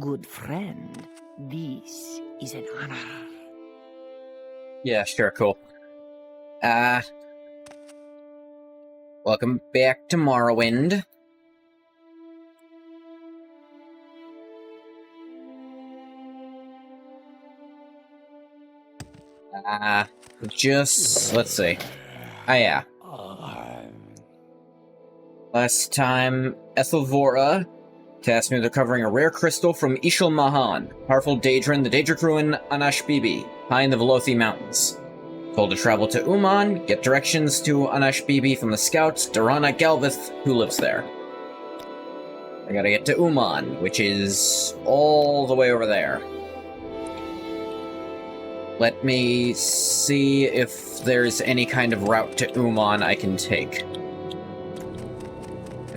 Good friend, this is an honor. Yeah, sure, cool. Welcome back to Morrowind. Let's see. Ah, yeah. Last time, Ethelvora tasked me with recovering a rare crystal from Ishal Mahan, powerful Daedran, the Daedric ruin Anashbibi, high in the Velothi Mountains. Told to travel to Uman, get directions to Anashbibi from the scouts, Durana Galvith, who lives there. I gotta get to Uman, which is all the way over there. Let me see if there's any kind of route to Uman I can take.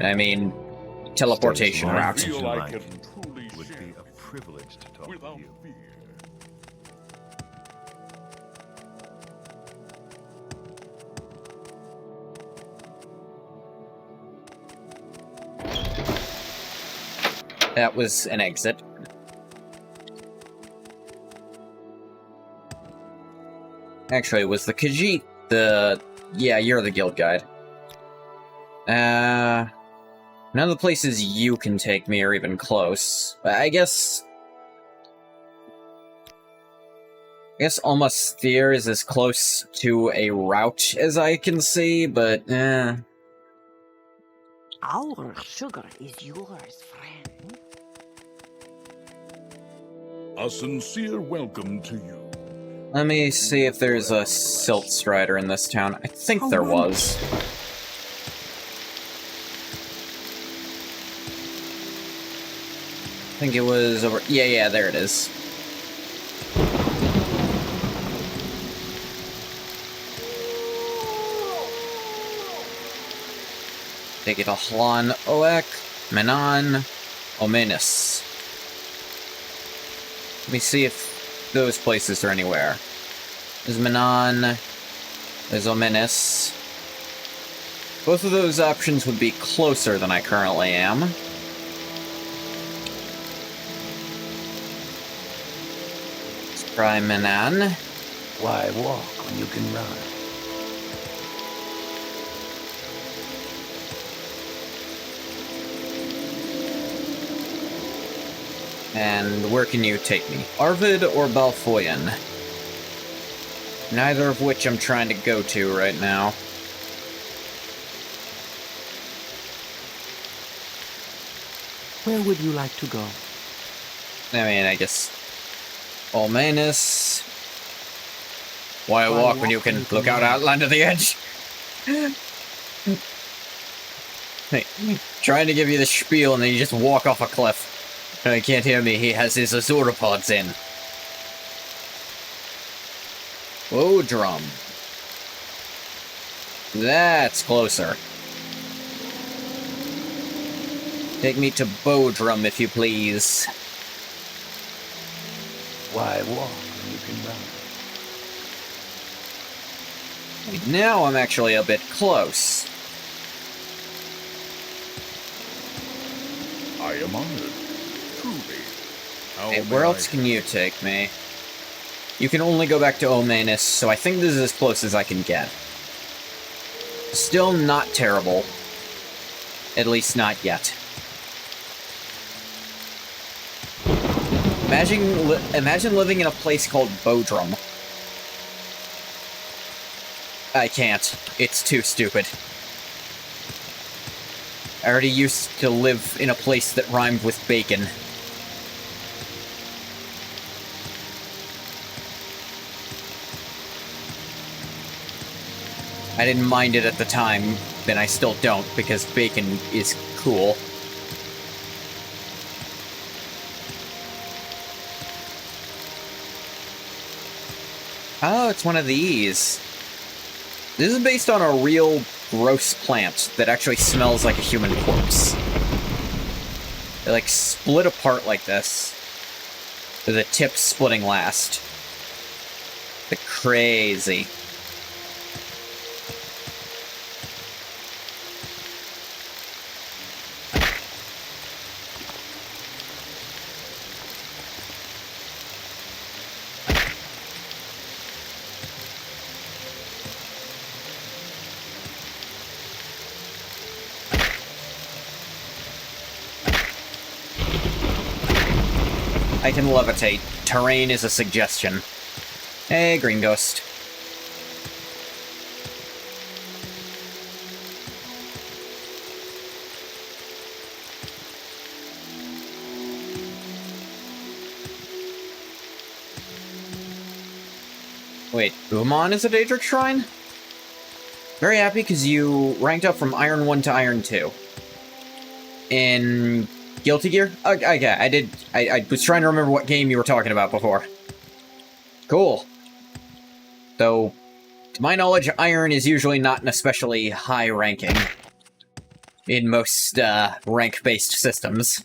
I mean, teleportation route. I feel like it truly would be a privilege to talk without fear. That was an exit. Actually, it was the Khajiit. Yeah, you're the guild guide. None of the places you can take me are even close. I guess Almost Sphere is as close to a route as I can see, but Our sugar is yours, friend. A sincere welcome to you. let me see if there's a Silt Strider in this town. I think there was. I think it was over... Yeah, there it is. Take it to Hlan Oek, Menan, Omenis. Let me see if those places are anywhere. There's Menan, there's Omenis. Both of those options would be closer than I currently am. Let's try Menan. Why walk when you can run? And where can you take me? Arvid or Balfoyan? Neither of which I'm trying to go to right now. Where would you like to go? I mean, I guess... Olmanus. Why walk when you can look out outline to the edge? Hey, trying to give you the spiel and then you just walk off a cliff. He can't hear me, he has his Azuropods in. Whoa, drum. That's closer. Take me to Bodrum, if you please. Why walk when you can run? Now I'm actually a bit close. I am honored. Truly. Hey, where else can you take me? You can only go back to Omanus, so I think this is as close as I can get. Still not terrible. At least not yet. Imagine living in a place called Bodrum. I can't. It's too stupid. I already used to live in a place that rhymed with bacon. I didn't mind it at the time, then I still don't, because bacon is cool. Oh, it's one of these. This is based on a real gross plant that actually smells like a human corpse. They, like, split apart like this, with the tip splitting last. The crazy. I can levitate. Terrain is a suggestion. Hey, Green Ghost. Wait, Umon is a Daedric Shrine? Very happy because you ranked up from Iron 1 to Iron 2. In Guilty Gear? Okay, I was trying to remember what game you were talking about before. Cool. Though, to my knowledge, Iron is usually not an especially high ranking in most, rank-based systems.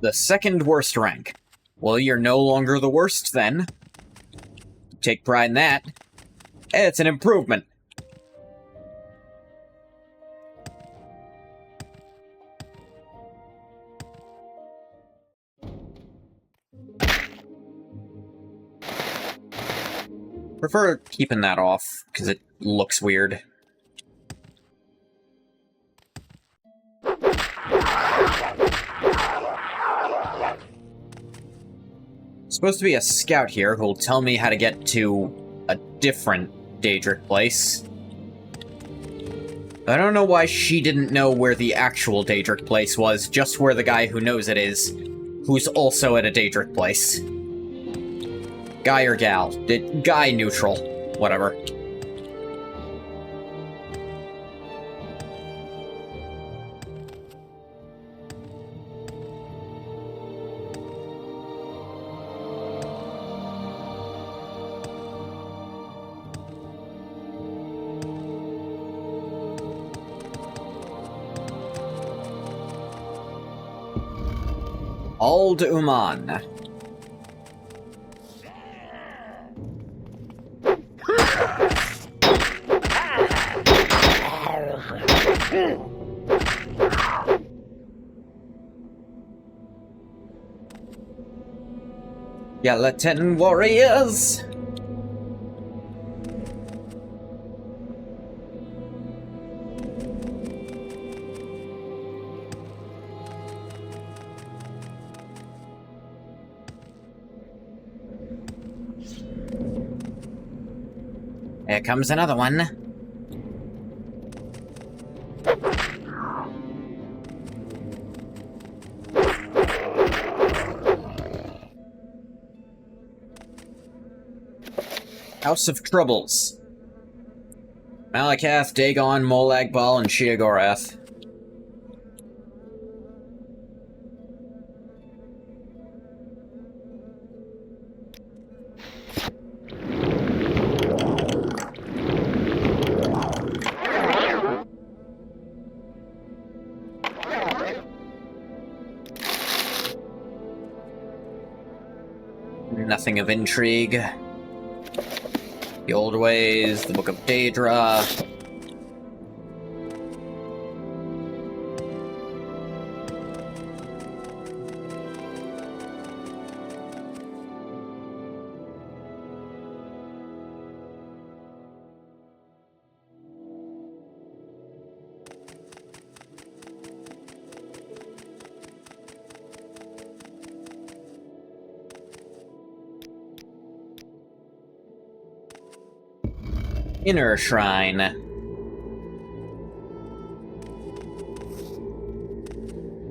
The second worst rank. Well, you're no longer the worst, then. Take pride in that. It's an improvement. Prefer keeping that off, because it looks weird. Supposed to be a scout here who'll tell me how to get to a different Daedric place. I don't know why she didn't know where the actual Daedric place was, just where the guy who knows it is, who's also at a Daedric place. Guy or gal? Guy neutral. Whatever. Ald Uman. Skeleton warriors! Here comes another one. House of Troubles. Malakath, Dagon, Molag Bal, and Sheogorath. Nothing of intrigue. The Old Ways, the Book of Daedra. Inner Shrine.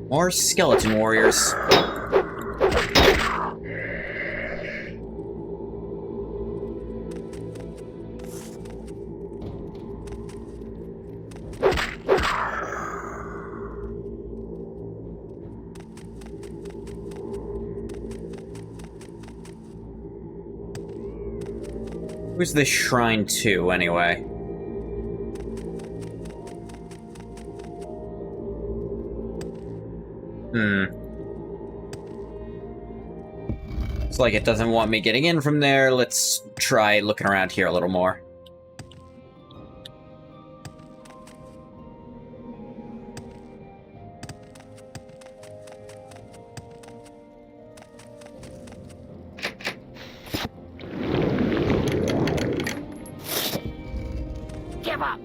More skeleton warriors. Who's this shrine to, anyway? It's like it doesn't want me getting in from there. Let's try looking around here a little more. Give up!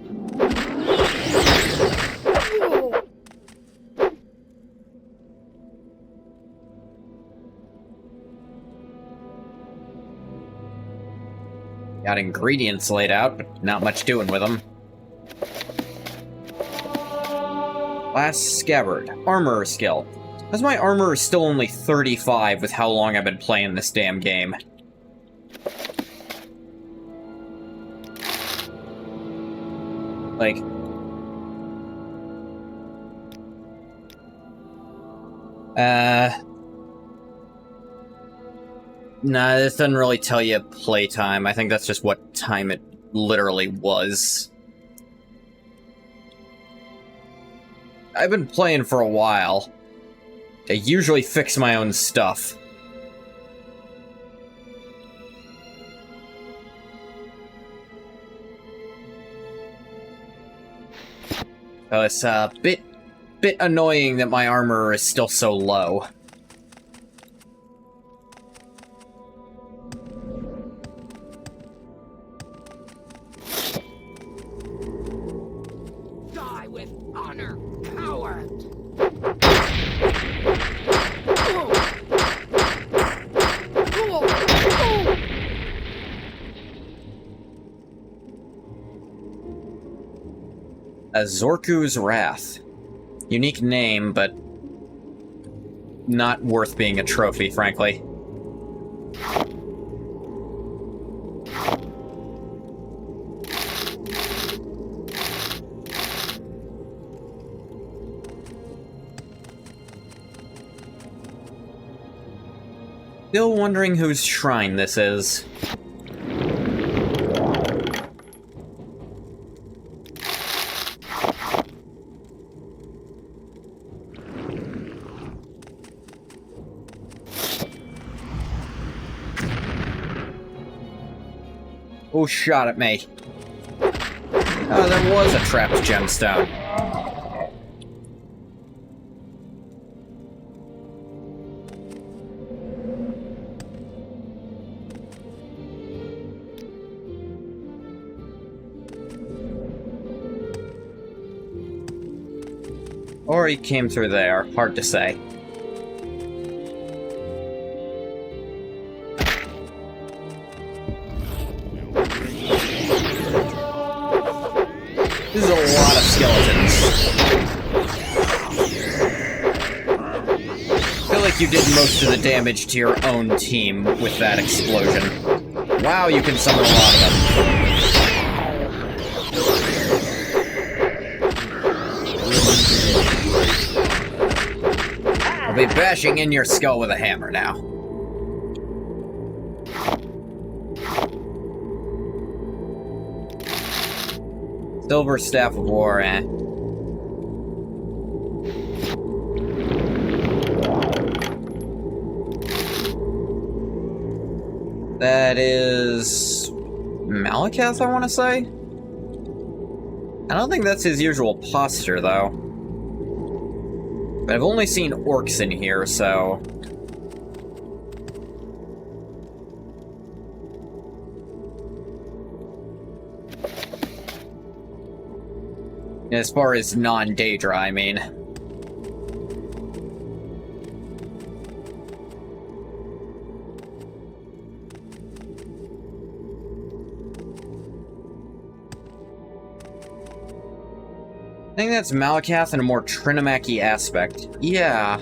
Got ingredients laid out, but not much doing with them. Glass scabbard. Armorer skill. How's my armor still only 35 with how long I've been playing this damn game? Like... Nah, this doesn't really tell you playtime. I think that's just what time it literally was. I've been playing for a while. I usually fix my own stuff. So it's a bit annoying that my armor is still so low. Die with honor, coward! Zorku's Wrath. Unique name, but not worth being a trophy, frankly. Still wondering whose shrine this is. Who shot at me? Oh, there was a trapped gemstone. Or he came through there, hard to say. This is a lot of skeletons. I feel like you did most of the damage to your own team with that explosion. Wow, you can summon a lot of them. I'll be bashing in your skull with a hammer now. Silver Staff of War, eh? That is... Malakath, I want to say? I don't think that's his usual posture, though. But I've only seen orcs in here, so... As far as non-Daedra, I mean. I think that's Malakath in a more Trinamaki aspect. Yeah.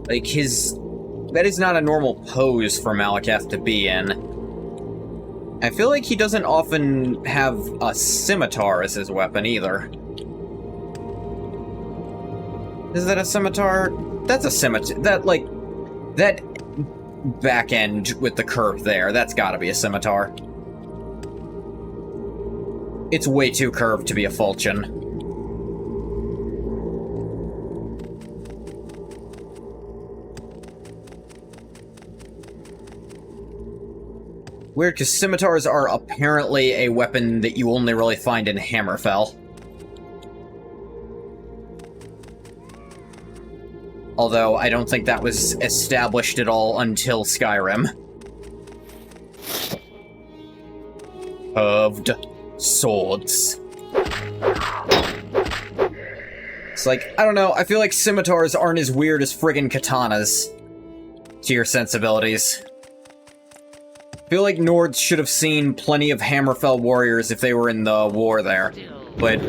Like, that is not a normal pose for Malakath to be in. I feel like he doesn't often have a scimitar as his weapon, either. Is that a scimitar? That's a scimitar. That back end with the curve there, that's gotta be a scimitar. It's way too curved to be a falchion. Weird, because scimitars are apparently a weapon that you only really find in Hammerfell. Although, I don't think that was established at all until Skyrim. Curved swords. It's like, I don't know, I feel like scimitars aren't as weird as friggin' katanas to your sensibilities. I feel like Nords should have seen plenty of Hammerfell warriors if they were in the war there. But,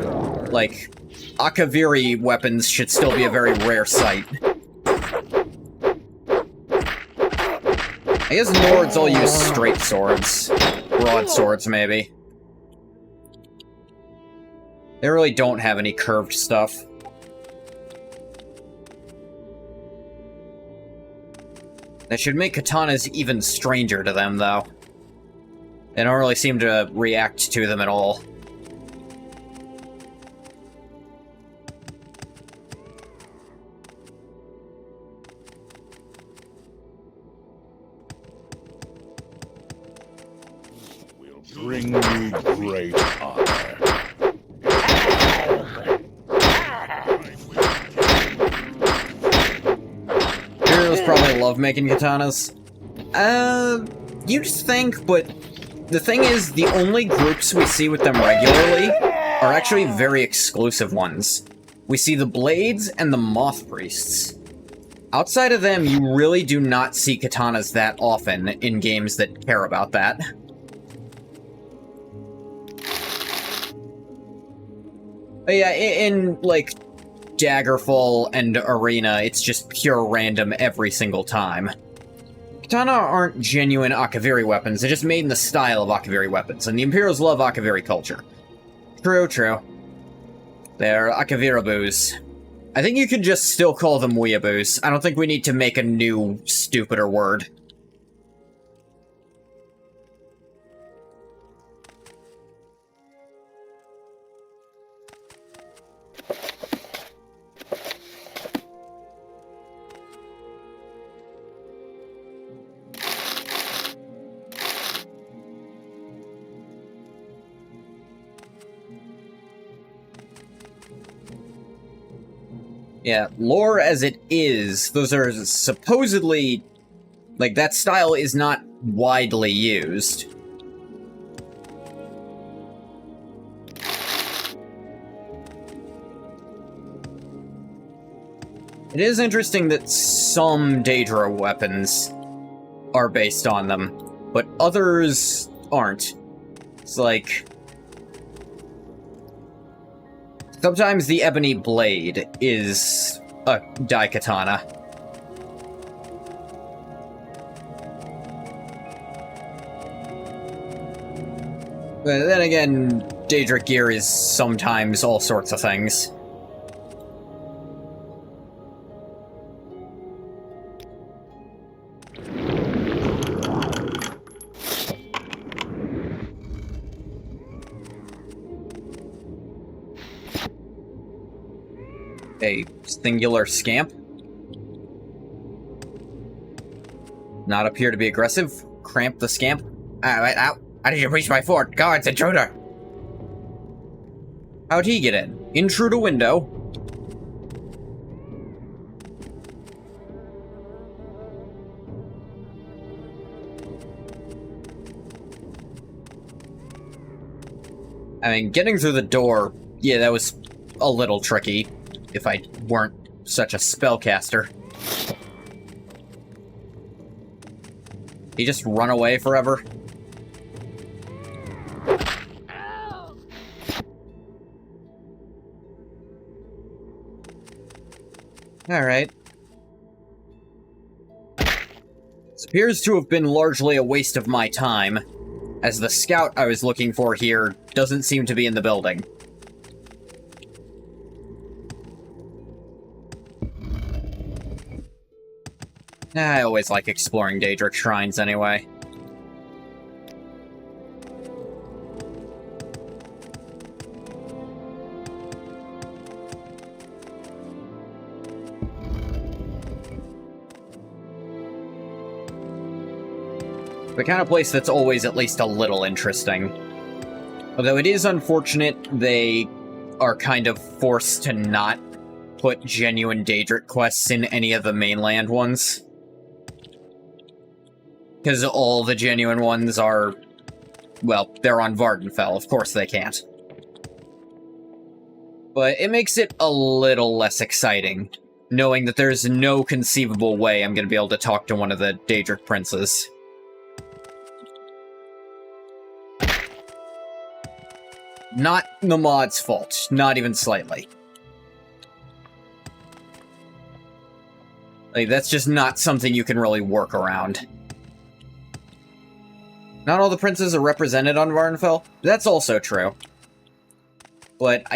like, Akaviri weapons should still be a very rare sight. I guess Nords all use straight swords. Broadswords, maybe. They really don't have any curved stuff. That should make katanas even stranger to them, though. They don't really seem to react to them at all. Bring me great honor. Heroes probably love making katanas. You'd think, but the thing is, the only groups we see with them regularly are actually very exclusive ones. We see the Blades and the Moth Priests. Outside of them, you really do not see katanas that often in games that care about that. But yeah, in, like, Daggerfall and Arena, it's just pure random every single time. Katana aren't genuine Akaviri weapons, they're just made in the style of Akaviri weapons, and the Imperials love Akaviri culture. True, true. They're Akaviraboos. I think you could just still call them weeaboos. I don't think we need to make a new, stupider word. Yeah, lore as it is, those are supposedly... like, that style is not widely used. It is interesting that some Daedra weapons are based on them, but others aren't. It's like... sometimes the Ebony Blade is a Daikatana. But then again, Daedric gear is sometimes all sorts of things. A singular scamp? Not appear to be aggressive? Cramp the scamp? I need to reach my fort. Guards, intruder! How'd he get in? In through the window? I mean, getting through the door, yeah, that was a little tricky. If I weren't such a spellcaster. He just run away forever? Alright. This appears to have been largely a waste of my time, as the scout I was looking for here doesn't seem to be in the building. I always like exploring Daedric shrines anyway. The kind of place that's always at least a little interesting. Although it is unfortunate they are kind of forced to not put genuine Daedric quests in any of the mainland ones. Because all the genuine ones are, well, they're on Vardenfell. Of course they can't. But it makes it a little less exciting, knowing that there's no conceivable way I'm going to be able to talk to one of the Daedric princes. not the mod's fault. Not even slightly. Like, that's just not something you can really work around. Not all the princes are represented on Varnfell. That's also true. But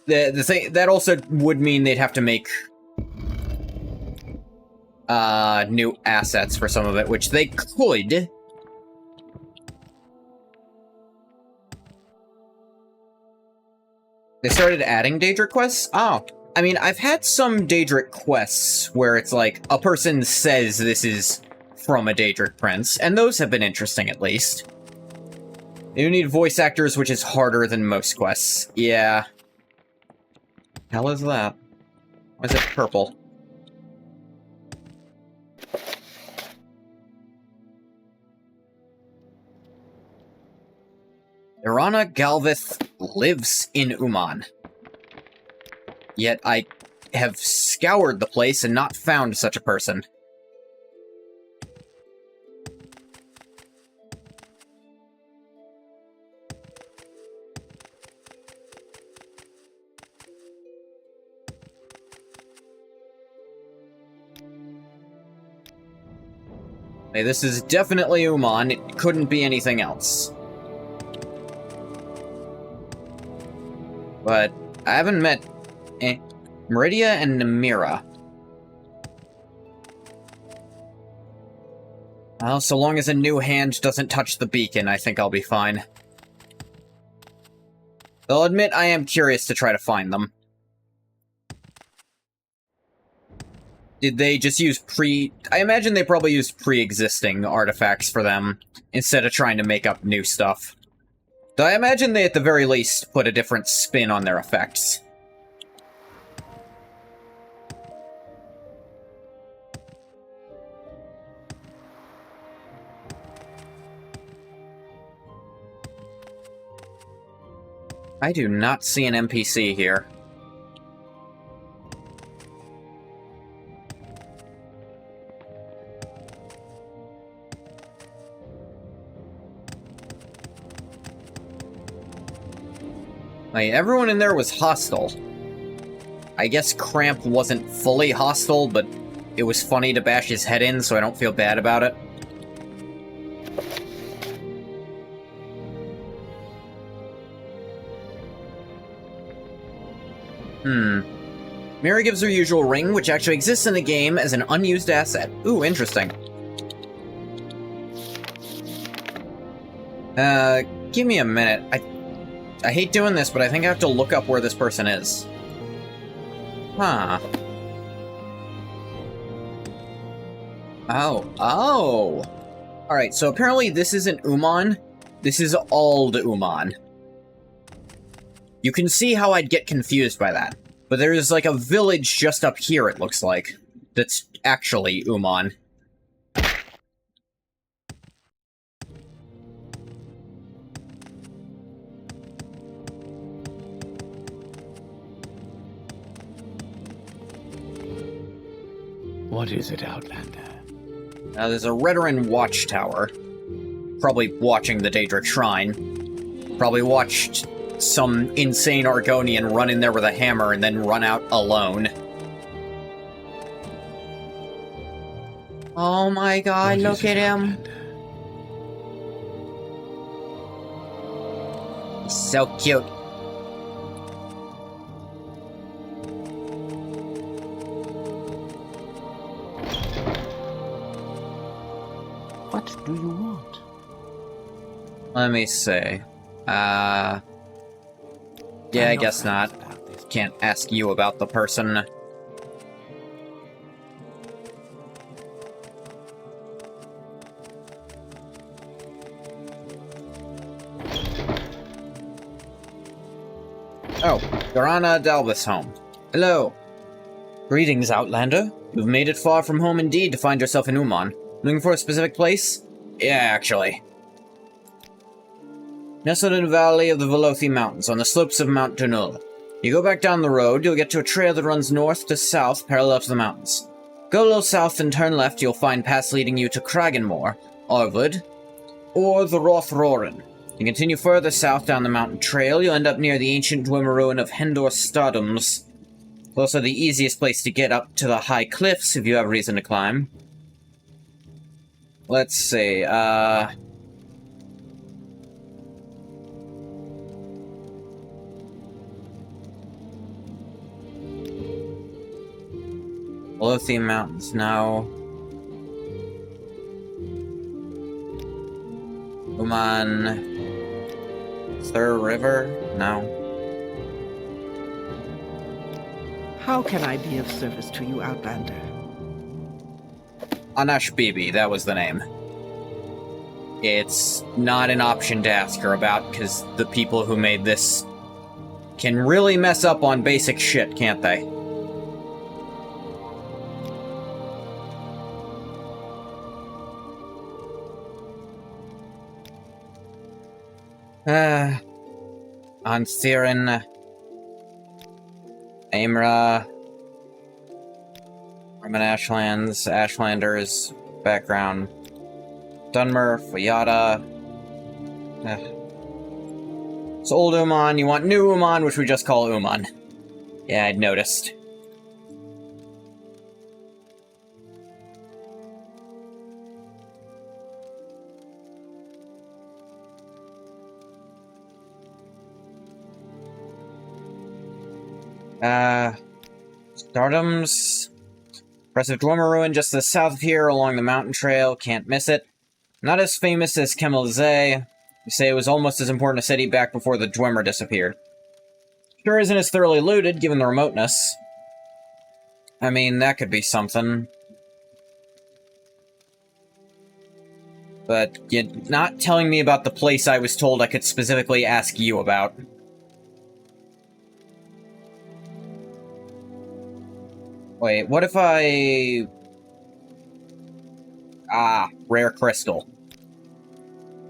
the thing that also would mean they'd have to make new assets for some of it, which they could. They started adding Daedric quests? Oh. I mean, I've had some Daedric quests where it's like, a person says this is from a Daedric prince, and those have been interesting at least. You need voice actors, which is harder than most quests. Yeah. Hell is that? Why is it purple? Irana Galvith lives in Uman. Yet I have scoured the place and not found such a person. Hey, this is definitely Uman. It couldn't be anything else. But I haven't met Meridia and Namira. Well, so long as a new hand doesn't touch the beacon, I think I'll be fine. I'll admit I am curious to try to find them. Did they just use I imagine they probably used pre-existing artifacts for them, instead of trying to make up new stuff. Though I imagine they at the very least put a different spin on their effects. I do not see an NPC here. Like, everyone in there was hostile. I guess Cramp wasn't fully hostile, but it was funny to bash his head in, so I don't feel bad about it. Mira gives her usual ring, which actually exists in the game as an unused asset. Ooh, interesting. Give me a minute. I hate doing this, but I think I have to look up where this person is. Huh. Oh. Alright, so apparently this isn't Uman. This is Ald Uman. You can see how I'd get confused by that. But there's like a village just up here, it looks like, that's actually Uman. What is it, Outlander? There's a Redoran watchtower. Probably watching the Daedric Shrine. Probably watched some insane Argonian run in there with a hammer and then run out alone. Oh my god, look at him. He's so cute. What do you want? Let me see. Yeah, I guess not. Can't ask you about the person. Oh, Garana Dalvis home. Hello. Greetings, Outlander. You've made it far from home indeed to find yourself in Uman. Looking for a specific place? Yeah, actually. Nestled in the valley of the Velothi Mountains, on the slopes of Mount Dunul. You go back down the road, you'll get to a trail that runs north to south, parallel to the mountains. Go a little south and turn left, you'll find paths leading you to Kragenmoor, Arvud, or the Rothroren. You continue further south down the mountain trail, you'll end up near the ancient Dwemer ruin of Hendor Stadums. It's also the easiest place to get up to the high cliffs if you have reason to climb. Let's see, Lothian Mountains, no. Uman... Thur River? No. How can I be of service to you, Outlander? Anash Bibi, that was the name. It's not an option to ask her about, because the people who made this can really mess up on basic shit, can't they? Anthirin, Amra, Roman Ashlands, Ashlanders, background, Dunmer, Fayada. It's old Uman, you want new Uman, which we just call Uman. Yeah, I'd noticed. Stardom's impressive Dwemer ruin just to the south of here along the mountain trail. Can't miss it. Not as famous as Kemelze. You say it was almost as important a city back before the Dwemer disappeared. Sure isn't as thoroughly looted, given the remoteness. I mean, that could be something. But you're not telling me about the place I was told I could specifically ask you about. Wait, what if I... rare crystal.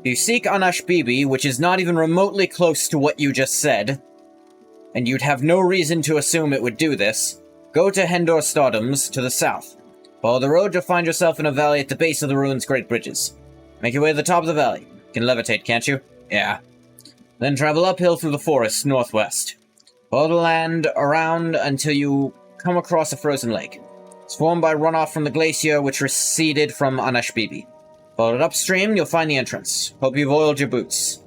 You seek Anash Bibi, which is not even remotely close to what you just said, and you'd have no reason to assume it would do this. Go to Hendor Stadums, to the south. Follow the road, you'll find yourself in a valley at the base of the ruin's great bridges. Make your way to the top of the valley. You can levitate, can't you? Yeah. Then travel uphill through the forest, northwest. Follow the land around until you come across a frozen lake. It's formed by runoff from the glacier which receded from Anash Bibi. Follow it upstream, you'll find the entrance. Hope you've oiled your boots.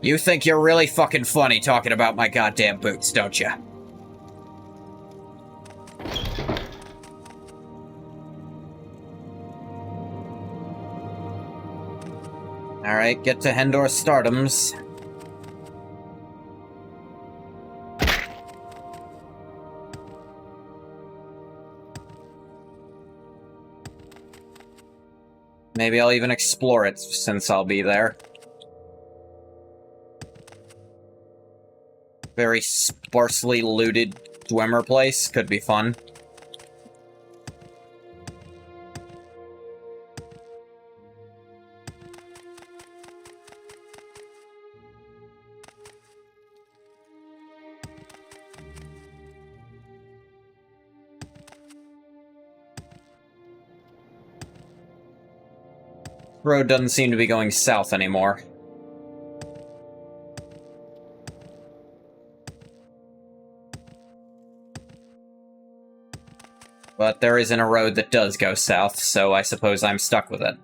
You think you're really fucking funny talking about my goddamn boots, don't you? Alright, get to Hendor Stardums. Maybe I'll even explore it, since I'll be there. Very sparsely looted Dwemer place. Could be fun. Road doesn't seem to be going south anymore. But there isn't a road that does go south, so I suppose I'm stuck with it.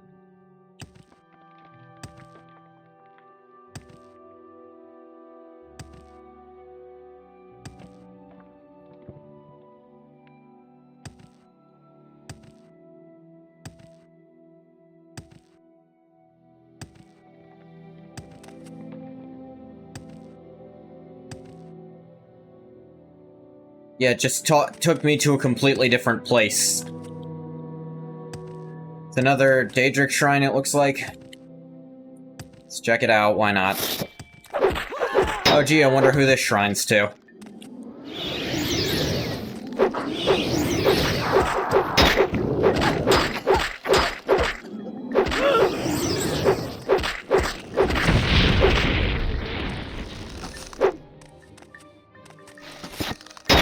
Yeah, it just took me to a completely different place. It's another Daedric shrine, it looks like. Let's check it out, why not? Oh gee, I wonder who this shrine's to.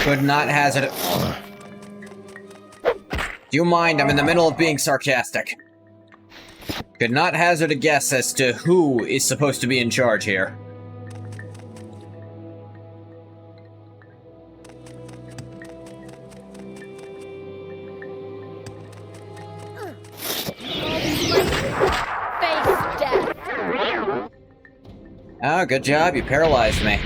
Could not hazard it. Do you mind? I'm in the middle of being sarcastic. Could not hazard a guess as to who is supposed to be in charge here. Face death. Oh, good job, you paralyzed me.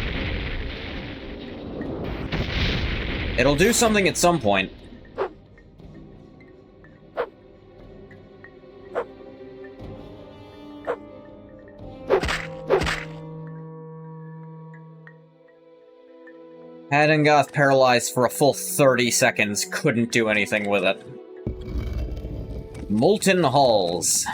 It'll do something at some point. Hadengoth paralyzed for a full 30 seconds, couldn't do anything with it. Molten Halls.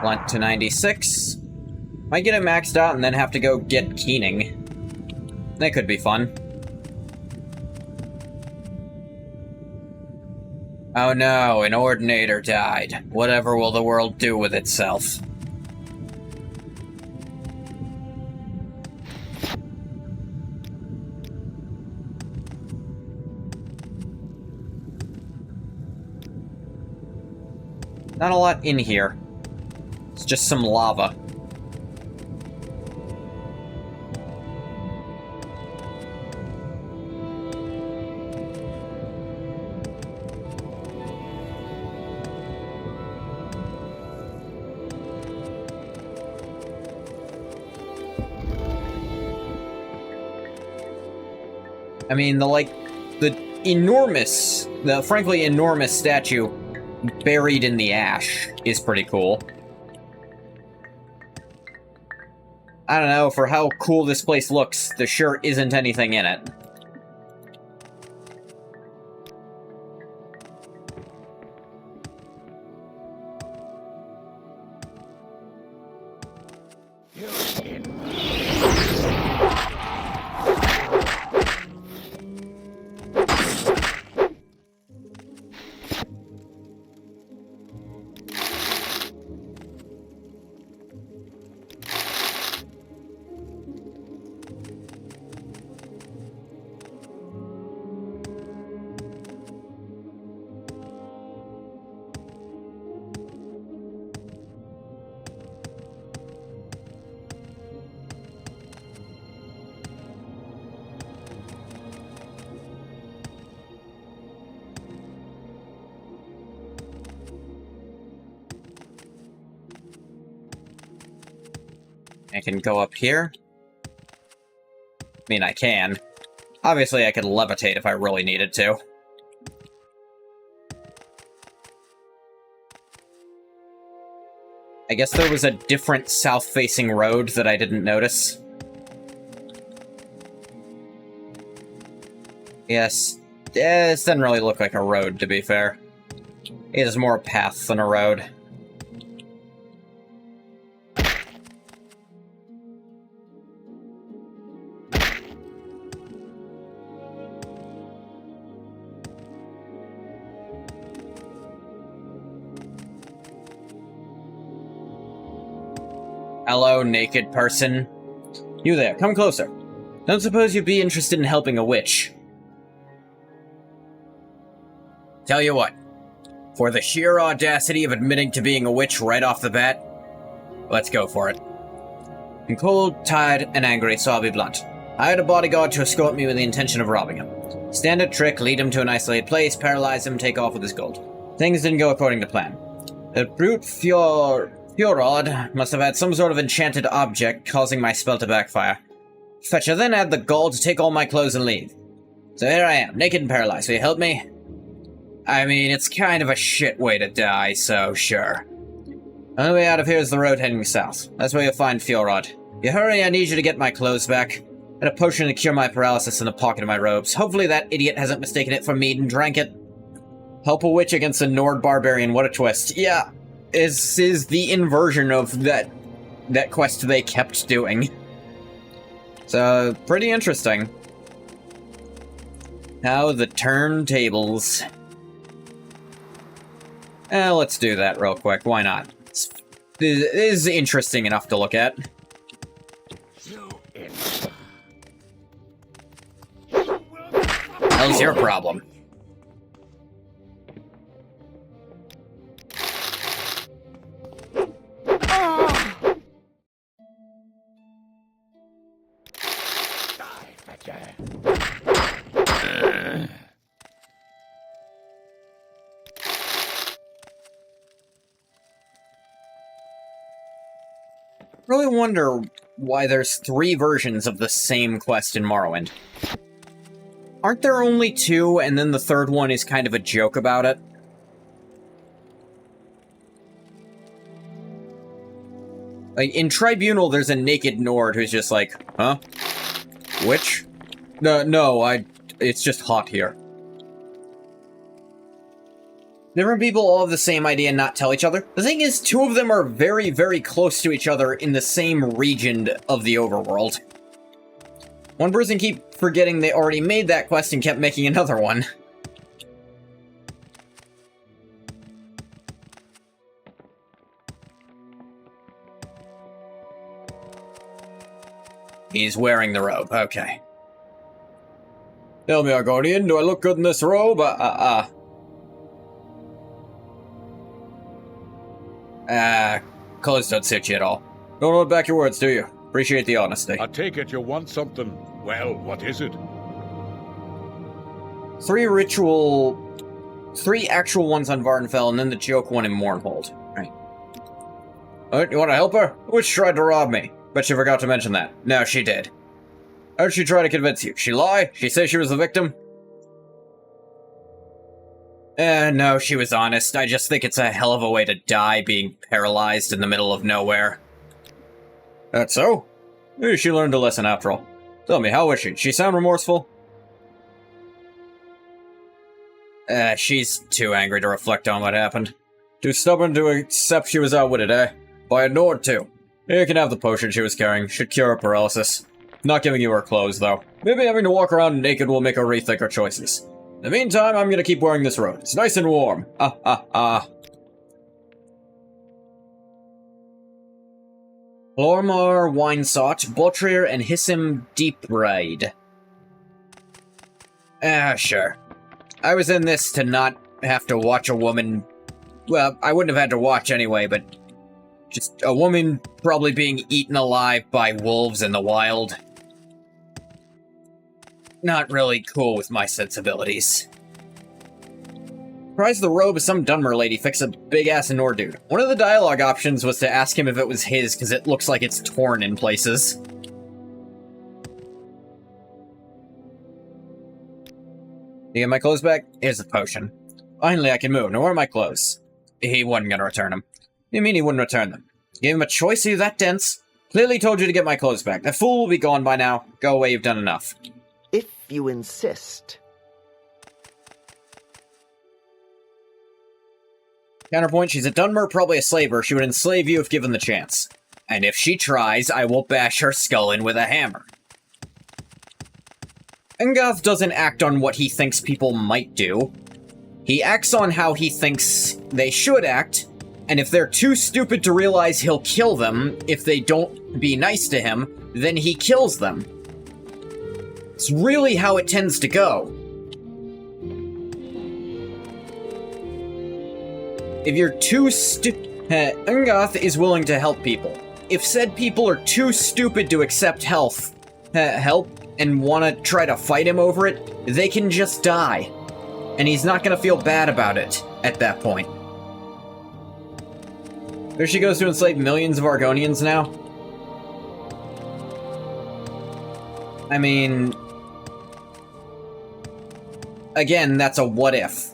Blunt to 96. Might get it maxed out and then have to go get Keening. That could be fun. Oh no, an Ordinator died. Whatever will the world do with itself? Not a lot in here. It's just some lava. I mean, the frankly enormous statue buried in the ash is pretty cool. I don't know, for how cool this place looks, there sure isn't anything in it. I can go up here. I mean, I can. Obviously, I could levitate if I really needed to. I guess there was a different south-facing road that I didn't notice. Yes. This doesn't really look like a road, to be fair. It is more a path than a road. Hello, naked person. You there, come closer. Don't suppose you'd be interested in helping a witch. Tell you what, for the sheer audacity of admitting to being a witch right off the bat, let's go for it. I'm cold, tired, and angry, so I'll be blunt. I had a bodyguard to escort me with the intention of robbing him. Standard trick, lead him to an isolated place, paralyze him, take off with his gold. Things didn't go according to plan. The brute Fjorod must have had some sort of enchanted object causing my spell to backfire. Fetcher then had the gall to take all my clothes and leave. So here I am, naked and paralyzed. Will you help me? I mean, it's kind of a shit way to die, so sure. Only way out of here is the road heading south. That's where you'll find Fjorod. You hurry, I need you to get my clothes back. And a potion to cure my paralysis in the pocket of my robes. Hopefully that idiot hasn't mistaken it for mead and drank it. Help a witch against a Nord barbarian, what a twist. Yeah, this is the inversion of that that quest they kept doing. So, pretty interesting. How the turntables. Let's do that real quick. Why not? It is interesting enough to look at. How's your problem? Really wonder why there's 3 versions of the same quest in Morrowind. Aren't there only 2, and then the third one is kind of a joke about it? Like, in Tribunal, there's a naked Nord who's just like, huh? Which? No, it's just hot here. Different people all have the same idea and not tell each other. The thing is, 2 of them are very, very close to each other in the same region of the overworld. One person keep forgetting they already made that quest and kept making another one. He's wearing the robe, okay. Tell me, Argonian, do I look good in this robe? Clothes don't suit you at all. Don't hold back your words, do you? Appreciate the honesty. I take it you want something. Well, what is it? 3 actual ones on Vardenfell, and then the joke one in Mournhold. Right. Alright, you want to help her? Which tried to rob me? Bet she forgot to mention that. No, she did. How'd she try to convince you? She lie? She say she was the victim? No, she was honest. I just think it's a hell of a way to die, being paralyzed in the middle of nowhere. That's so? Maybe she learned a lesson after all. Tell me, how is she? She sound remorseful? She's too angry to reflect on what happened. Too stubborn to accept she was outwitted, eh? By a Nord, too. You can have the potion she was carrying. Should cure her paralysis. Not giving you her clothes, though. Maybe having to walk around naked will make her rethink her choices. In the meantime, I'm gonna keep wearing this robe. It's nice and warm. Lormar, Winesaught, Boltrier, and Hissim Deepride. Sure. I was in this to not have to watch a woman... Well, I wouldn't have had to watch anyway, but... just a woman probably being eaten alive by wolves in the wild. Not really cool with my sensibilities. Surprised the robe of some Dunmer lady fixed a big-ass Nord dude. One of the dialogue options was to ask him if it was his, because it looks like it's torn in places. You get my clothes back? Here's the potion. Finally, I can move. Now, where are my clothes? He wasn't gonna return them. What do you mean he wouldn't return them? Gave him a choice? Are you that dense? Clearly told you to get my clothes back. That fool will be gone by now. Go away, you've done enough. If you insist. Counterpoint, she's a Dunmer, probably a slaver. She would enslave you if given the chance. And if she tries, I will bash her skull in with a hammer. Engoth doesn't act on what he thinks people might do. He acts on how he thinks they should act, and if they're too stupid to realize he'll kill them if they don't be nice to him, then he kills them. It's really how it tends to go. If you're too Engoth is willing to help people. If said people are too stupid to accept help and want to try to fight him over it, they can just die. And he's not going to feel bad about it at that point. There she goes to enslave millions of Argonians now. I mean... again, that's a what if.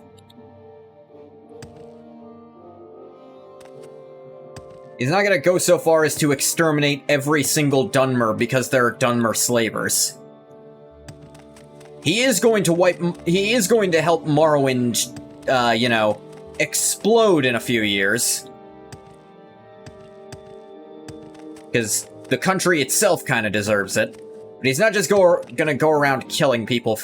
He's not going to go so far as to exterminate every single Dunmer because they're Dunmer slavers. He is going to help Morrowind, explode in a few years. because the country itself kind of deserves it. But he's not just gonna go around killing people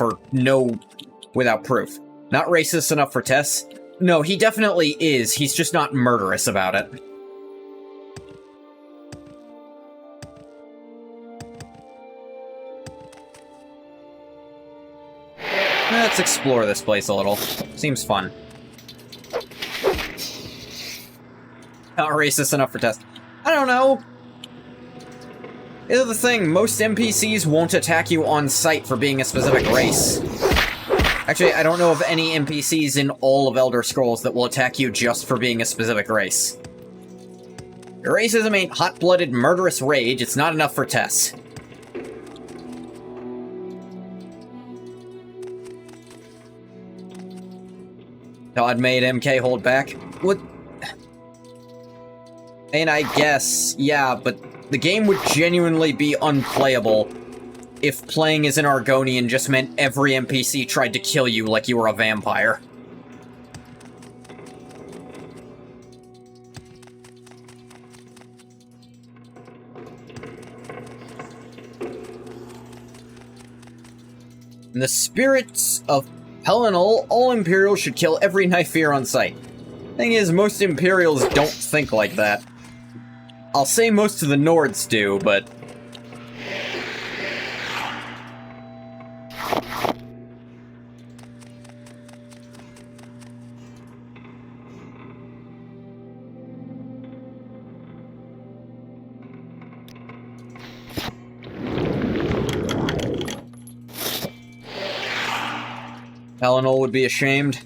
without proof. Not racist enough for Tess? No, he definitely is. He's just not murderous about it. Let's explore this place a little. Seems fun. Not racist enough for Tess. I don't know. Here's the thing, most NPCs won't attack you on sight for being a specific race. Actually, I don't know of any NPCs in all of Elder Scrolls that will attack you just for being a specific race. Your racism ain't hot-blooded murderous rage, it's not enough for Tess. Todd made MK hold back? What? And I guess, yeah, but the game would genuinely be unplayable if playing as an Argonian just meant every NPC tried to kill you like you were a vampire. In the spirits of Pelennor, all Imperials should kill every Knife-Ear on sight. Thing is, most Imperials don't think like that. I'll say most of the Nords do, but... Pelennor would be ashamed.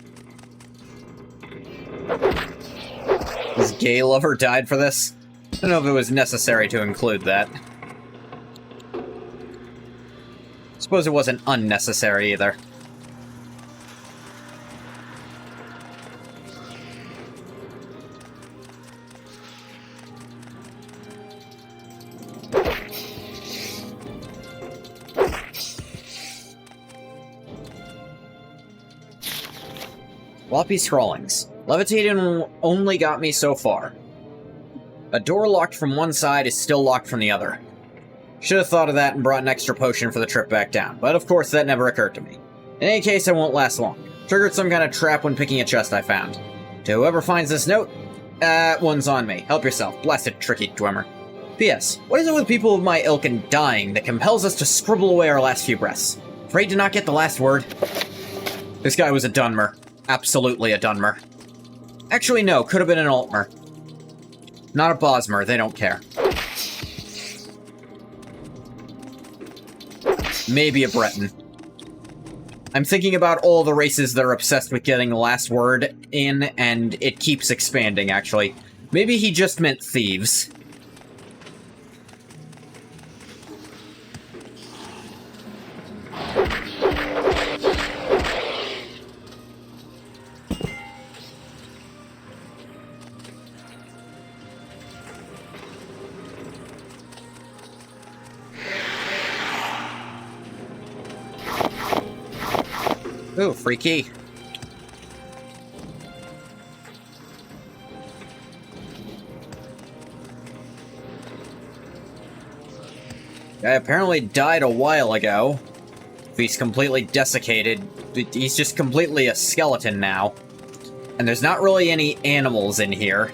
His gay lover died for this? I don't know if it was necessary to include that. Suppose it wasn't unnecessary either. Floppy scrawlings. Levitating only got me so far. A door locked from one side is still locked from the other. Should have thought of that and brought an extra potion for the trip back down, but of course that never occurred to me. In any case, I won't last long. Triggered some kind of trap when picking a chest I found. To whoever finds this note, one's on me. Help yourself. Blasted tricky Dwemer. P.S. What is it with people of my ilk and dying that compels us to scribble away our last few breaths? Afraid to not get the last word? This guy was a Dunmer. Absolutely a Dunmer. Actually, no. Could have been an Altmer. Not a Bosmer, they don't care. Maybe a Breton. I'm thinking about all the races that are obsessed with getting the last word in, and it keeps expanding, actually. Maybe he just meant thieves. Ooh, free key. Guy apparently died a while ago. If he's completely desiccated, he's just completely a skeleton now. And there's not really any animals in here.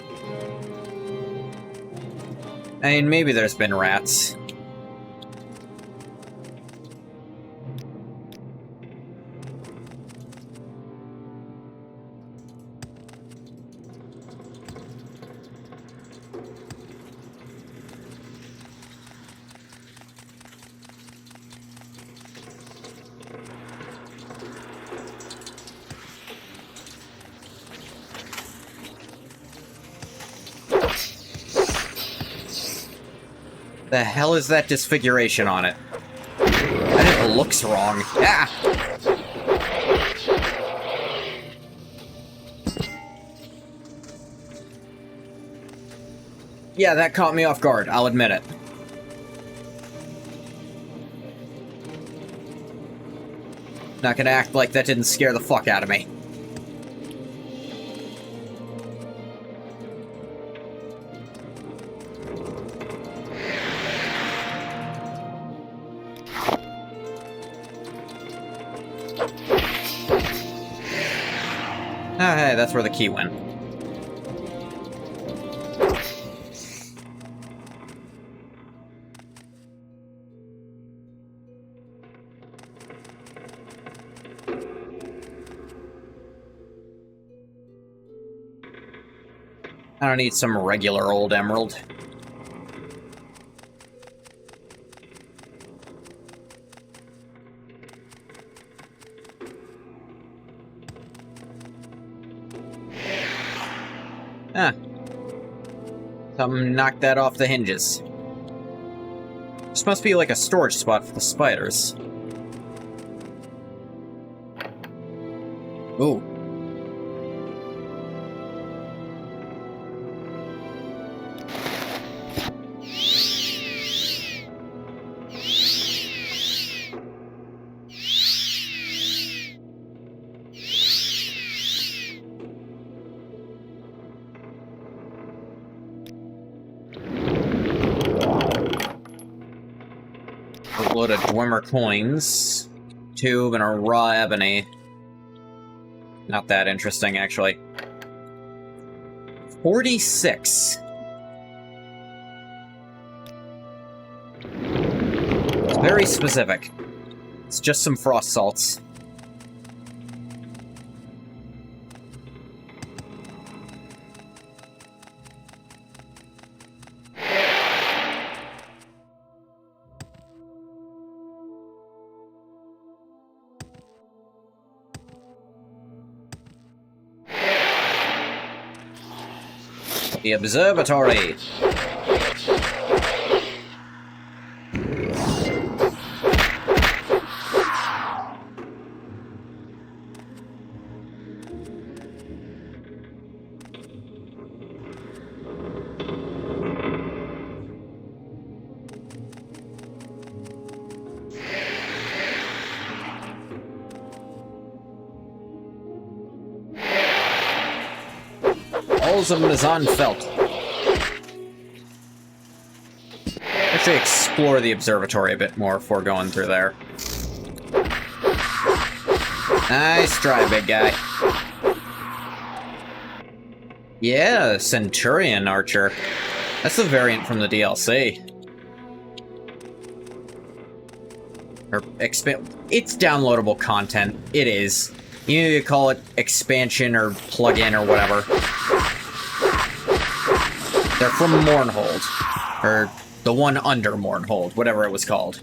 I mean, maybe there's been rats. The hell is that disfiguration on it? That looks wrong. Ah! Yeah, that caught me off guard, I'll admit it. Not gonna act like that didn't scare the fuck out of me. Ah, hey, that's where the key went. I don't need some regular old emerald. Ah. Something knocked that off the hinges. This must be like a storage spot for the spiders. Ooh. A load of Dwemer coins. Tube and a raw ebony. Not that interesting, actually. 46. It's very specific. It's just some frost salts. The observatory. Balsam is unfelt. Actually explore the observatory a bit more before going through there. Nice try, big guy. Yeah, Centurion Archer. That's the variant from the DLC. Or it's downloadable content. It is. You need to call it expansion or plug-in or whatever. They're from Mournhold. Or the one under Mournhold, whatever it was called.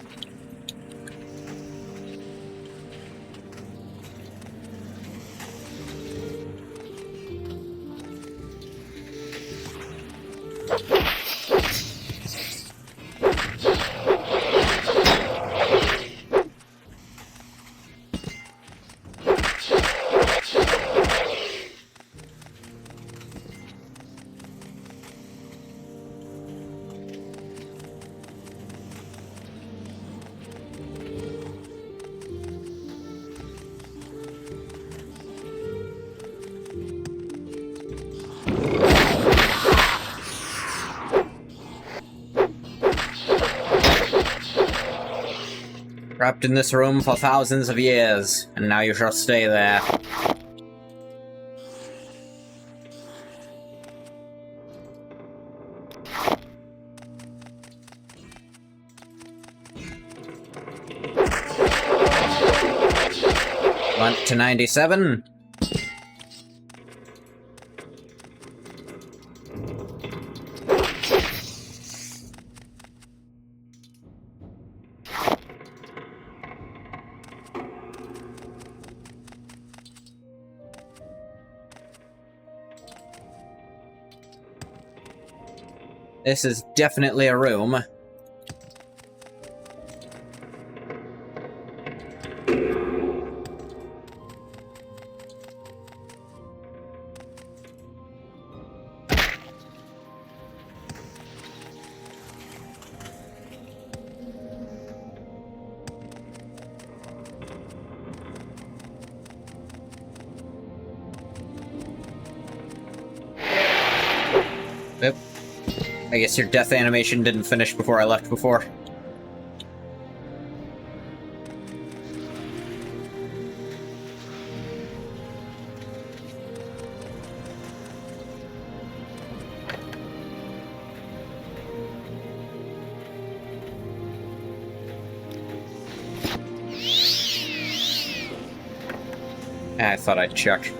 Trapped in this room for thousands of years, and now you shall stay there. Went to 97. This is definitely a room. Yep. I guess your death animation didn't finish before I left before. I thought I'd check.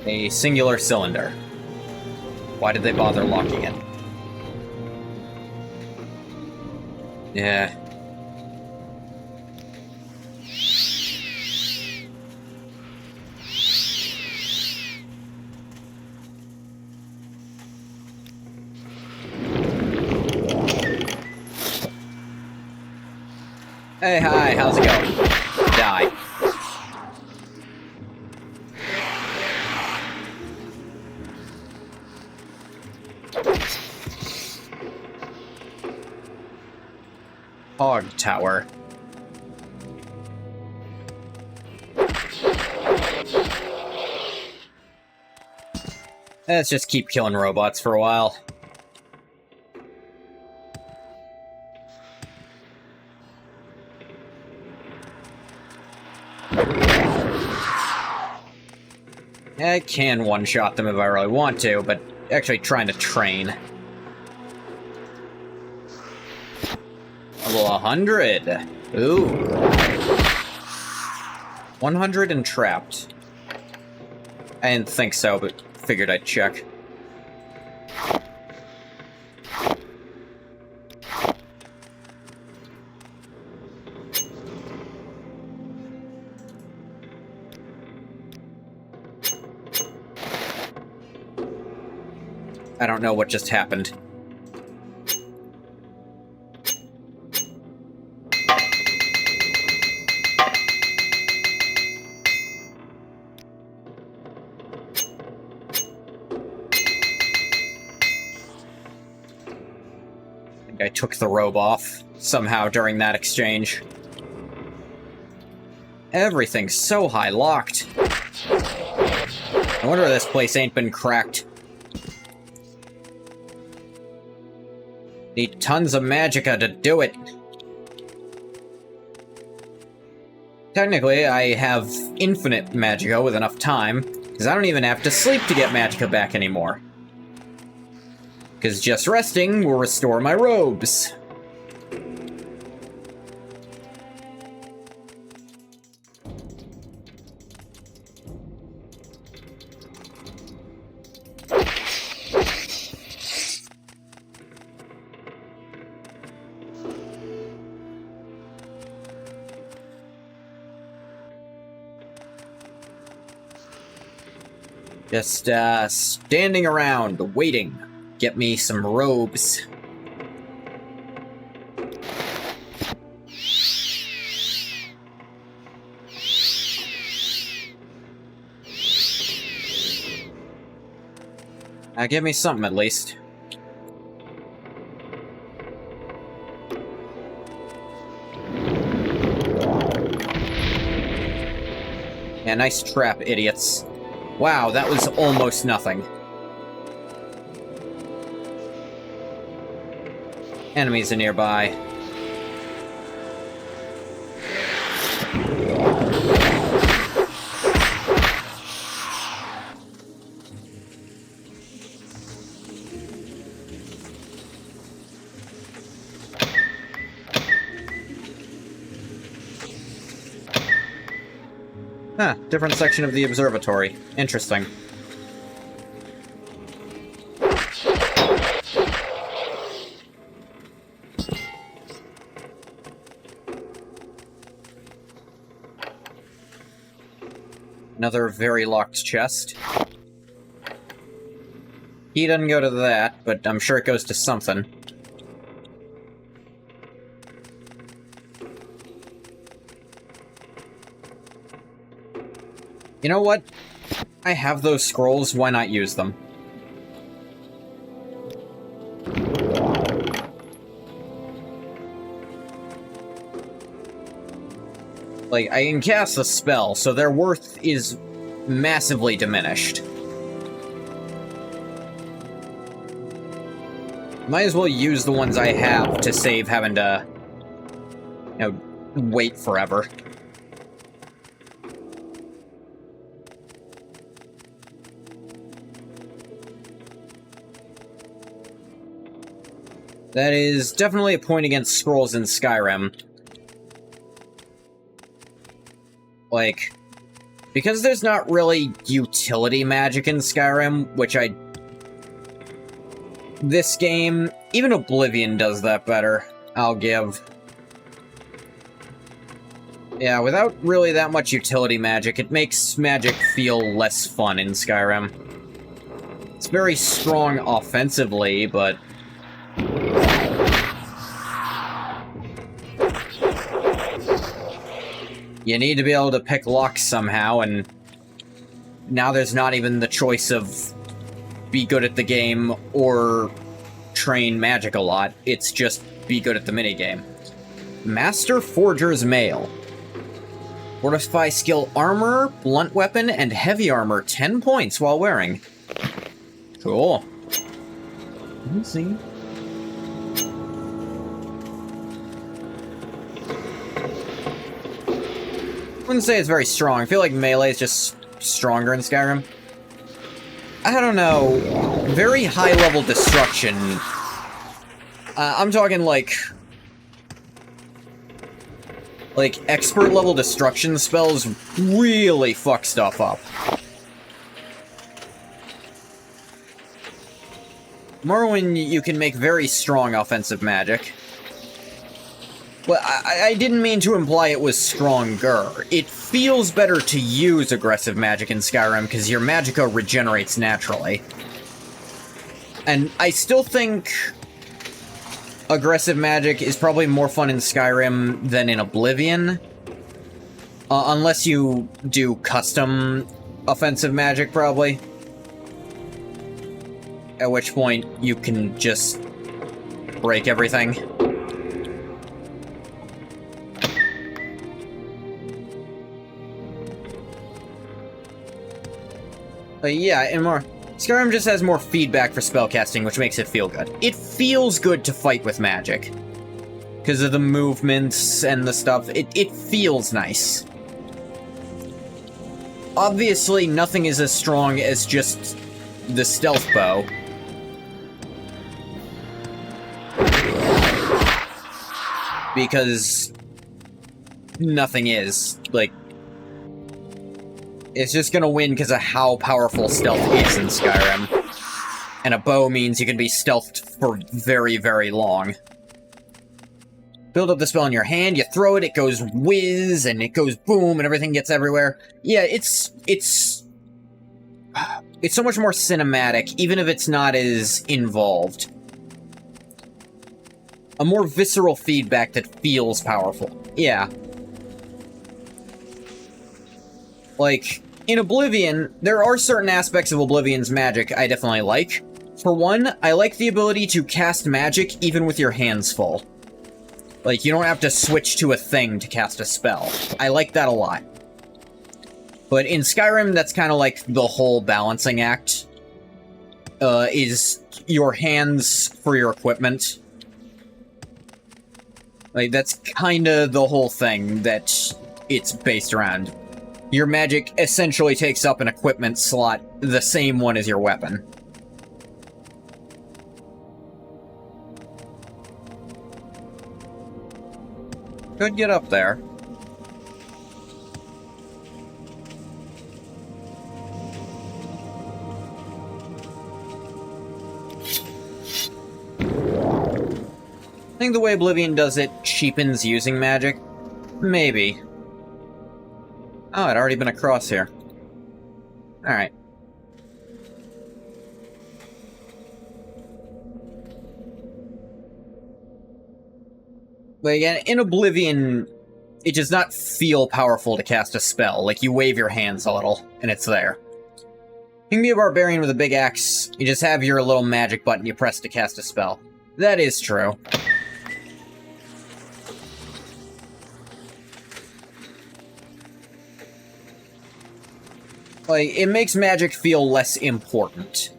A singular cylinder. Why did they bother locking it? Yeah. Hey, hi, how's it going? Die. Hog Tower. Let's just keep killing robots for a while. I can one-shot them if I really want to, but actually trying to train. Level 100. Ooh. 100 and trapped. I didn't think so, but figured I'd check. I don't know what just happened. I took the robe off, somehow, during that exchange. Everything's so high locked. I wonder if this place ain't been cracked. Need tons of magicka to do it. Technically, I have infinite magicka with enough time, because I don't even have to sleep to get magicka back anymore. Because just resting will restore my robes. Just, standing around, waiting. Get me some robes. Give me something at least. Yeah, nice trap, idiots. Wow, that was almost nothing. Enemies are nearby. Huh, different section of the observatory. Interesting. Another very locked chest. He doesn't go to that, but I'm sure it goes to something. You know what? I have those scrolls, why not use them? Like, I can cast a spell, so their worth is massively diminished. Might as well use the ones I have to save having to wait forever. That is definitely a point against scrolls in Skyrim. Like, because there's not really utility magic in Skyrim, which this game, even Oblivion does that better, I'll give. Yeah, without really that much utility magic, it makes magic feel less fun in Skyrim. It's very strong offensively, but... you need to be able to pick locks somehow, and now there's not even the choice of be good at the game or train magic a lot. It's just be good at the minigame. Master Forger's Mail. Fortify skill armor, blunt weapon, and heavy armor 10 points while wearing. Cool. Let's see. I wouldn't say it's very strong. I feel like melee is just stronger in Skyrim. I don't know. Very high-level destruction. I'm talking like expert-level destruction spells really fuck stuff up. Morrowind, you can make very strong offensive magic. Well, I didn't mean to imply it was stronger. It feels better to use aggressive magic in Skyrim because your magicka regenerates naturally. And I still think aggressive magic is probably more fun in Skyrim than in Oblivion. Unless you do custom offensive magic, probably. At which point, you can just break everything. But yeah, and more. Skyrim just has more feedback for spellcasting, which makes it feel good. It feels good to fight with magic. Because of the movements and the stuff. It feels nice. Obviously, nothing is as strong as just the stealth bow. Because nothing is. Like, it's just gonna win because of how powerful stealth is in Skyrim. And a bow means you can be stealthed for very, very long. Build up the spell in your hand, you throw it, it goes whiz, and it goes boom, and everything gets everywhere. Yeah, it's so much more cinematic, even if it's not as involved. A more visceral feedback that feels powerful. Yeah. Like, in Oblivion, there are certain aspects of Oblivion's magic I definitely like. For one, I like the ability to cast magic even with your hands full. Like, you don't have to switch to a thing to cast a spell. I like that a lot. But in Skyrim, that's kind of like the whole balancing act. Is your hands for your equipment. Like, that's kind of the whole thing that it's based around. Your magic essentially takes up an equipment slot, the same one as your weapon. Could get up there. I think the way Oblivion does it cheapens using magic. Maybe. Oh, I'd already been across here. Alright. But again, in Oblivion, it does not feel powerful to cast a spell. Like, you wave your hands a little, and it's there. You can be a barbarian with a big axe, you just have your little magic button you press to cast a spell. That is true. Like, it makes magic feel less important.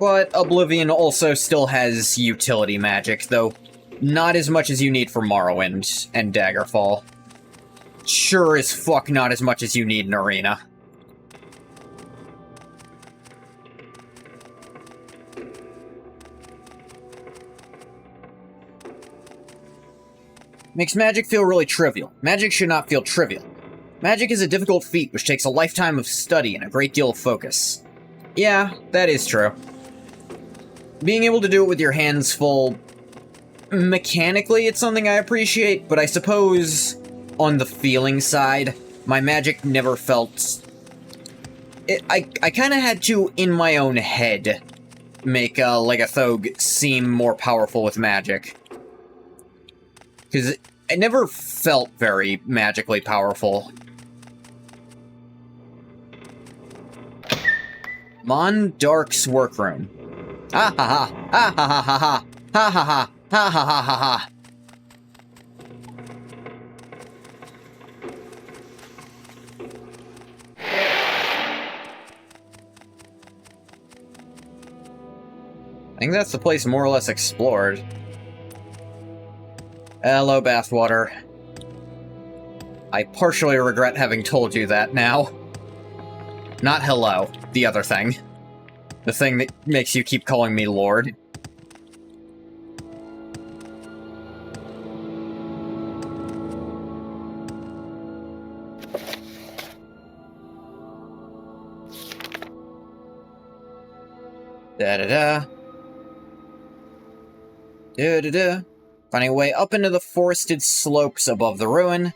But Oblivion also still has utility magic, though Not as much as you need for Morrowind and Daggerfall. Sure as fuck not as much as you need in Arena. Makes magic feel really trivial. Magic should not feel trivial. Magic is a difficult feat which takes a lifetime of study and a great deal of focus. Yeah, that is true. Being able to do it with your hands full... Mechanically, it's something I appreciate, but I suppose on the feeling side, my magic never felt... I kind of had to, in my own head, make Legathog seem more powerful with magic. Because it never felt very magically powerful. Mon Dark's workroom. Ha ha ha! Ha ha ha ha ha! Ha ha ha! Ha ha ha ha ha! I think that's the place more or less explored. Hello, bathwater. I partially regret having told you that now. Not hello, the other thing. The thing that makes you keep calling me Lord. Da-da-da. Da-da-da. Finding a way up into the forested slopes above the ruin.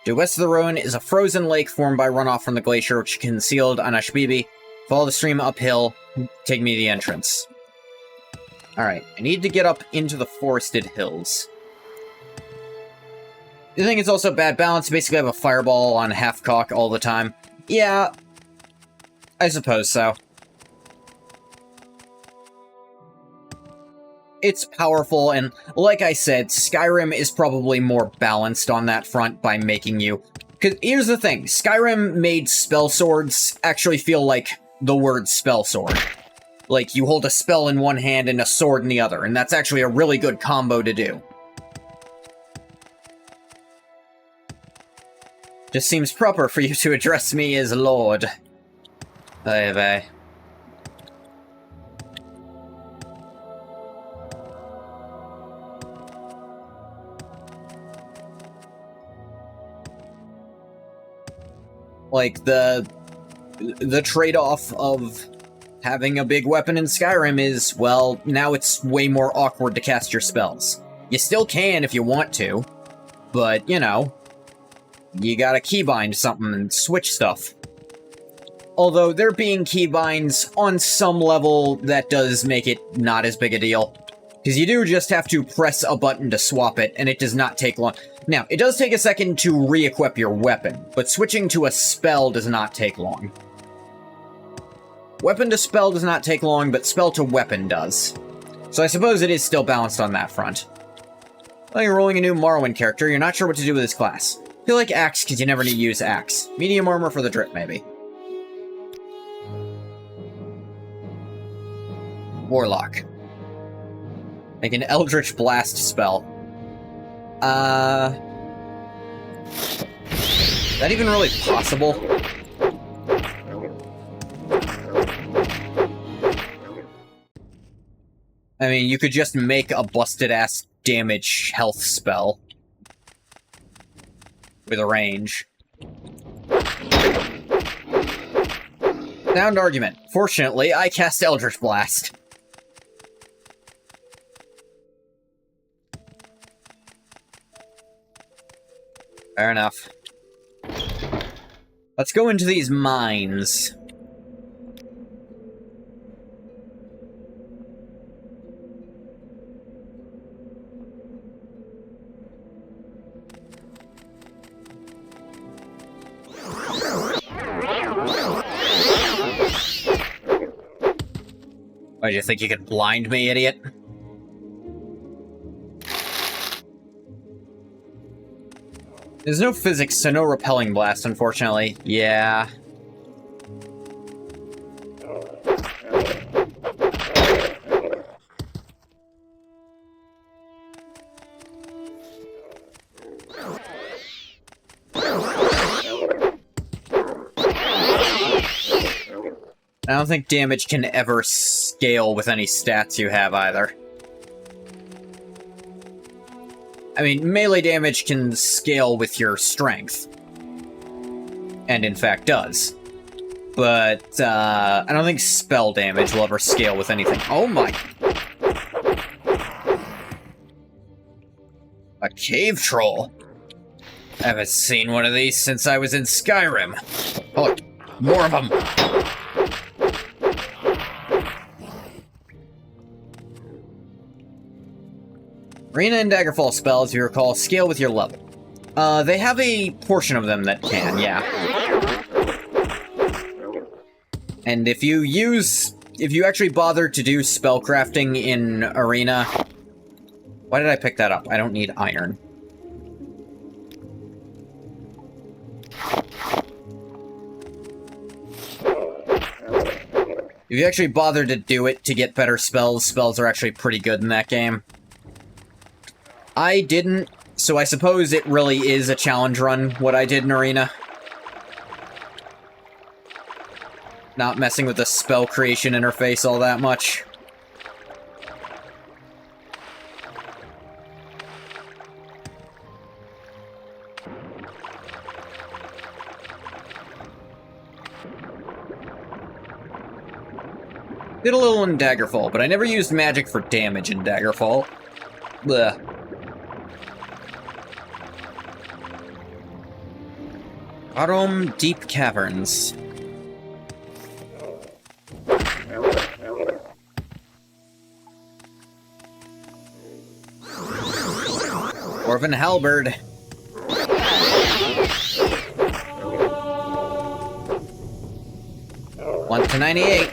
Due west of the ruin is a frozen lake formed by runoff from the glacier which concealed Anashbibi. Follow the stream uphill, take me to the entrance. Alright, I need to get up into the forested hills. You think it's also bad balance? Basically I have a fireball on half-cock all the time. Yeah, I suppose so. It's powerful, and like I said, Skyrim is probably more balanced on that front by making you... Because here's the thing, Skyrim made spell swords actually feel like the word spell sword. Like, you hold a spell in one hand and a sword in the other, and that's actually a really good combo to do. Just seems proper for you to address me as Lord. Aye, aye. Like, the trade-off of having a big weapon in Skyrim is, well, now it's way more awkward to cast your spells. You still can if you want to, but, you know, you gotta keybind something and switch stuff. Although, there being keybinds, on some level, that does make it not as big a deal. Because you do just have to press a button to swap it, and it does not take long. Now, it does take a second to re-equip your weapon, but switching to a spell does not take long. Weapon to spell does not take long, but spell to weapon does. So I suppose it is still balanced on that front. Well, you're rolling a new Morrowind character, you're not sure what to do with this class. Feel like Axe, because you never need to use Axe. Medium armor for the drip, maybe. Warlock. Make an Eldritch Blast spell. Is that even really possible? I mean, you could just make a busted-ass damage health spell. With a range. Sound argument. Fortunately, I cast Eldritch Blast. Fair enough. Let's go into these mines. Why, do you think you could blind me, idiot? There's no physics, so no repelling blast, unfortunately. Yeah. I don't think damage can ever scale with any stats you have, either. I mean, melee damage can scale with your strength. And in fact does. But, I don't think spell damage will ever scale with anything. Oh my... A cave troll! I haven't seen one of these since I was in Skyrim. Oh, look, more of them! Arena and Daggerfall spells, if you recall, scale with your level. They have a portion of them that can, yeah. And if you actually bother to do spellcrafting in Arena... Why did I pick that up? I don't need iron. If you actually bother to do it to get better spells, spells are actually pretty good in that game. I didn't, so I suppose it really is a challenge run, what I did in Arena. Not messing with the spell creation interface all that much. Did a little in Daggerfall, but I never used magic for damage in Daggerfall. Blech. Autumn Deep Caverns. Dwarven Halberd. One to 98.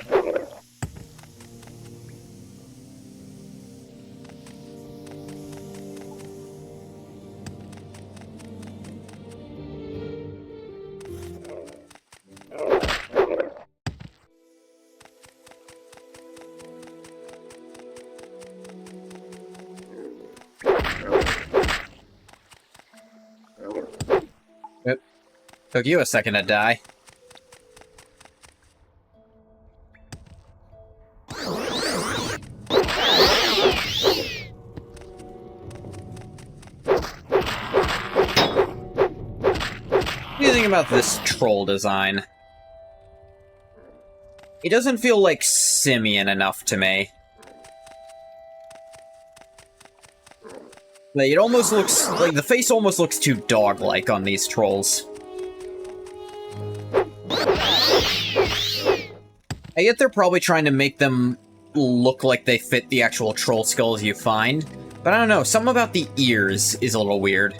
Yep. Took you a second to die. What do you think about this troll design? It doesn't feel like simian enough to me. Like, it almost looks like the face almost looks too dog-like on these trolls. I get they're probably trying to make them look like they fit the actual troll skulls you find, but I don't know, something about the ears is a little weird.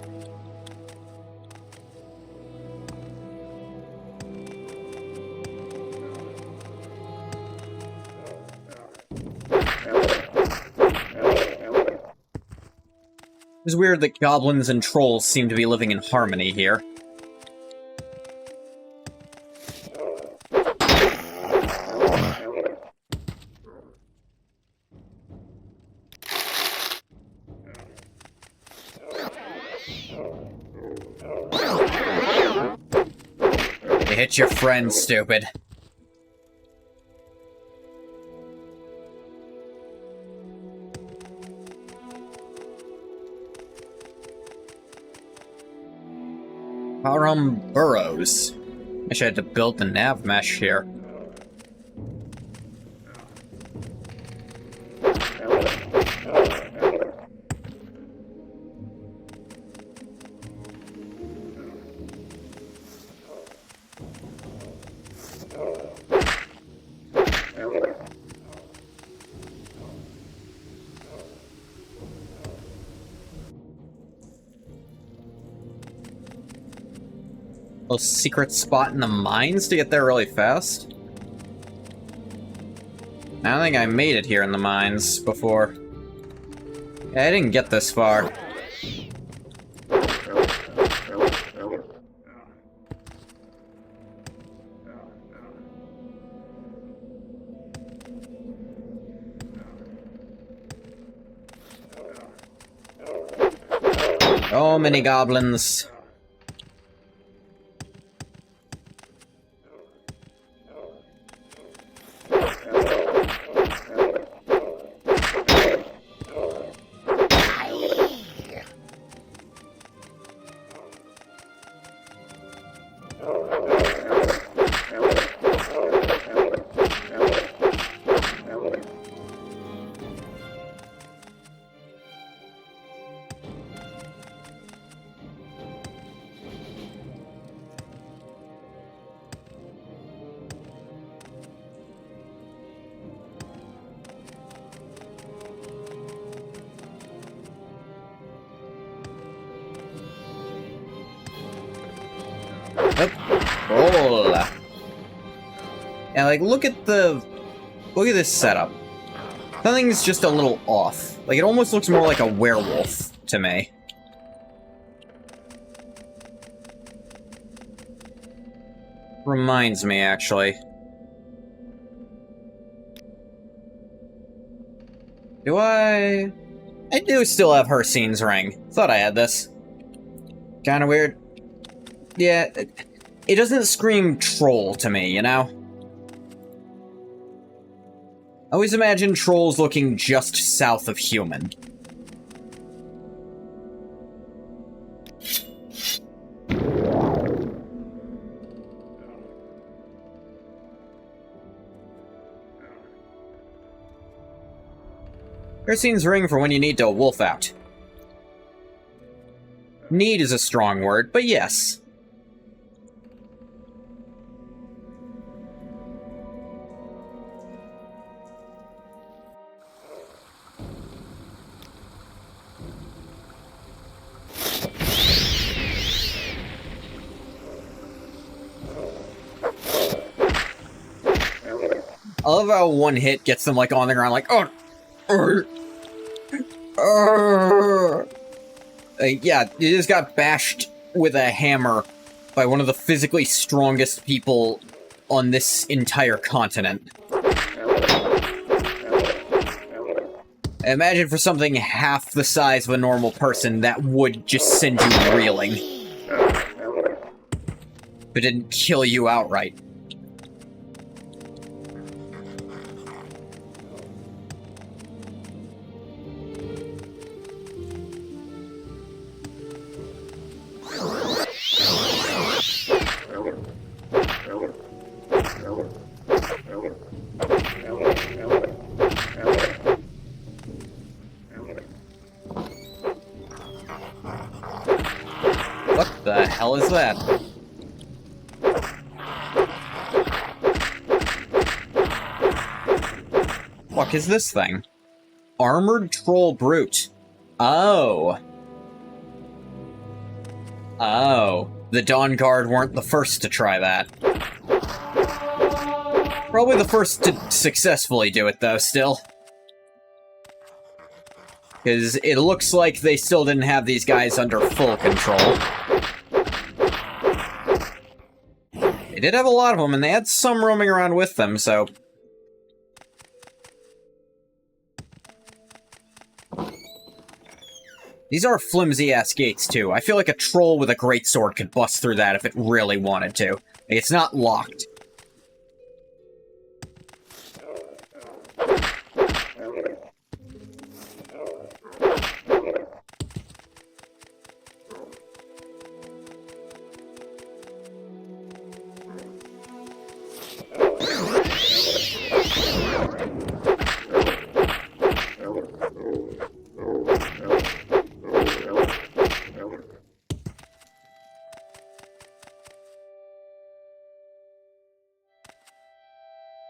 It's weird that goblins and trolls seem to be living in harmony here. You hit your friend, stupid. Burrows. Wish I had to build the nav mesh here. Little secret spot in the mines to get there really fast? I don't think I made it here in the mines before. Yeah, I didn't get this far. So many goblins. Oh, roll. And like, look at this setup. Something's just a little off. Like, it almost looks more like a werewolf to me. Reminds me, actually. I do still have Hercine's ring. Thought I had this. Kinda weird. Yeah, it doesn't scream troll to me, you know? I always imagine trolls looking just south of human. Hercine's ring for when you need to wolf out. Need is a strong word, but yes. I love how one hit gets them, like, on the ground, like, oh! Yeah, you just got bashed with a hammer by one of the physically strongest people on this entire continent. Imagine for something half the size of a normal person, that would just send you reeling. If it didn't kill you outright. What the hell is that? Fuck is this thing? Armored Troll Brute. Oh. Oh. The Dawn Guard weren't the first to try that. Probably the first to successfully do it, though, still. Because it looks like they still didn't have these guys under full control. They did have a lot of them, and they had some roaming around with them, so... These are flimsy-ass gates, too. I feel like a troll with a greatsword could bust through that if it really wanted to. Like, it's not locked.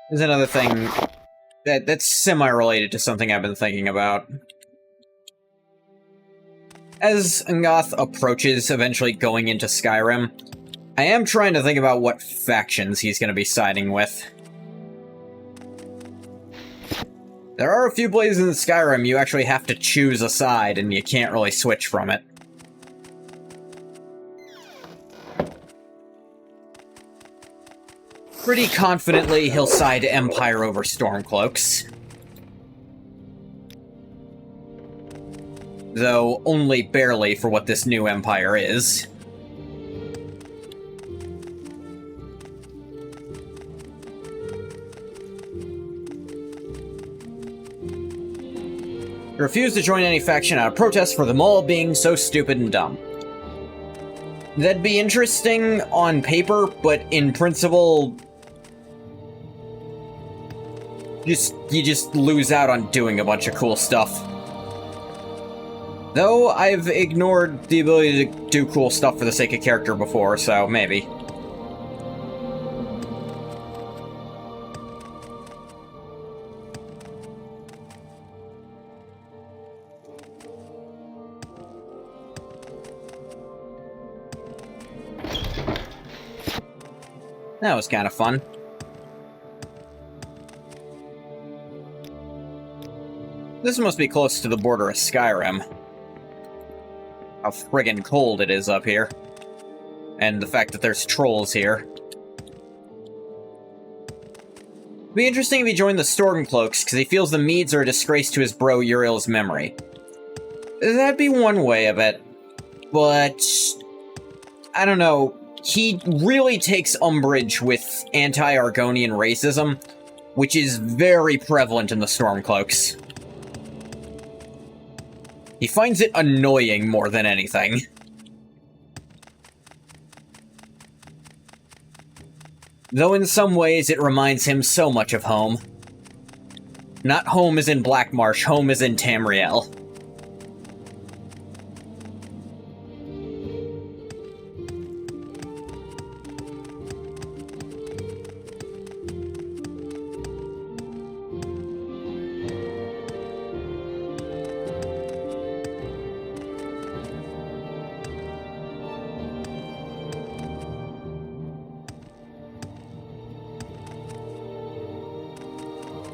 There's another thing that's semi-related to something I've been thinking about. As Ngoth approaches eventually going into Skyrim, I am trying to think about what factions he's going to be siding with. There are a few places in Skyrim you actually have to choose a side, and you can't really switch from it. Pretty confidently, he'll side Empire over Stormcloaks. Though only barely for what this new Empire is. He refused to join any faction out of protest for them all being so stupid and dumb. That'd be interesting on paper, but in principle... You just lose out on doing a bunch of cool stuff. Though, I've ignored the ability to do cool stuff for the sake of character before, so maybe. That was kind of fun. This must be close to the border of Skyrim. How friggin' cold it is up here. And the fact that there's trolls here. It'd be interesting if he joined the Stormcloaks, because he feels the Meads are a disgrace to his bro Uriel's memory. That'd be one way of it. But I don't know. He really takes umbrage with anti-Argonian racism, which is very prevalent in the Stormcloaks. He finds it annoying more than anything. Though in some ways it reminds him so much of home. Not home as in Blackmarsh, home as in Tamriel.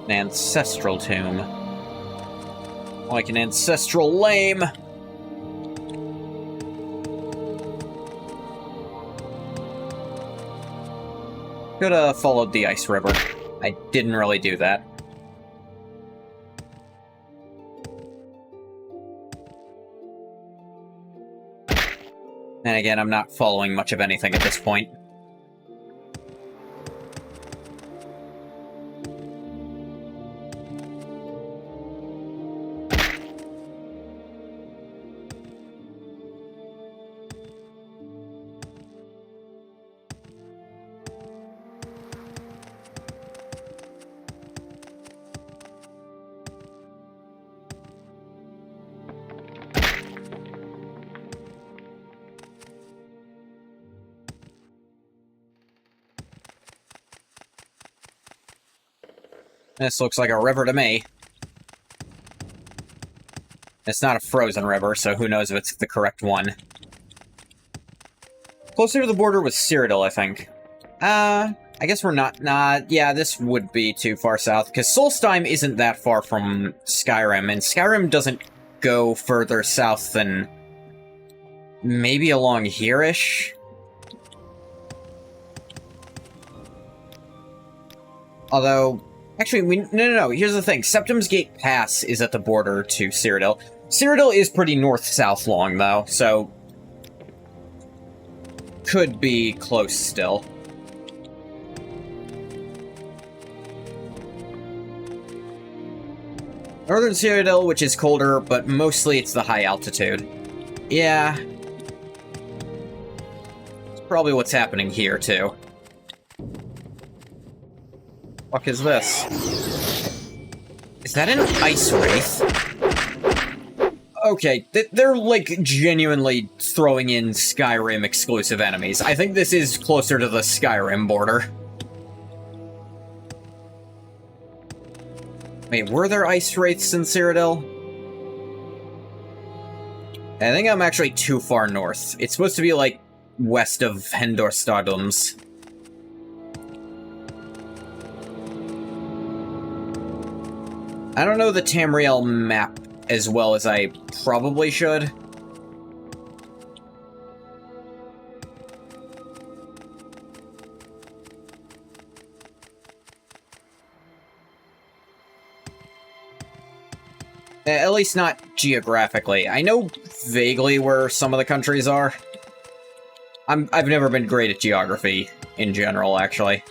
An ancestral tomb. Like an ancestral lame. Could have followed the ice river. I didn't really do that. And again, I'm not following much of anything at this point. This looks like a river to me. It's not a frozen river, so who knows if it's the correct one. Closer to the border with Cyrodiil, I think. I guess we're not... Nah, yeah, this would be too far south, because Solstheim isn't that far from Skyrim, and Skyrim doesn't go further south than... maybe along here-ish? Although... Actually, no, here's the thing. Septim's Gate Pass is at the border to Cyrodiil. Cyrodiil is pretty north-south long, though, so... could be close still. Northern Cyrodiil, which is colder, but mostly it's the high altitude. Yeah. It's probably what's happening here, too. Fuck is this? Is that an ice wraith? Okay, they're, like, genuinely throwing in Skyrim exclusive enemies. I think this is closer to the Skyrim border. Wait, were there ice wraiths in Cyrodiil? I think I'm actually too far north. It's supposed to be, like, west of Hendor Stardums. I don't know the Tamriel map as well as I probably should. At least not geographically. I know vaguely where some of the countries are. I've never been great at geography in general, actually.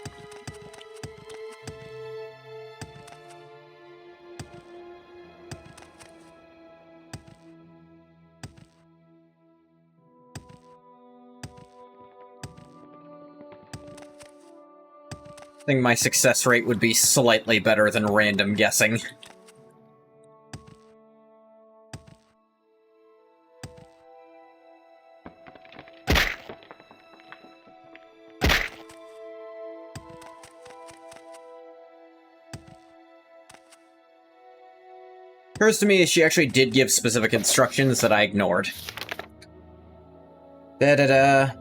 I think my success rate would be slightly better than random guessing. Occurs to me she actually did give specific instructions that I ignored. Da-da-da.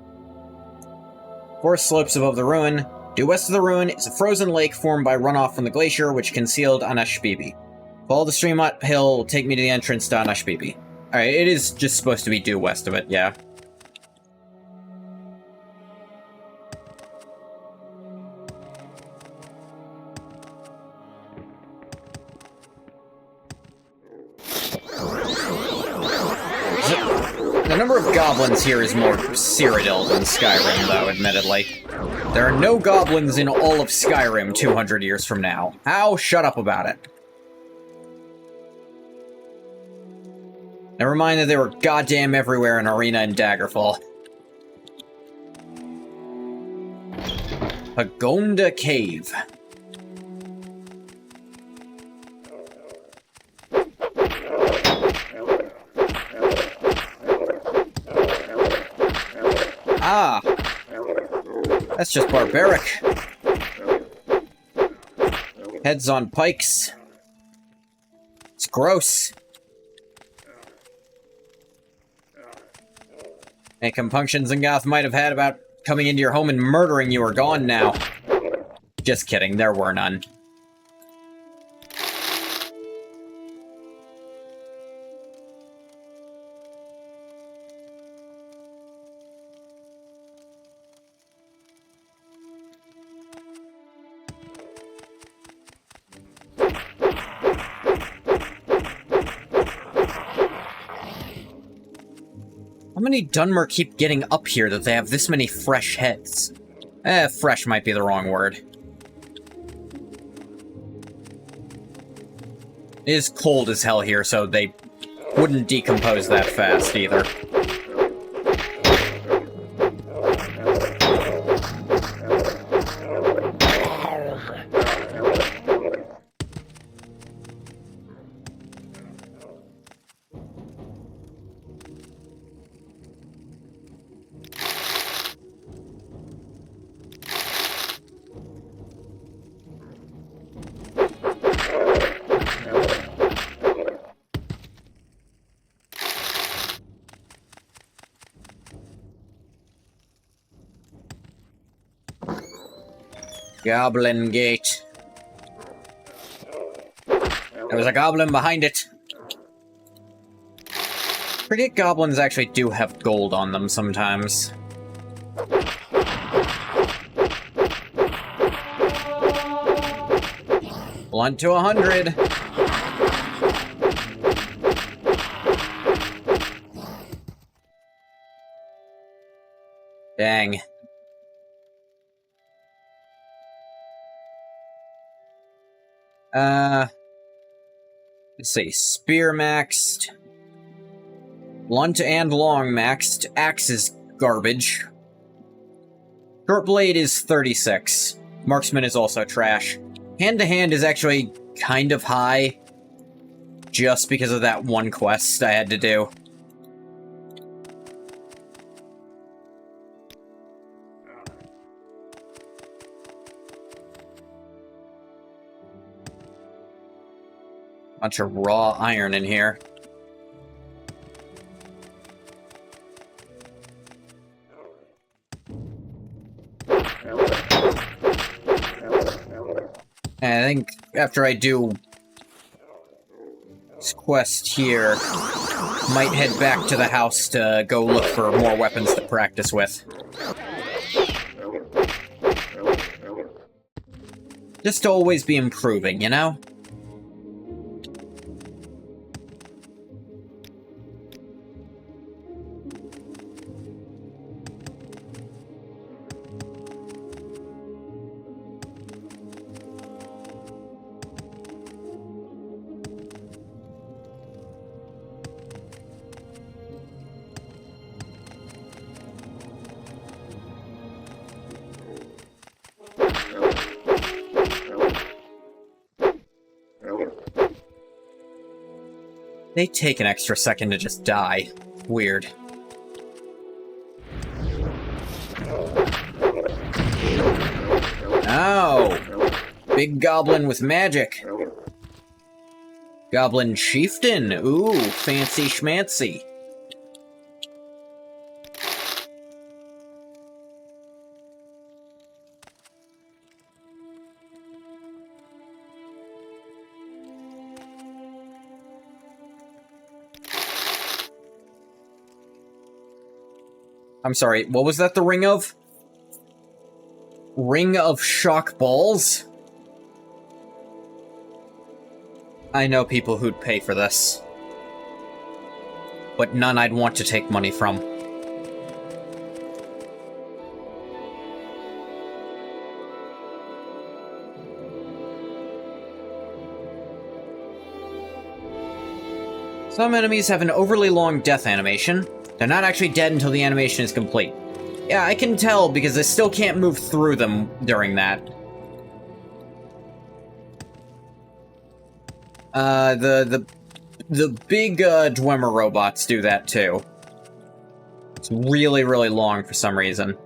Forest slopes above the ruin. Due west of the ruin is a frozen lake formed by runoff from the glacier, which concealed Anashbibi. Follow the stream uphill will take me to the entrance to Anashbibi. Alright, it is just supposed to be due west of it, yeah. The number of goblins here is more Cyrodiil than Skyrim, though, admittedly. There are no goblins in all of Skyrim 200 years from now. How? Shut up about it. Never mind that they were goddamn everywhere in Arena and Daggerfall. Pagonda Cave. Ah! That's just barbaric. Heads on pikes. It's gross. Any compunctions Goth might have had about coming into your home and murdering you are gone now. Just kidding, there were none. How many Dunmer keep getting up here that they have this many fresh heads? Fresh might be the wrong word. It is cold as hell here, so they wouldn't decompose that fast either. Goblin Gate. There was a goblin behind it. Forget goblins actually do have gold on them sometimes. Blunt to 100. Dang. Let's see. Spear maxed. Blunt and long maxed. Axe is garbage. Short blade is 36. Marksman is also trash. Hand-to-hand is actually kind of high. Just because of that one quest I had to do. Bunch of raw iron in here. And I think after I do this quest here, might head back to the house to go look for more weapons to practice with. Just to always be improving, you know? They take an extra second to just die. Weird. Oh! Big goblin with magic. Goblin chieftain. Ooh, fancy schmancy. I'm sorry, what was that the ring of? Ring of shock balls? I know people who'd pay for this. But none I'd want to take money from. Some enemies have an overly long death animation. They're not actually dead until the animation is complete. Yeah, I can tell because I still can't move through them during that. The big Dwemer robots do that too. It's really, really long for some reason.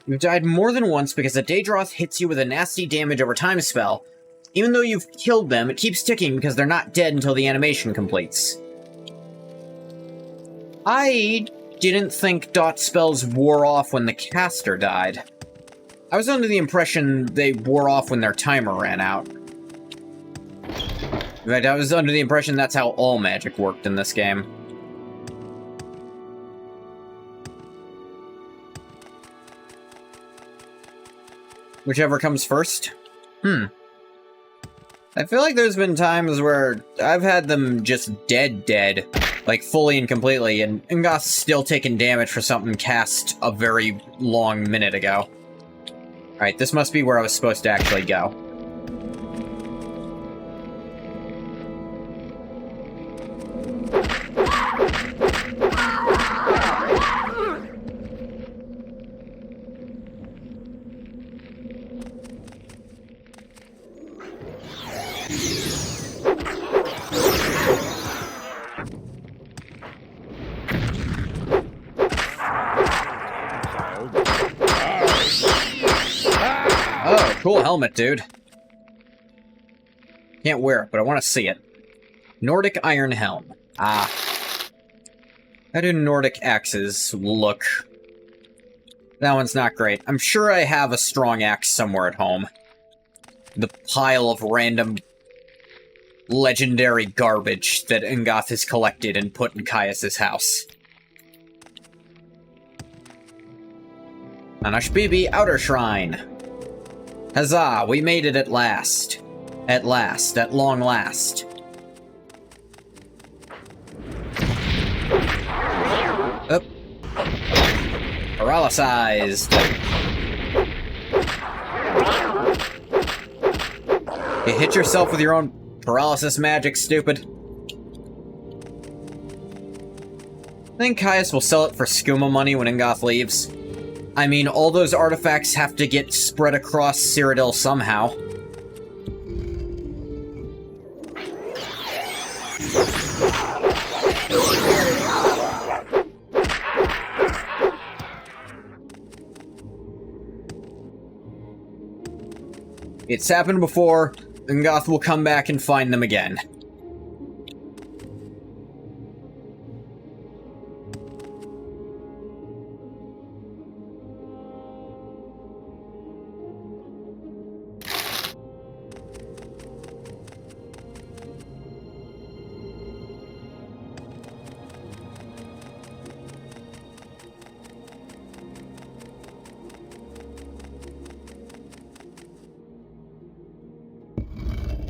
You've died more than once because the Daedroth hits you with a nasty damage over time spell. Even though you've killed them, it keeps ticking because they're not dead until the animation completes. I didn't think dot spells wore off when the caster died. I was under the impression they wore off when their timer ran out. In fact, I was under the impression that's how all magic worked in this game. Whichever comes first. I feel like there's been times where I've had them just dead, like fully and completely, and Ngoth's still taking damage for something cast a very long minute ago. Alright, this must be where I was supposed to actually go. Oh, cool helmet, dude. Can't wear it, but I want to see it. Nordic Iron Helm. Ah. How do Nordic axes look? That one's not great. I'm sure I have a strong axe somewhere at home. The pile of random legendary garbage that Ngoth has collected and put in Caius' house. Anashbibi Outer Shrine. Huzzah, we made it at last. At last, at long last. Up. Paralyzed. You hit yourself with your own paralysis magic, stupid. I think Caius will sell it for skooma money when Ngoth leaves. I mean, all those artifacts have to get spread across Cyrodiil somehow. It's happened before, and Ngoth will come back and find them again.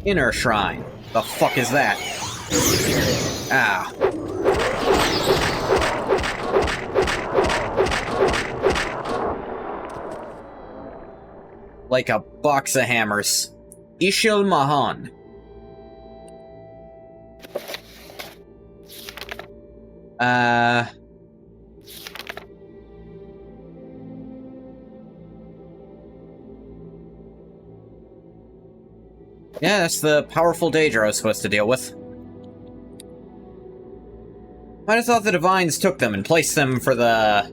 Inner Shrine. The fuck is that? Ah. Like a box of hammers. Ishil Mahan. Yeah, that's the powerful Daedra I was supposed to deal with. I'd have thought the Divines took them and placed them for the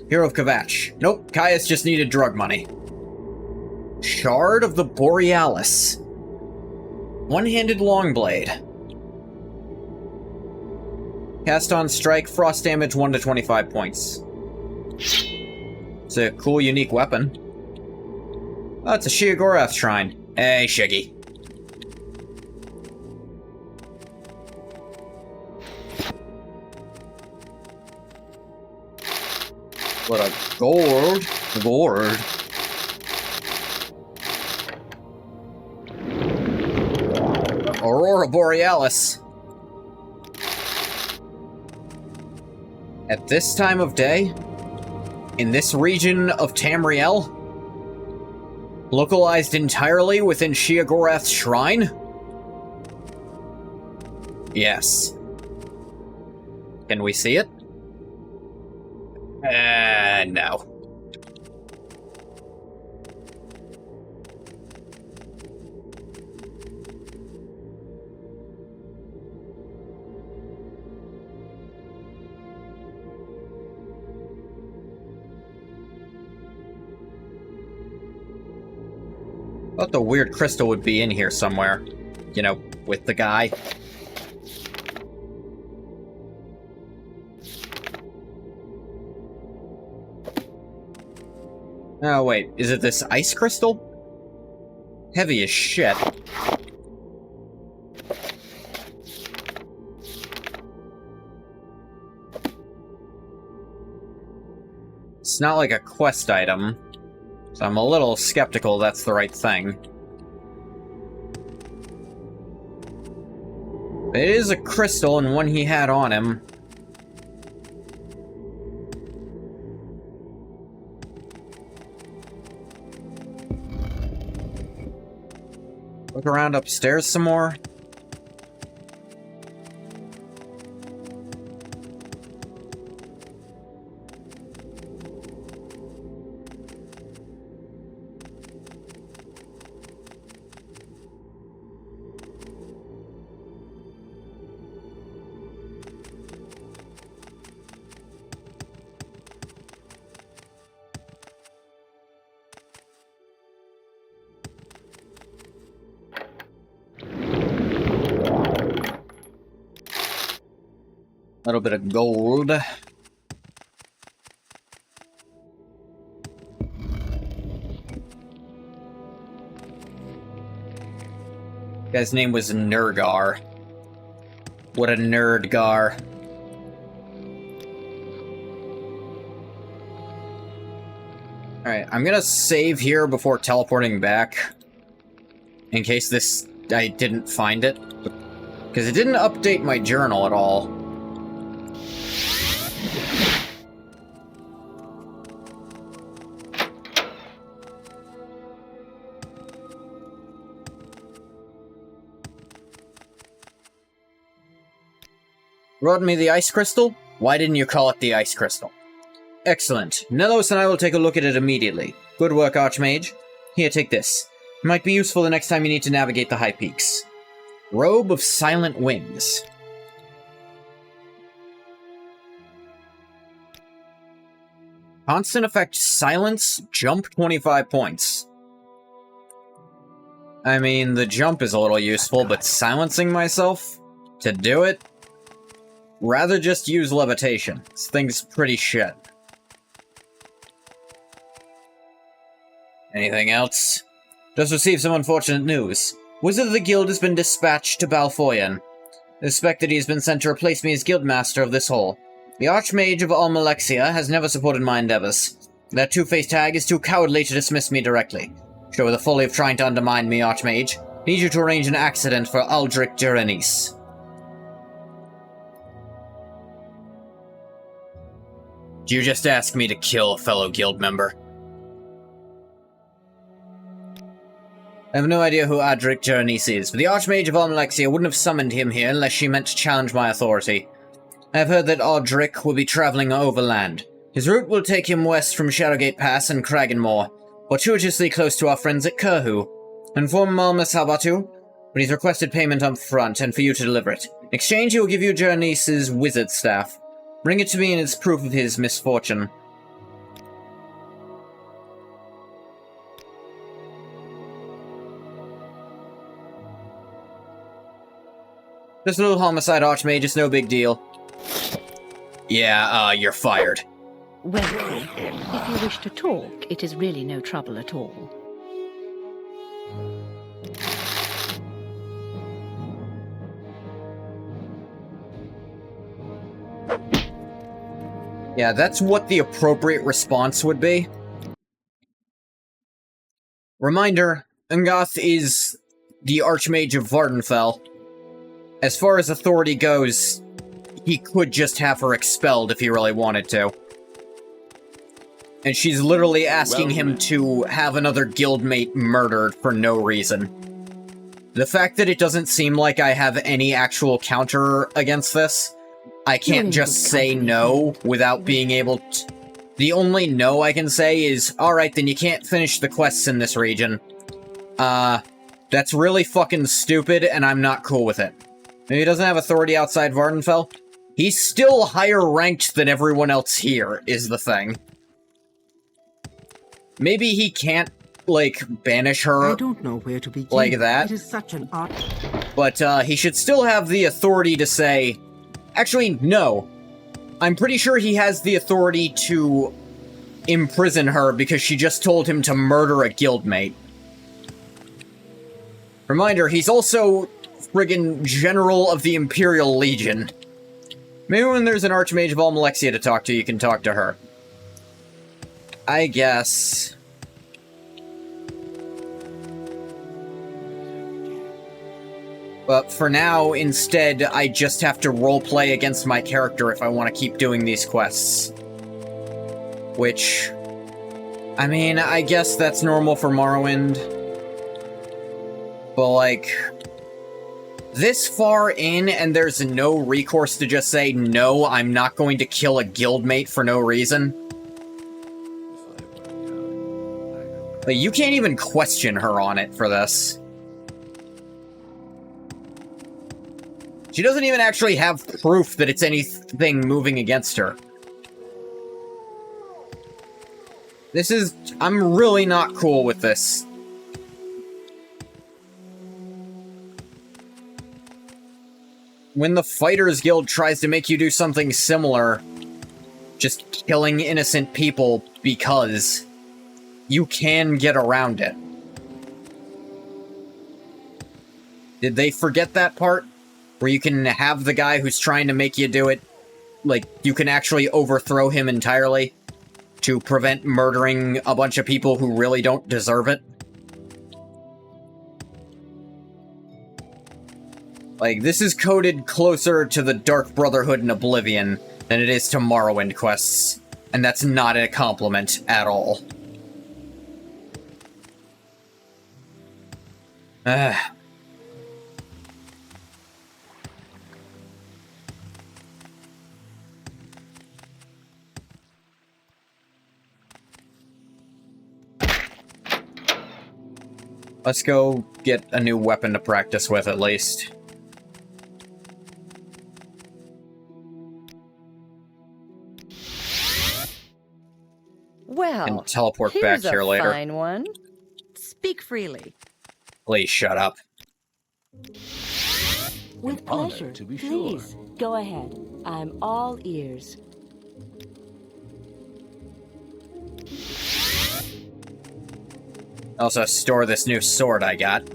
Hero of Kvatch. Nope, Caius just needed drug money. Shard of the Borealis. One-handed longblade. Cast on strike, frost damage 1 to 25 points. It's a cool, unique weapon. Oh, it's a Sheogorath shrine. Hey, Shiggy. What a gourd. Gourd. Aurora Borealis. At this time of day, in this region of Tamriel, localized entirely within Sheogorath's shrine? Yes. Can we see it? No. Thought the weird crystal would be in here somewhere. You know, with the guy. Oh, wait. Is it this ice crystal? Heavy as shit. It's not like a quest item. So I'm a little skeptical that's the right thing. It is a crystal and one he had on him. Look around upstairs some more. A little bit of gold. Guy's name was Nergar. What a nerdgar. Alright, I'm gonna save here before teleporting back. In case I didn't find it. Because it didn't update my journal at all. Brought me the ice crystal? Why didn't you call it the ice crystal? Excellent. Nelos and I will take a look at it immediately. Good work, Archmage. Here, take this. It might be useful the next time you need to navigate the high peaks. Robe of Silent Wings. Constant effect silence, jump 25 points. I mean, the jump is a little useful, but silencing myself? To do it? Rather just use levitation. This thing's pretty shit. Anything else? Just received some unfortunate news. Wizard of the Guild has been dispatched to Balfoyan. I suspect that he has been sent to replace me as Guildmaster of this hall. The Archmage of Almalexia has never supported my endeavors. That two-faced hag is too cowardly to dismiss me directly. Show the folly of trying to undermine me, Archmage. Need you to arrange an accident for Aldrich Duranice. Did you just ask me to kill a fellow guild member? I have no idea who Aldrich Duranice is, but the Archmage of Almalexia wouldn't have summoned him here unless she meant to challenge my authority. I have heard that Aldrich will be traveling overland. His route will take him west from Shadowgate Pass and Kraganmore, fortuitously close to our friends at Kurhu. Inform Malmus Habatu, but he's requested payment up front and for you to deliver it. In exchange, he will give you Duranice's wizard staff. Bring it to me and it's proof of his misfortune. This little homicide archmage is no big deal. Yeah, you're fired. Well, if you wish to talk, it is really no trouble at all. Yeah, that's what the appropriate response would be. Reminder, Ungoth is the Archmage of Vardenfell. As far as authority goes, he could just have her expelled if he really wanted to. And she's literally asking him to have another guildmate murdered for no reason. The fact that it doesn't seem like I have any actual counter against this, I can't just say no without being able to... The only no I can say is, alright, then you can't finish the quests in this region. That's really fucking stupid, and I'm not cool with it. Maybe he doesn't have authority outside Vardenfell? He's still higher ranked than everyone else here, is the thing. Maybe he can't, like, banish her I don't know where to begin. like that. It is such an odd... But, he should still have the authority to say... Actually, no. I'm pretty sure he has the authority to imprison her because she just told him to murder a guildmate. Reminder, he's also friggin' General of the Imperial Legion. Maybe when there's an Archmage of Almalexia to talk to, you can talk to her. I guess... But for now, instead, I just have to roleplay against my character if I want to keep doing these quests. Which... I mean, I guess that's normal for Morrowind. But, like... This far in, and there's no recourse to just say, no, I'm not going to kill a guildmate for no reason. Like, you can't even question her on it for this. She doesn't even actually have proof that it's anything moving against her. This is... I'm really not cool with this. When the Fighters Guild tries to make you do something similar, just killing innocent people because you can get around it. Did they forget that part? Where you can have the guy who's trying to make you do it, like, you can actually overthrow him entirely to prevent murdering a bunch of people who really don't deserve it? Like, this is coded closer to the Dark Brotherhood and Oblivion than it is to Morrowind quests, and that's not a compliment at all. Let's go get a new weapon to practice with, at least. Well, And teleport back here later. Fine one. Speak freely. Please shut up. With honor, pleasure. to be Please, sure. go ahead. I'm all ears. Also, store this new sword I got.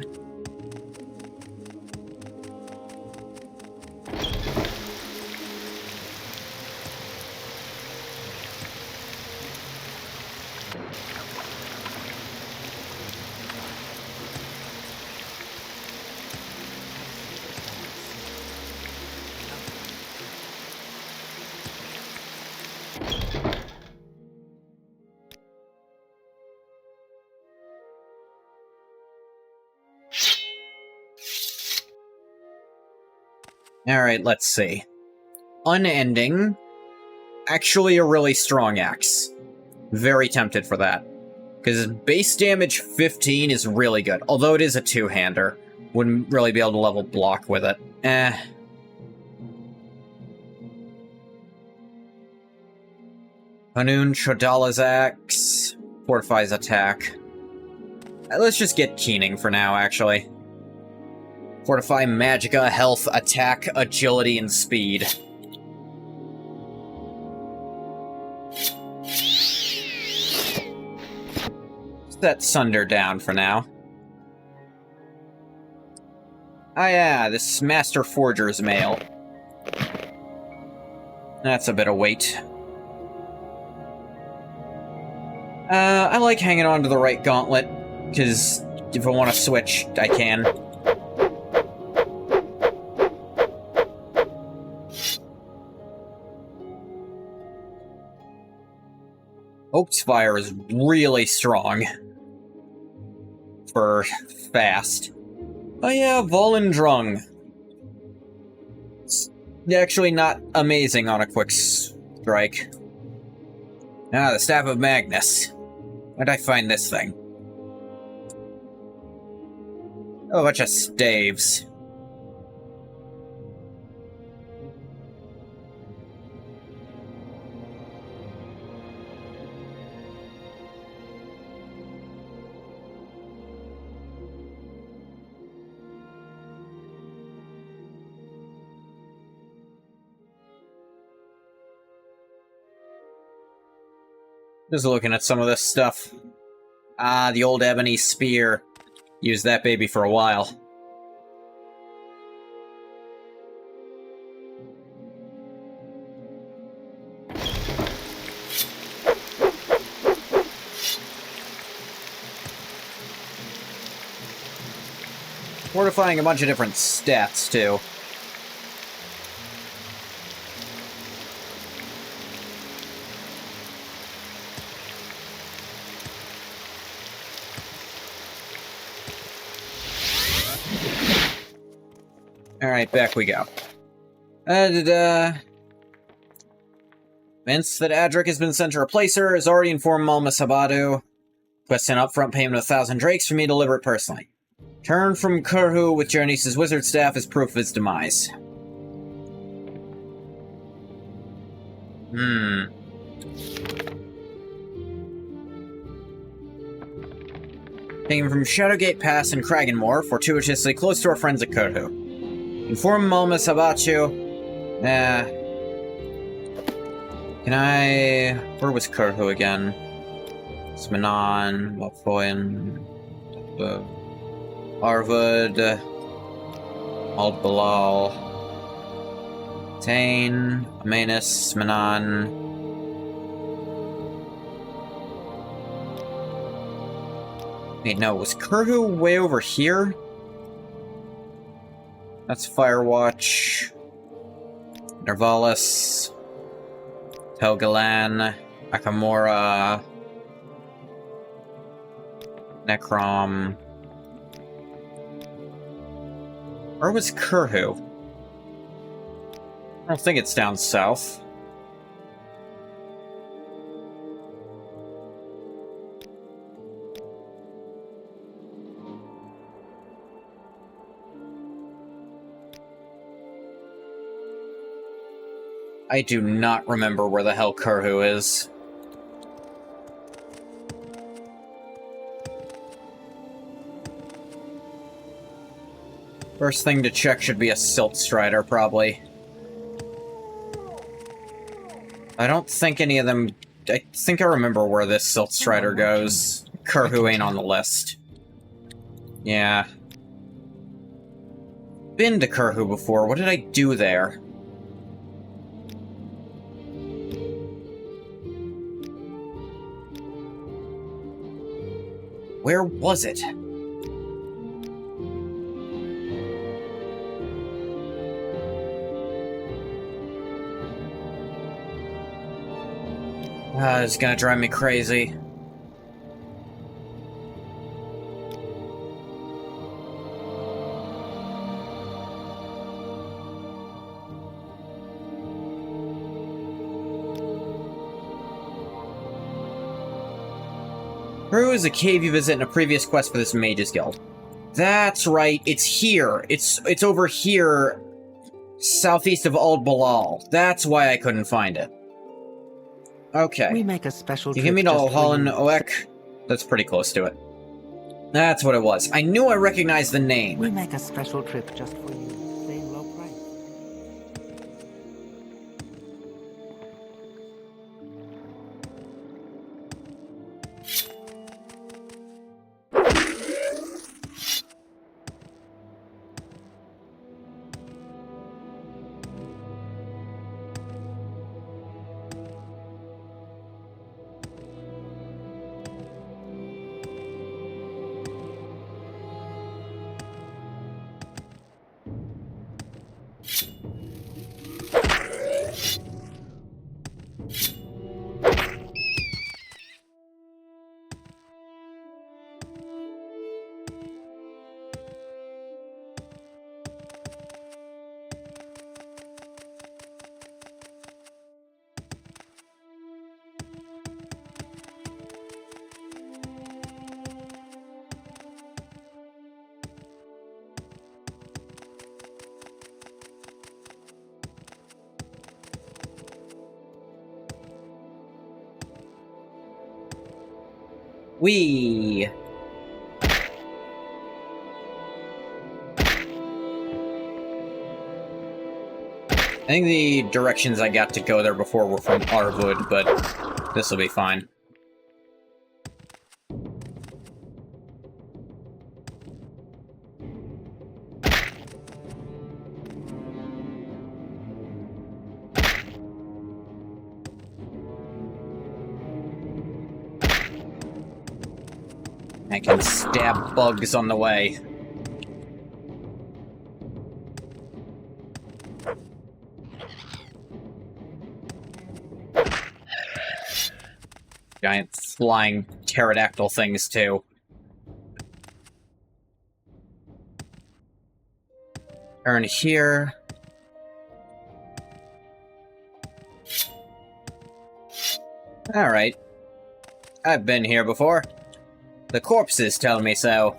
Alright, let's see. Unending. Actually a really strong axe. Very tempted for that. Because base damage 15 is really good. Although it is a two-hander. Wouldn't really be able to level block with it. Hanun Chodala's axe. Fortifies attack. Let's just get Keening for now, actually. Fortify Magica, Health, Attack, Agility, and Speed. Set Sunder down for now. Ah yeah, this Master Forger's mail. That's a bit of weight. I like hanging on to the right gauntlet, because if I want to switch, I can. Oak's Fire is really strong. For fast. Oh yeah, Volendrung. It's actually not amazing on a quick strike. Ah, the Staff of Magnus. Where'd I find this thing? Oh, a bunch of staves. Just looking at some of this stuff. Ah, the old ebony spear. Used that baby for a while. Fortifying a bunch of different stats, too. Alright, back we go. Vince that Adric has been sent to replace her has already informed Malma Sabadu. Requests an upfront payment of 1,000 drakes for me to deliver it personally. Turn from Kurhu with Journeys' wizard staff as proof of his demise. Taken from Shadowgate Pass and Kraganmore, fortuitously close to our friends at Kurhu. Inform Malmus about you. Can I... Where was Kurhu again? Smanon, Malfoyan... Arvud... Aldbalal... Tain... Amanus, Smanon... Wait, no, was Kurhu way over here? That's Firewatch, Nervalis, Helgalan, Akamora, Necrom. Where was Kurhu? I don't think it's down south. I do not remember where the hell Kurhu is. First thing to check should be a Silt Strider, probably. I don't think any of them... I think I remember where this Silt Strider goes. Kurhu ain't on the list. Yeah. Been to Kurhu before. What did I do there? Where was it? It's gonna drive me crazy. Kurhu is a cave you visit in a previous quest for this Mages Guild. That's right, it's here. It's over here, southeast of Aldbalal. That's why I couldn't find it. Okay. We make a special You give me trip to just for Holland you. Oek? That's pretty close to it. That's what it was. I knew I recognized the name. We make a special trip just for you. Same low price. Whee! I think the directions I got to go there before were from Arwood, but this will be fine. I can stab bugs on the way. Giant flying pterodactyl things, too. Turn here. Alright. I've been here before. The corpses tell me so.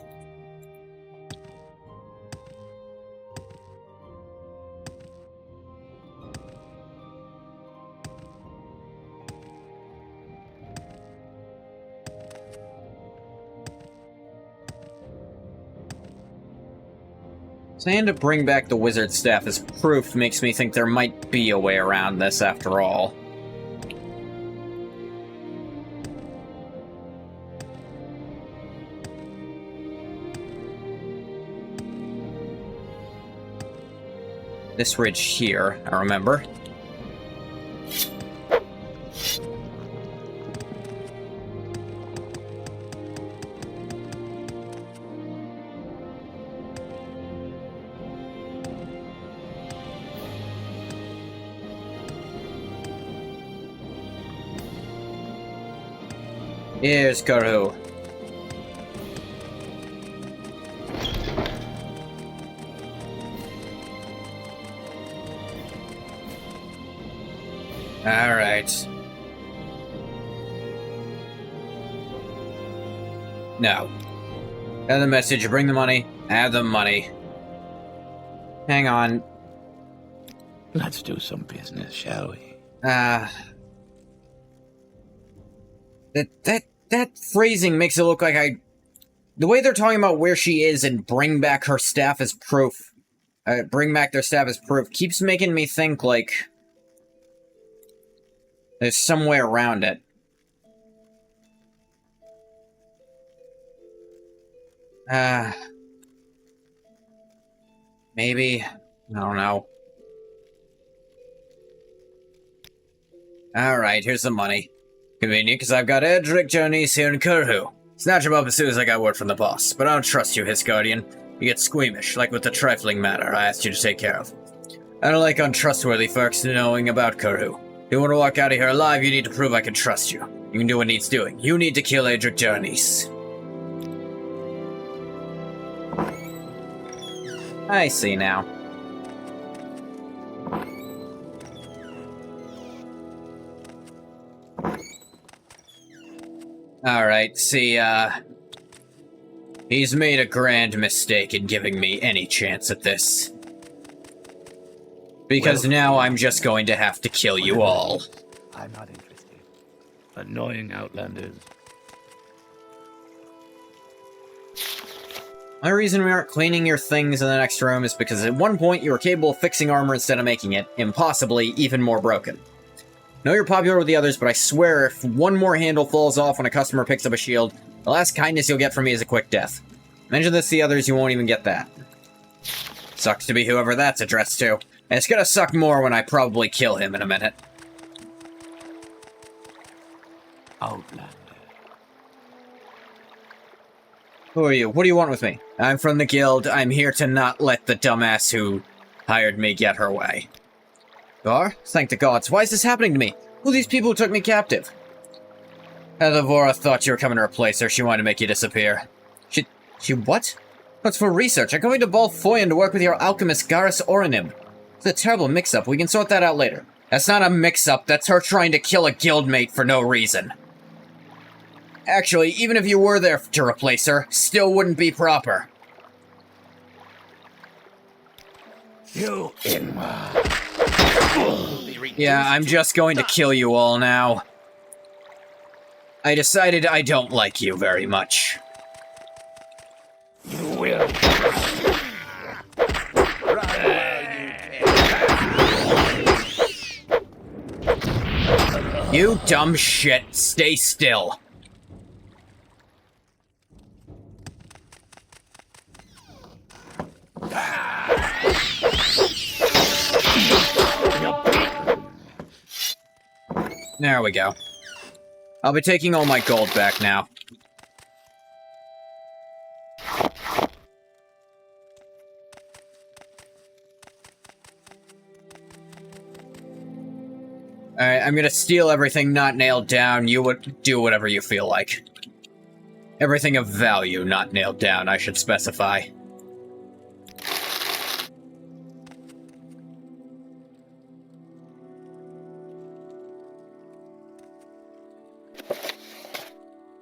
Saying to bring back the wizard staff as proof makes me think there might be a way around this after all. This ridge here, I remember. Here's Karhu. Alright. No. Have the message, bring the money, have the money. Hang on. Let's do some business, shall we? That phrasing makes it look like the way they're talking about where she is and bring back her staff as proof, bring back their staff as proof, keeps making me think, like, there's some way around it. Maybe. I don't know. Alright, here's the money. Convenient, because I've got Edric, Jonice here, and Kurhu. Snatch him up as soon as I got word from the boss, but I don't trust you, his guardian. You get squeamish, like with the trifling matter I asked you to take care of. I don't like untrustworthy folks knowing about Kurhu. If you want to walk out of here alive, you need to prove I can trust you. You can do what needs doing. You need to kill Edric Jonice. I see now. Alright, see, he's made a grand mistake in giving me any chance at this. Because now I'm just going to have to kill you all. I'm not interested. Annoying outlanders. My reason we aren't cleaning your things in the next room is because at one point you were capable of fixing armor instead of making it, impossibly, even more broken. Know you're popular with the others, but I swear if one more handle falls off when a customer picks up a shield, the last kindness you'll get from me is a quick death. Mention this to the others, you won't even get that. Sucks to be whoever that's addressed to. And it's gonna suck more when I probably kill him in a minute. Outlander. Who are you? What do you want with me? I'm from the guild. I'm here to not let the dumbass who hired me get her way. Gar? Thank the gods. Why is this happening to me? Who are these people who took me captive? Elevora thought you were coming to replace her. She wanted to make you disappear. She what? That's for research. I'm going to Balfoyan to work with your alchemist Garrus Oranim. It's a terrible mix-up. We can sort that out later. That's not a mix-up. That's her trying to kill a guildmate for no reason. Actually, even if you were there to replace her, still wouldn't be proper. You Yeah, I'm just going to kill you all now. I decided I don't like you very much. You will. You dumb shit, stay still. There we go. I'll be taking all my gold back now. Alright, I'm gonna steal everything not nailed down. You would do whatever you feel like. Everything of value not nailed down, I should specify.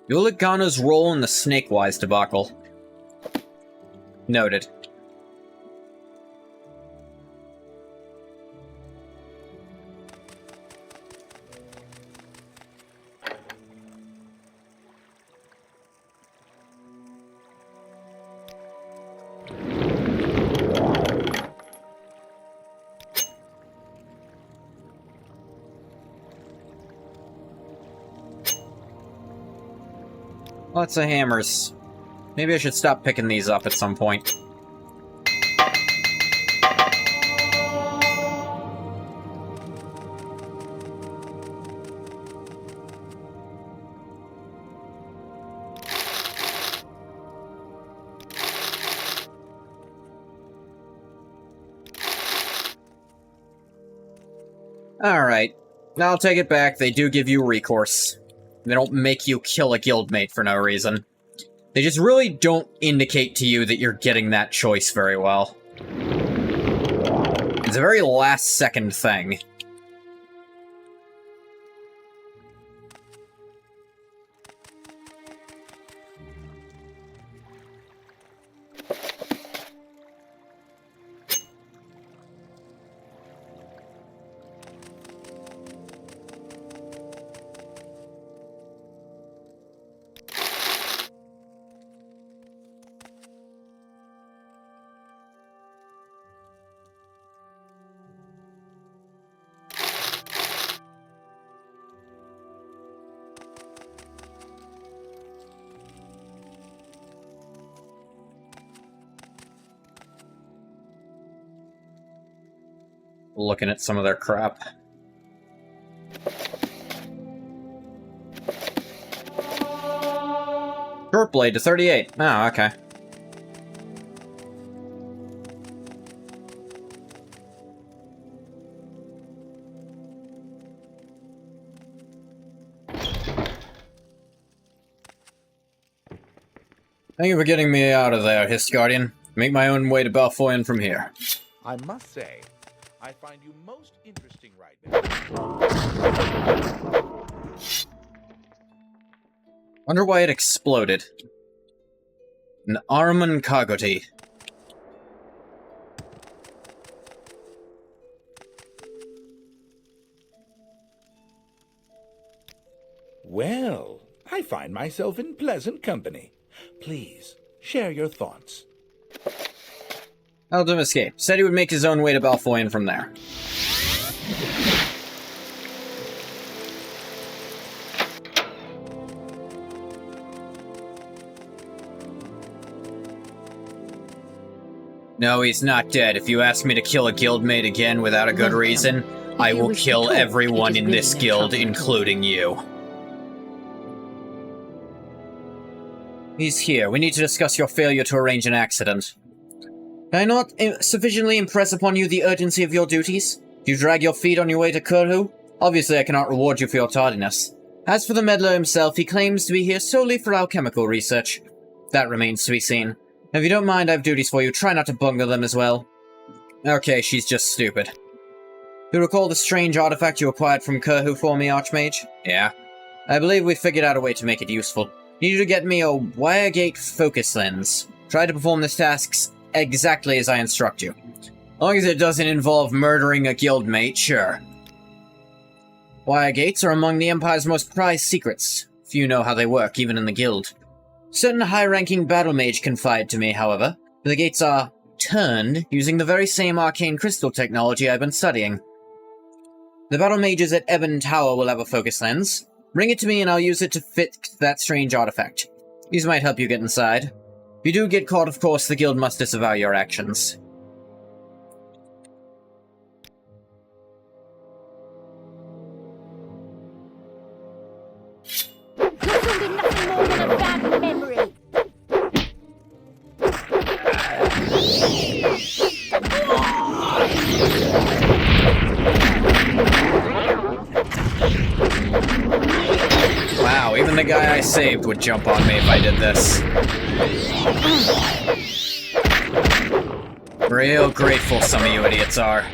Yuligana's role in the Snakewise debacle. Noted. Lots of hammers. Maybe I should stop picking these up at some point. Alright. I'll take it back. They do give you recourse. They don't make you kill a guildmate for no reason. They just really don't indicate to you that you're getting that choice very well. It's a very last-second thing. Looking at some of their crap. Short blade to 38. Oh, okay. Thank you for getting me out of there, Hist Guardian. Make my own way to Balfoyan from here. I must say, I find you most interesting right now. Wonder why it exploded. An Arman Ghoti. Well, I find myself in pleasant company. Please, share your thoughts. Helped him escape. Said he would make his own way to Balfoyan from there. No, he's not dead. If you ask me to kill a guildmate again without a good reason, I will kill everyone in this guild, including you. He's here. We need to discuss your failure to arrange an accident. Can I not sufficiently impress upon you the urgency of your duties? Do you drag your feet on your way to Kurhu? Obviously, I cannot reward you for your tardiness. As for the meddler himself, he claims to be here solely for alchemical research. That remains to be seen. If you don't mind, I have duties for you. Try not to bungle them as well. Okay, she's just stupid. You recall the strange artifact you acquired from Kurhu for me, Archmage? Yeah. I believe we figured out a way to make it useful. Need you to get me a Wiregate focus lens. Try to perform this task exactly as I instruct you. As long as it doesn't involve murdering a guildmate, sure. Wiregates are among the Empire's most prized secrets. Few know how they work, even in the guild. Certain high-ranking battle mage confide to me, however, the gates are turned using the very same arcane crystal technology I've been studying. The battle mages at Ebon Tower will have a focus lens. Bring it to me and I'll use it to fit that strange artifact. These might help you get inside. If you do get caught, of course, the guild must disavow your actions. This will be nothing more than a bad memory. Wow, even the guy I saved would jump on me if I did this. Real grateful some of you idiots are.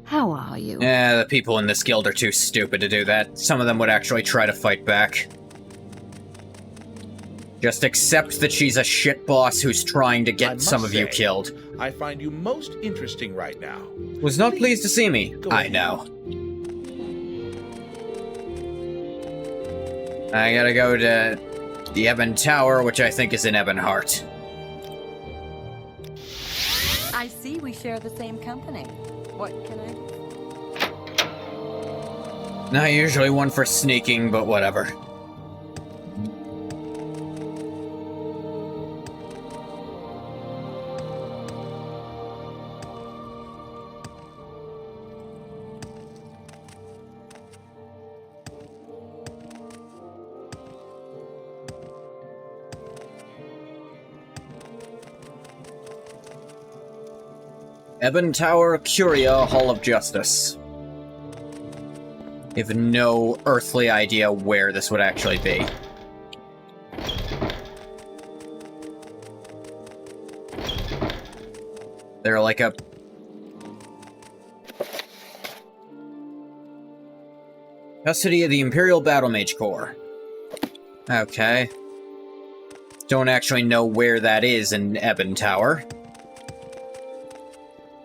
How are you? Yeah, the people in this guild are too stupid to do that. Some of them would actually try to fight back. Just accept that she's a shit boss who's trying to get some of you killed. I find you most interesting right now. Was not pleased to see me. I know. I gotta go to the Ebon Tower, which I think is in Ebonheart. I see we share the same company. What can I do? Not usually one for sneaking, but whatever. Ebon Tower, Curia, Hall of Justice. I have no earthly idea where this would actually be. They're like a... Custody of the Imperial Battle Mage Corps. Okay. Don't actually know where that is in Ebon Tower.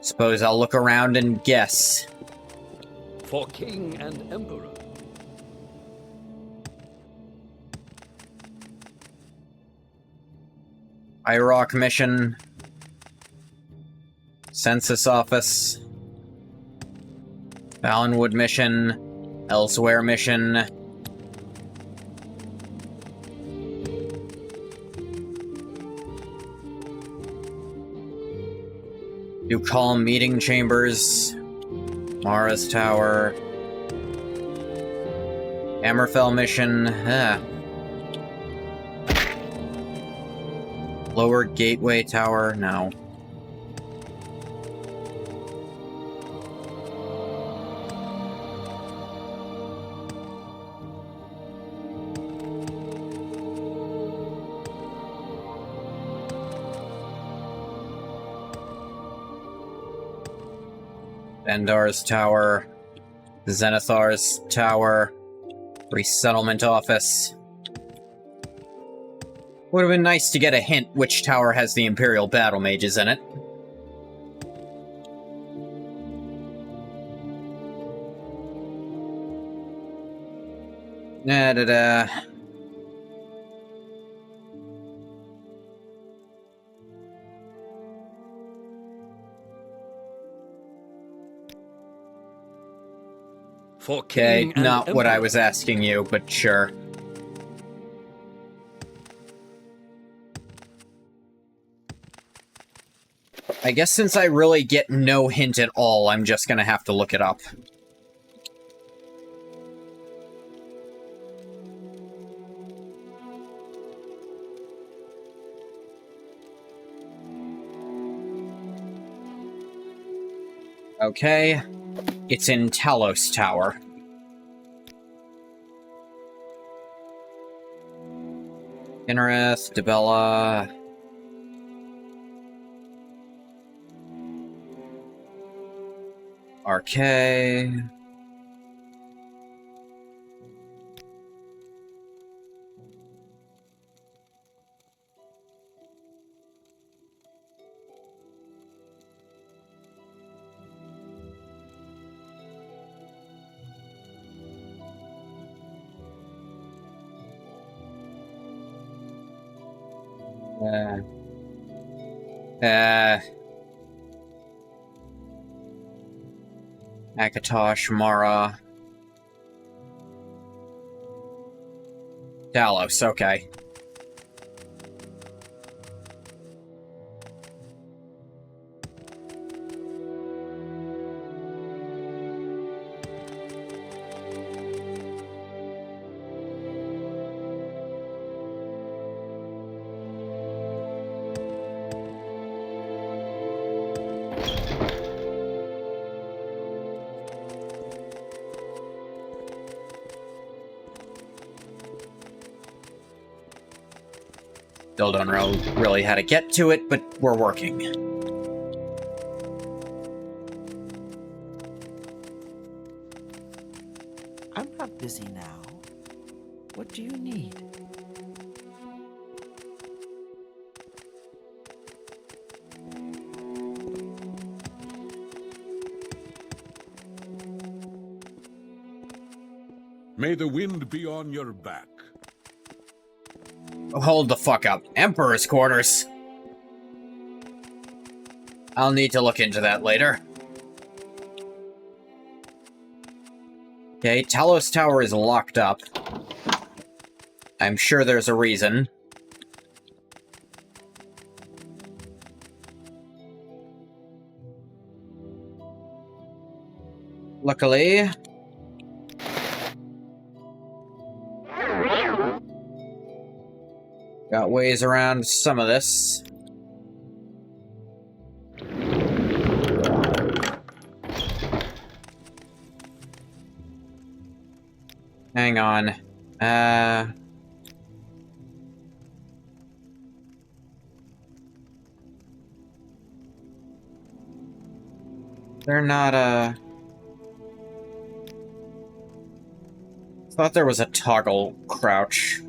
Suppose I'll look around and guess. For king and emperor. IROC mission. Census office. Valenwood mission. Elsewhere mission. Do calm meeting chambers. Mara's Tower. Hammerfell mission. Lower Gateway Tower. No. Bendar's Tower, Zenithar's Tower, Resettlement Office. Would have been nice to get a hint which tower has the Imperial Battle Mages in it. Da-da-da. For Okay, king and not what I emperor. was asking you, but sure. I guess since I really get no hint at all, I'm just gonna have to look it up. Okay. It's in Talos Tower. Innereth, Dibella... Arcay... Akatosh, Mara... Talos, okay. Still don't know really how to get to it, but we're working. I'm not busy now. What do you need? May the wind be on your back. Hold the fuck up. Emperor's quarters. I'll need to look into that later. Okay, Talos Tower is locked up. I'm sure there's a reason. Luckily... got ways around some of this. Hang on. They're not, thought there was a toggle crouch.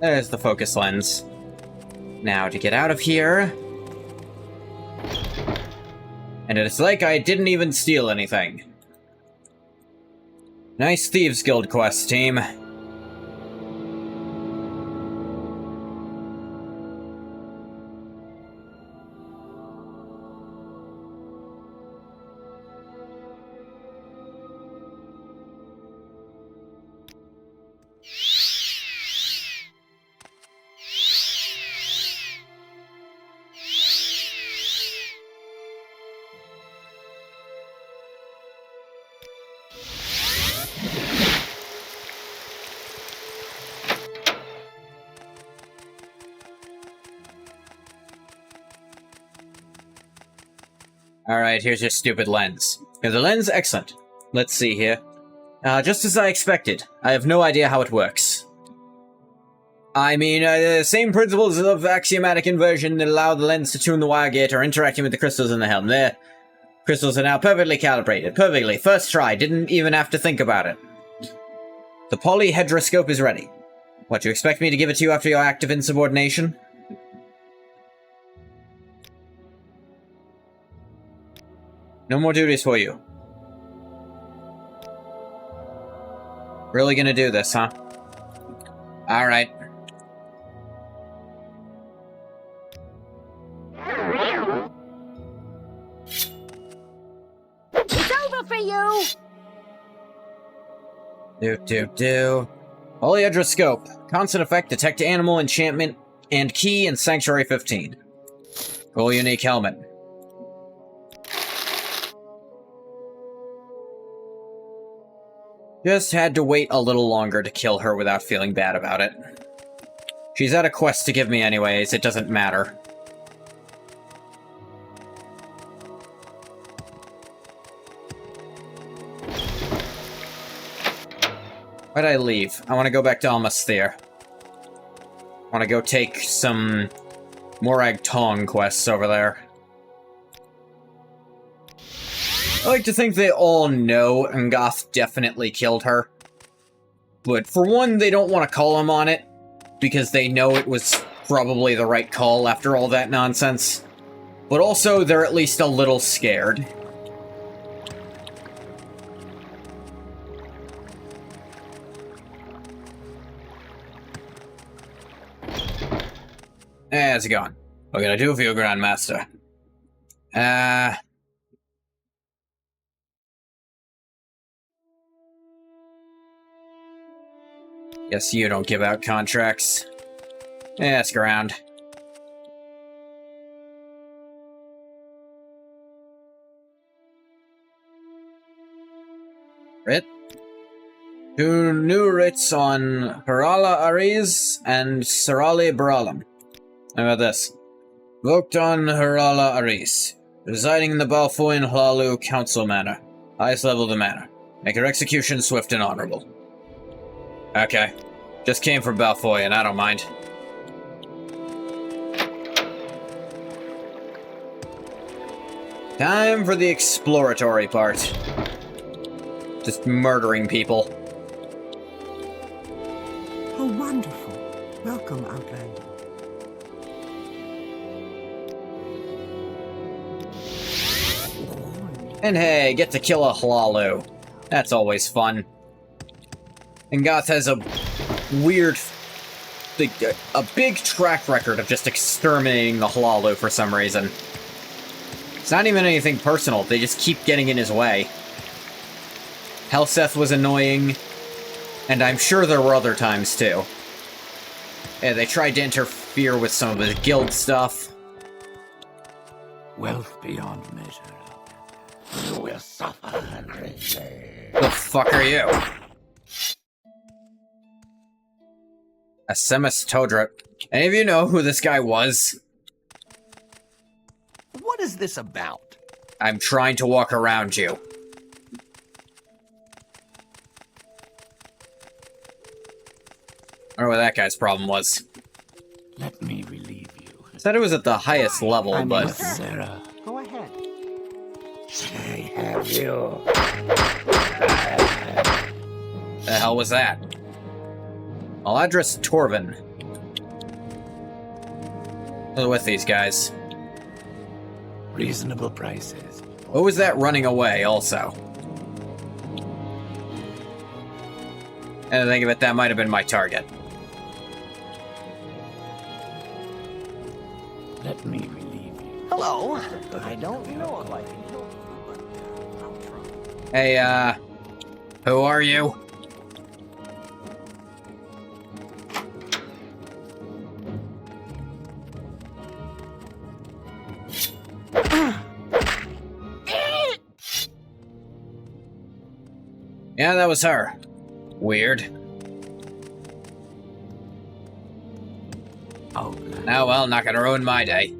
There's the focus lens. Now to get out of here. And it's like I didn't even steal anything. Nice Thieves Guild quest, team. Alright, here's your stupid lens. Is the lens excellent? Let's see here. Just as I expected. I have no idea how it works. I mean, the same principles of axiomatic inversion that allow the lens to tune the wire gate are interacting with the crystals in the helm. The crystals are now perfectly calibrated. Perfectly. First try. Didn't even have to think about it. The polyhedroscope is ready. What, you expect me to give it to you after your act of insubordination? No more duties for you. Really gonna do this, huh? Alright. It's over for you! Polyhedroscope. Constant effect, detect animal, enchantment, and key in Sanctuary 15. Cool unique helmet. Just had to wait a little longer to kill her without feeling bad about it. She's had a quest to give me anyways, it doesn't matter. Why'd I leave? I want to go back to Almasthir. I want to go take some Morag Tong quests over there. I like to think they all know Ngoth definitely killed her. But for one, they don't want to call him on it, because they know it was probably the right call after all that nonsense. But also, they're at least a little scared. How's it going? What can I do for you, Grandmaster? Guess you don't give out contracts. Ask around. Writ? 2 new writs on Harala Ariz and Sarali Baralam. How about this? Voktan Harala Ariz, residing in the Balfoin Hlalu Council Manor. Highest level of the manor. Make your execution swift and honorable. Okay. Just came from Balfoy, and I don't mind. Time for the exploratory part. Just murdering people. Oh, wonderful. Welcome, Outlander. And hey, get to kill a Hlalu. That's always fun. And Ngoth has a weird, a big track record of just exterminating the Hlalu for some reason. It's not even anything personal, they just keep getting in his way. Helseth was annoying, and I'm sure there were other times too. Yeah, they tried to interfere with some of his guild stuff. Wealth beyond measure. You will suffer greatly. The fuck are you? Asemis Todra. Any of you know who this guy was? What is this about? I'm trying to walk around you. I wonder what that guy's problem was. Let me relieve you. Said it was at the highest level, I'm but... with Sarah. Go ahead. I have you. The hell was that? I'll address Torvin. Who's with these guys? Reasonable prices. What was that running away, also? And I think of it, that might have been my target. Let me relieve you. Hello. I don't know if I can help you, but I'll try. Hey, who are you? Yeah, that was her. Weird. Oh, Oh well, not gonna ruin my day.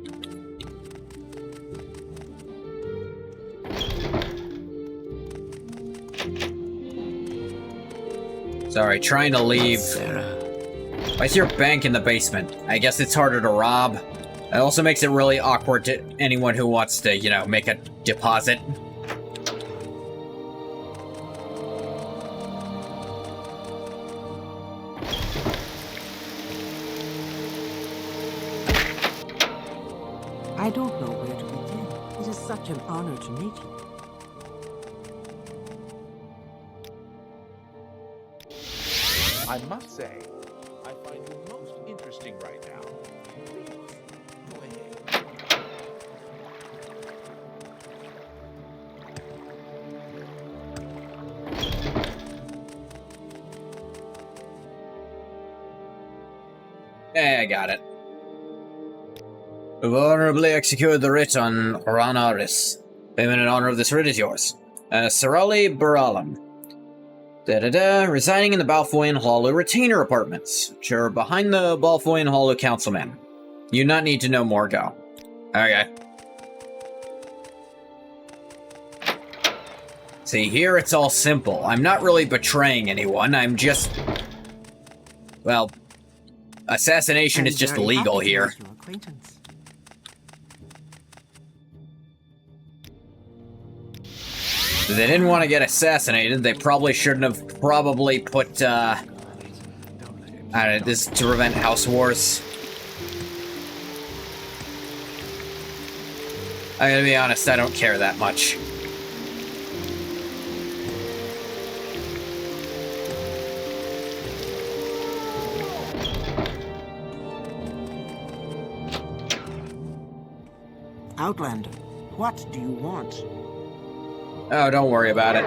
Sorry, trying to leave. Why is your bank in the basement? I guess it's harder to rob. It also makes it really awkward to anyone who wants to, you know, make a deposit. I don't know where to begin. It is such an honor to meet you. I must say, I find you most interesting right now. Please, go ahead. I got it. We've honorably executed the writ on Ranaris. Payment in honor of this writ is yours. Sarali Baralam. Residing in the Balfoyn Hollow Retainer Apartments, which are behind the Balfoyn Hollow Councilman. You not need to know more, go. Okay. See, here it's all simple. I'm not really betraying anyone, I'm just... Well, assassination is just legal here. If they didn't want to get assassinated, they probably shouldn't have put, I don't know, this to prevent house wars. I gotta be honest, I don't care that much. Outlander, what do you want? Oh, don't worry about it.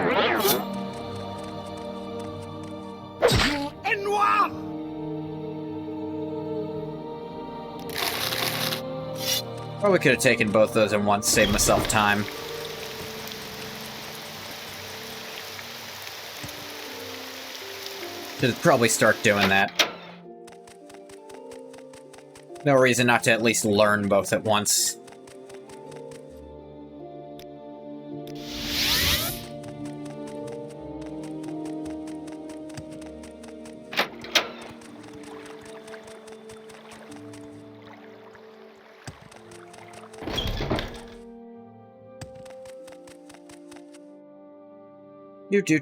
Probably could have taken both those in once, saved myself time. Should probably start doing that. No reason not to at least learn both at once. You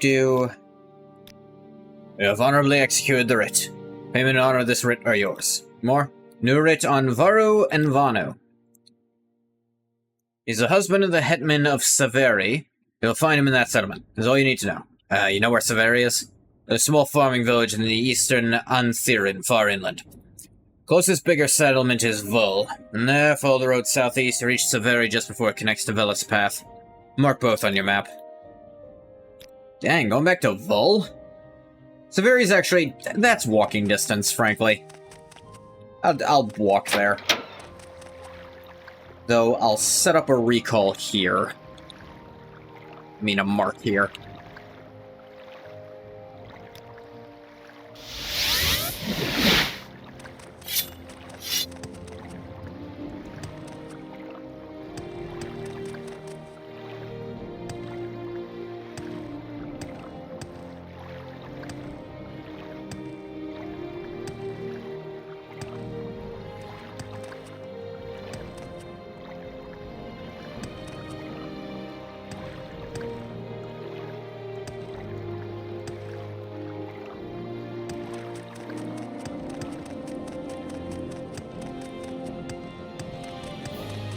have honorably executed the writ. Payment in honor of this writ are yours. More? New writ on Varu and Vanu. He's the husband of the hetman of Saveri. You'll find him in that settlement. That's all you need to know. You know where Saveri is? A small farming village in the eastern Anthirin, far inland. Closest bigger settlement is Vul, and there follow the road southeast to reach Saveri just before it connects to Velis Path. Mark both on your map. Dang, going back to Vul? Saveri's actually... that's walking distance, frankly. I'll walk there. Though, I'll set up a recall here. I mean, a mark here.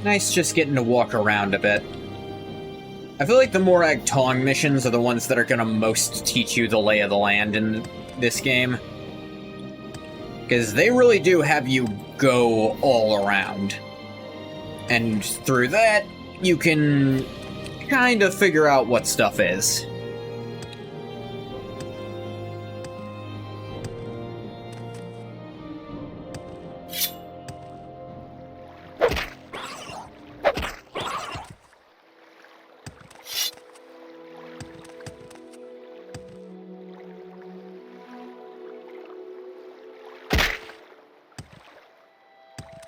Nice just getting to walk around a bit. I feel like the Morag Tong missions are the ones that are gonna most teach you the lay of the land in this game. Because they really do have you go all around. And through that, you can kind of figure out what stuff is.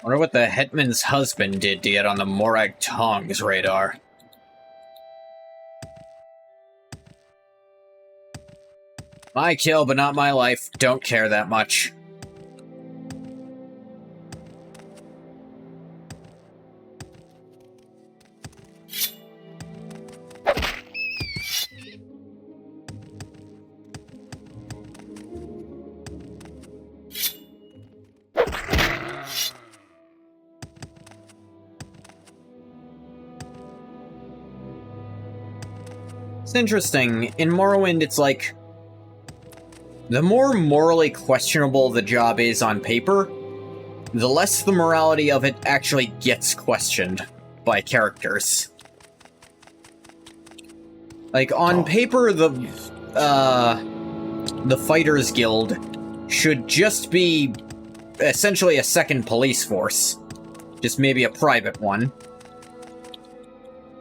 Wonder what the Hetman's husband did to get on the Morag Tong's radar. My kill, but not my life. Don't care that much. It's interesting. In Morrowind, it's like, the more morally questionable the job is on paper, the less the morality of it actually gets questioned by characters. Like, on paper, the Fighters Guild should just be essentially a second police force. Just maybe a private one.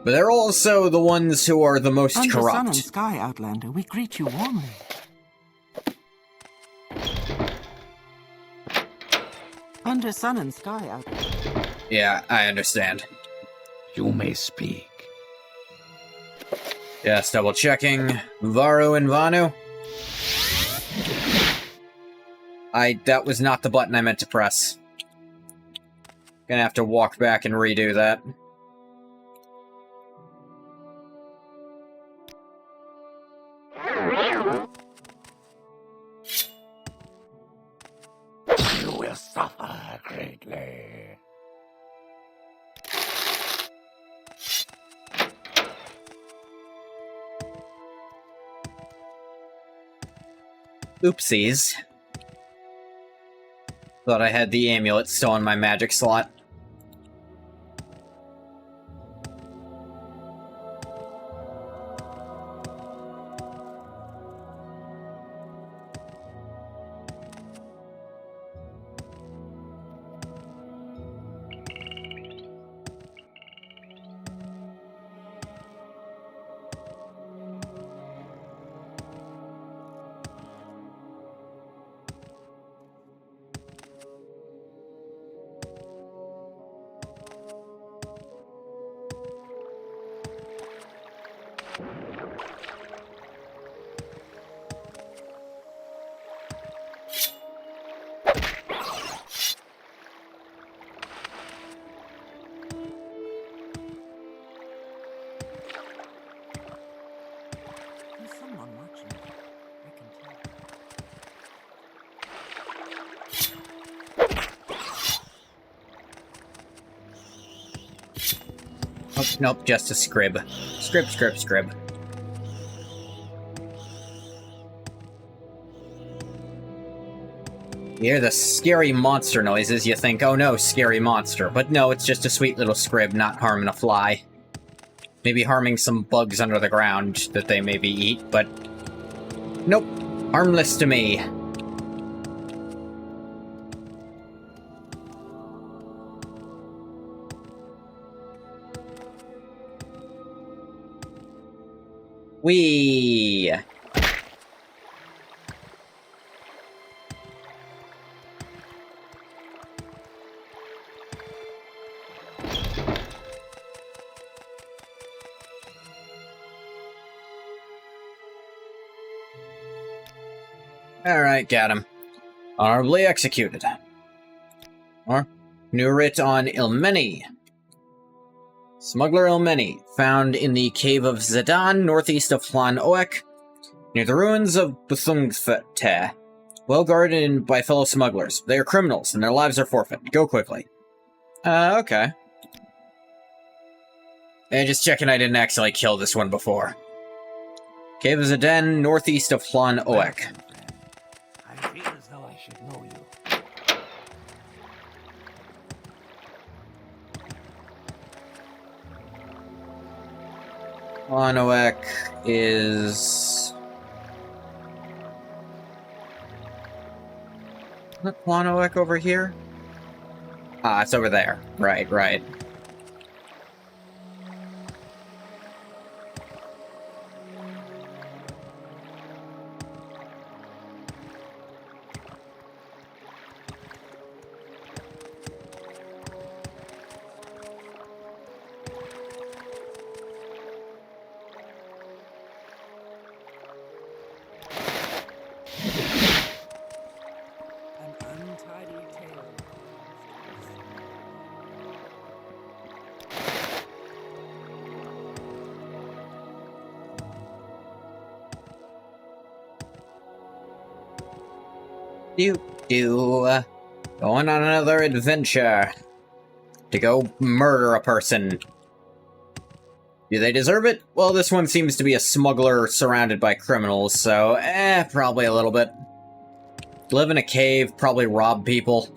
But they're also the ones who are the most Under corrupt. sun and sky, Outlander, we greet you warmly. Under sun and sky, Outlander. Yeah, I understand. You may speak. Just double checking. Varu and Vanu? That was not the button I meant to press. Gonna have to walk back and redo that. You will suffer greatly. Oopsies. Thought I had the amulet still in my magic slot. There's someone watching. I can tell. Oh, nope, just a scrib. Scrib. You hear the scary monster noises, you think, oh no, scary monster. But no, it's just a sweet little scrib, not harming a fly. Maybe harming some bugs under the ground that they maybe eat, but... nope, harmless to me. Whee! Alright, got him. Honorably executed. Or, new writ on Ilmeni. Smuggler Ilmeni, found in the cave of Zedan, northeast of Flan Oek, near the ruins of Bthungfte. Well guarded by fellow smugglers. They are criminals, and their lives are forfeit. Go quickly. Okay. And just checking I didn't accidentally kill this one before. Cave of Zedan, northeast of Flan Oek. I feel as though I should know you. Flan Oek is... isn't Flan Oek over here? Ah, it's over there. Right. An untidy tale. Going on another adventure. To go murder a person. Do they deserve it? Well, this one seems to be a smuggler surrounded by criminals, so, probably a little bit. Live in a cave, probably rob people.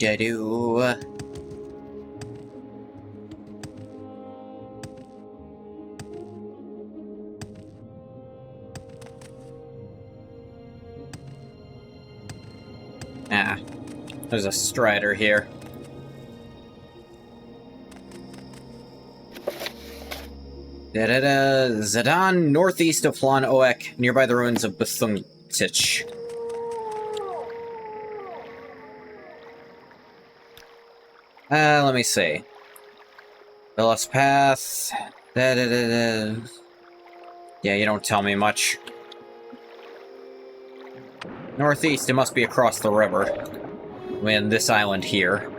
Do. Ah, there's a strider here. Zidane, northeast of Flan Oek, nearby the ruins of Bethungtich. Let me see. Villas Path. Yeah, you don't tell me much. Northeast, it must be across the river. I mean, this island here.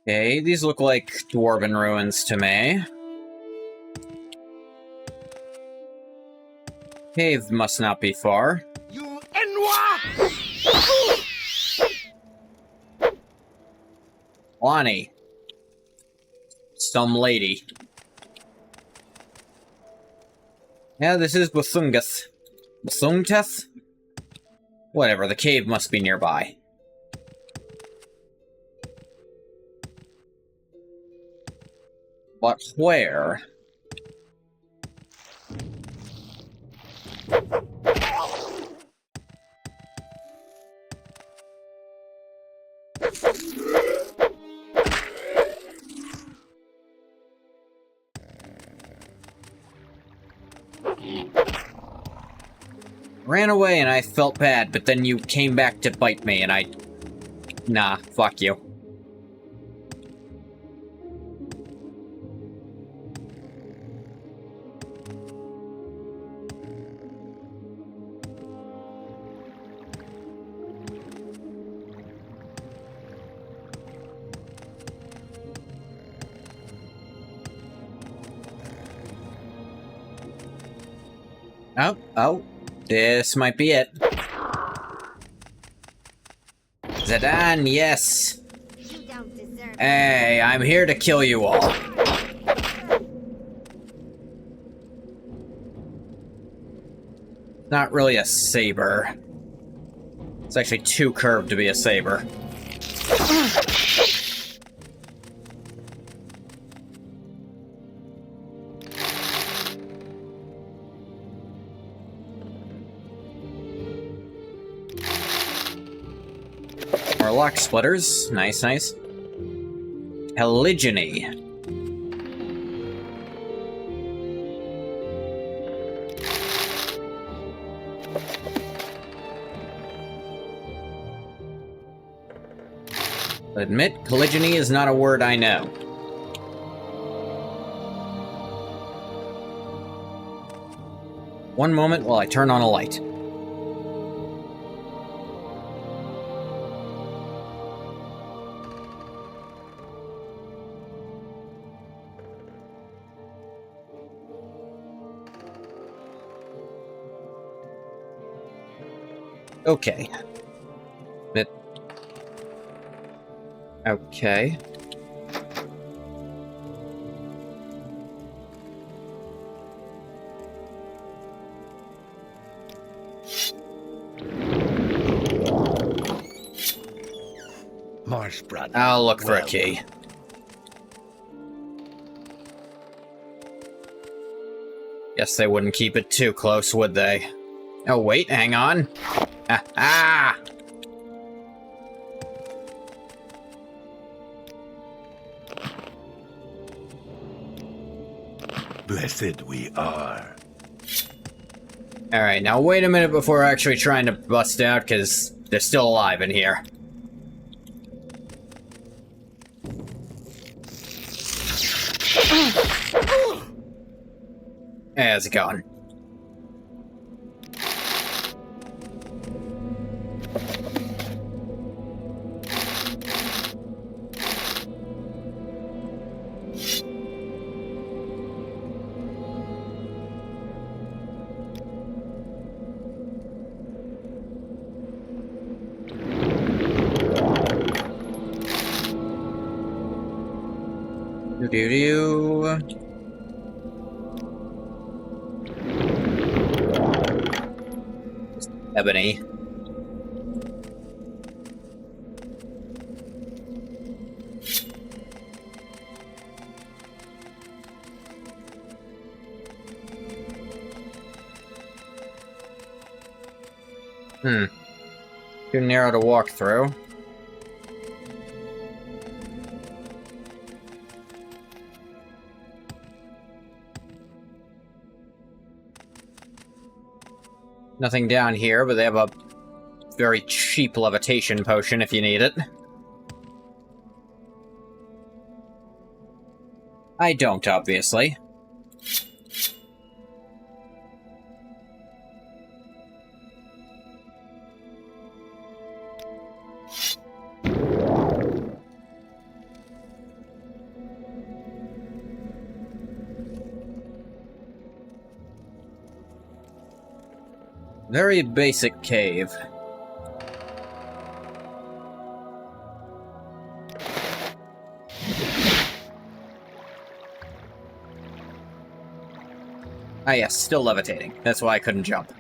Okay, these look like dwarven ruins to me. Cave must not be far. You Enwa! Lonnie. Some lady. Yeah, this is Bethungeth. Bethungteth? Whatever, the cave must be nearby. But where? Ran away and I felt bad, but then you came back to bite me and I... Nah, fuck you. Oh, this might be it. Zidane, yes. You don't deserve Hey, I'm here to kill you all. Not really a saber. It's actually too curved to be a saber. More lock splitters. Nice, nice. Polygyny. Admit, polygyny is not a word I know. One moment while I turn on a light. Okay. Okay. harsh, brother. I'll look for a Well key. Guess they wouldn't keep it too close, would they? Oh, wait, hang on. Ah! blessed we are. Alright, now wait a minute before actually trying to bust out, because they're still alive in here. How's it going? Do-do-do. Ebony. Too narrow to walk through. Nothing down here, but they have a very cheap levitation potion if you need it. I don't, obviously. Very basic cave. Ah yes, still levitating. That's why I couldn't jump.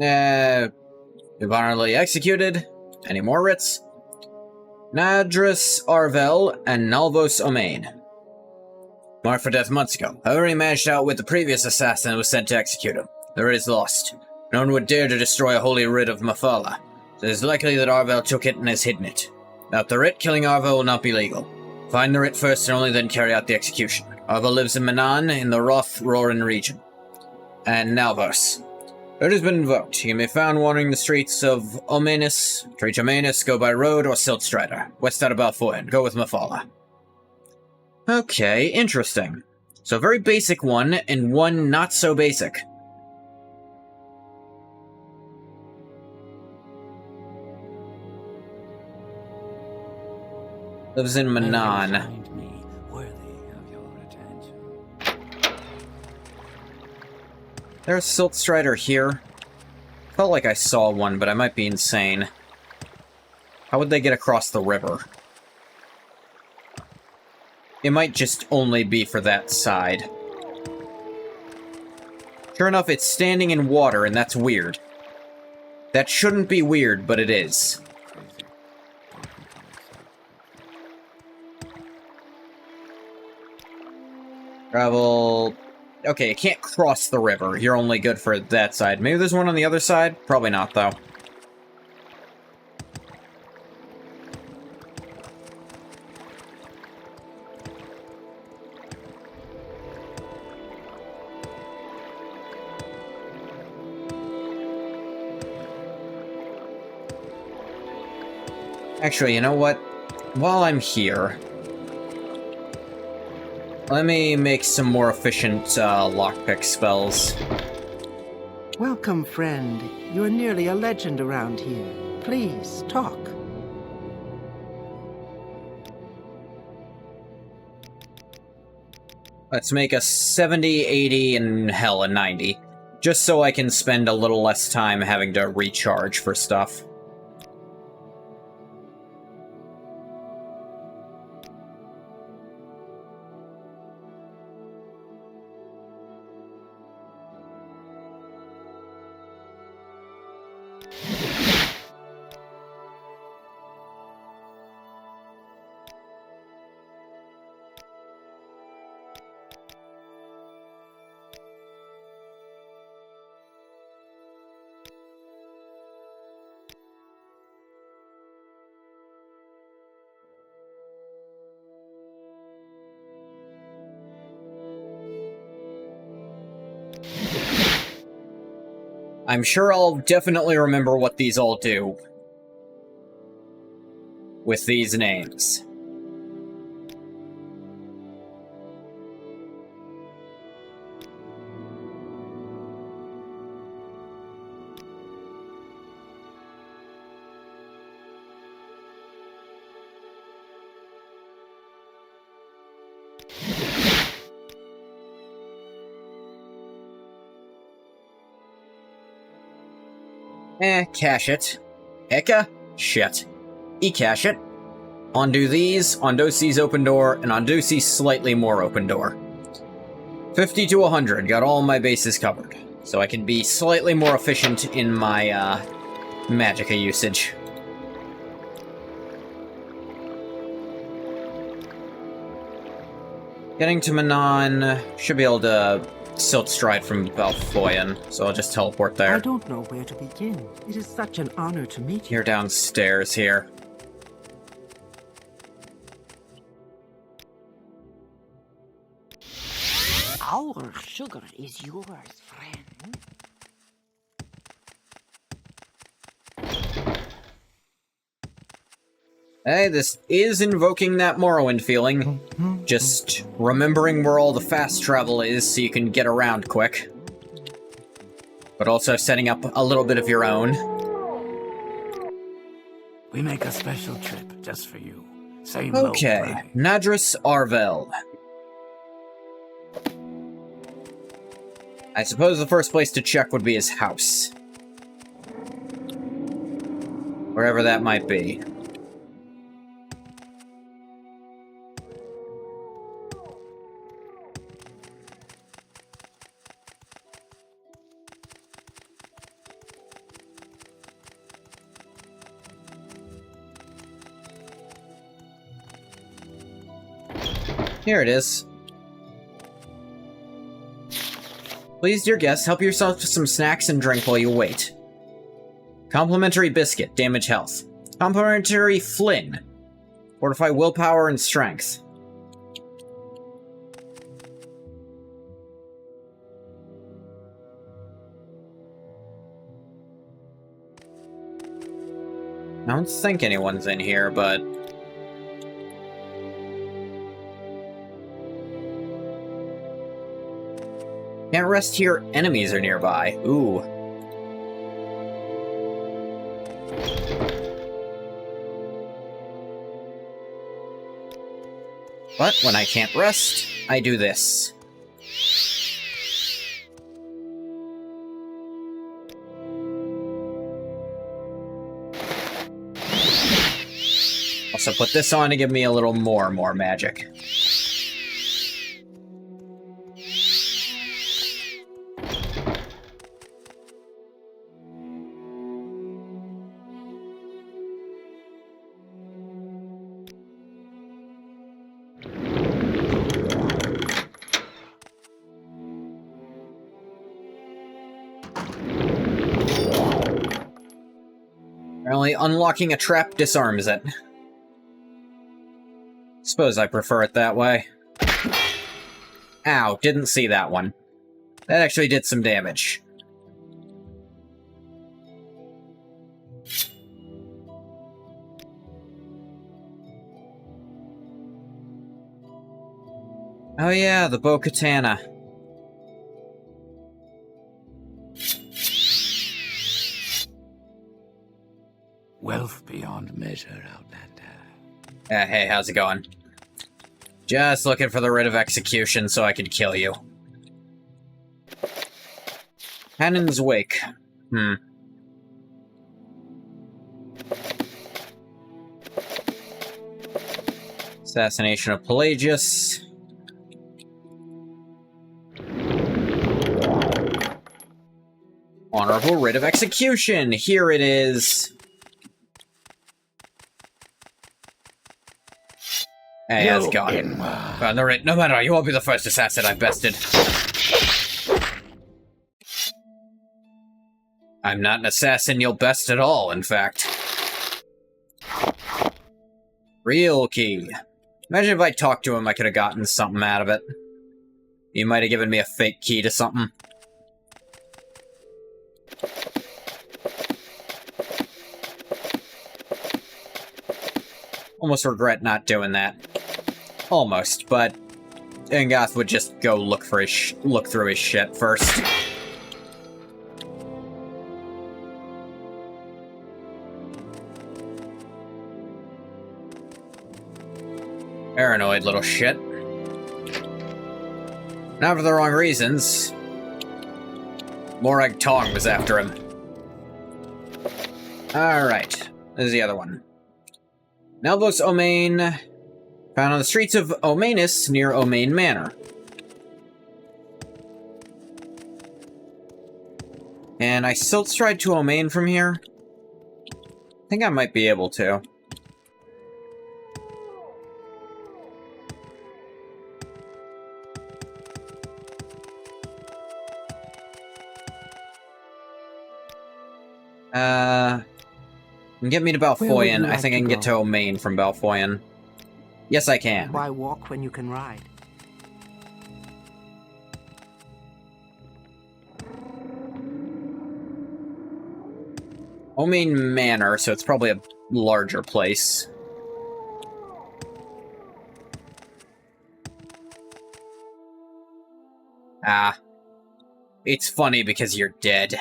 You've honorably executed. Any more writs? Nadris Arvel and Nalvos Omain. Marked for death months ago. However, he managed out with the previous assassin and was sent to execute him. The writ is lost. No one would dare to destroy a holy writ of Mafala. So it is likely that Arvel took it and has hidden it. Without the writ, killing Arvel will not be legal. Find the writ first and only then carry out the execution. Arvel lives in Manan in the Roth-Roran region. And Nalvos. It has been invoked. He can be found wandering the streets of Omanus. To reach Omanus, go by road or Siltstrider. West out of Balfour, go with Mafala. Okay, interesting. So a very basic one, and one not so basic. Lives in Manan. There's Siltstrider here. Felt like I saw one, but I might be insane. How would they get across the river? It might just only be for that side. Sure enough, it's standing in water, and that's weird. That shouldn't be weird, but it is. Travel... Okay, you can't cross the river. You're only good for that side. Maybe there's one on the other side? Probably not, though. Actually, you know what? While I'm here... let me make some more efficient lockpick spells. Welcome, friend. You're nearly a legend around here. Please, talk. Let's make a 70, 80, and hell, a 90. Just so I can spend a little less time having to recharge for stuff. I'm sure I'll definitely remember what these all do with these names. Cache it. Eka? Shit. E-cache it. Undo these, Undose's open door, and Undose's slightly more open door. 50 to 100, got all my bases covered. So I can be slightly more efficient in my, magicka usage. Getting to Manon, should be able to Silt Stride from Valfoyan, so I'll just teleport there. I don't know where to begin. It is such an honor to meet you. You're downstairs here. Our sugar is yours, friend. Hey, this is invoking that Morrowind feeling. Just remembering where all the fast travel is so you can get around quick. But also setting up a little bit of your own. We make a special trip just for you. Same Okay, low price. Nadris Arvel. I suppose the first place to check would be his house. Wherever that might be. Here it is. Please, dear guests, help yourself to some snacks and drink while you wait. Complimentary biscuit, damage health. Complimentary Flynn, fortify willpower and strength. I don't think anyone's in here, but... Can't rest here, enemies are nearby. Ooh. But when I can't rest, I do this. Also put this on to give me a little more magic. Apparently, unlocking a trap disarms it. Suppose I prefer it that way. Ow, didn't see that one. That actually did some damage. Oh yeah, the Bo-Katana. Wealth beyond measure, Outlander. Hey, how's it going? Just looking for the writ of execution so I can kill you. Cannon's Wake. Assassination of Pelagius. Honorable writ of execution. Here it is. Hey, how's it going? Found the writ. No matter, you won't be the first assassin I've bested. I'm not an assassin you'll best at all, in fact. Real key. Imagine if I talked to him, I could have gotten something out of it. He might have given me a fake key to something. Almost regret not doing that. Almost, but Ingoth would just go look through his shit first. Paranoid little shit. Not for the wrong reasons. Morag Tong was after him. Alright, there's the other one. Nelvos Omain, found on the streets of Omanus near Omain Manor. And I silt stride to Omain from here? I think I might be able to. Get me to Balfoyan. I think I can get to Omain from Balfoyan. Yes, I can. Why walk when you can ride? Omain Manor, so it's probably a larger place. Ah. It's funny because you're dead.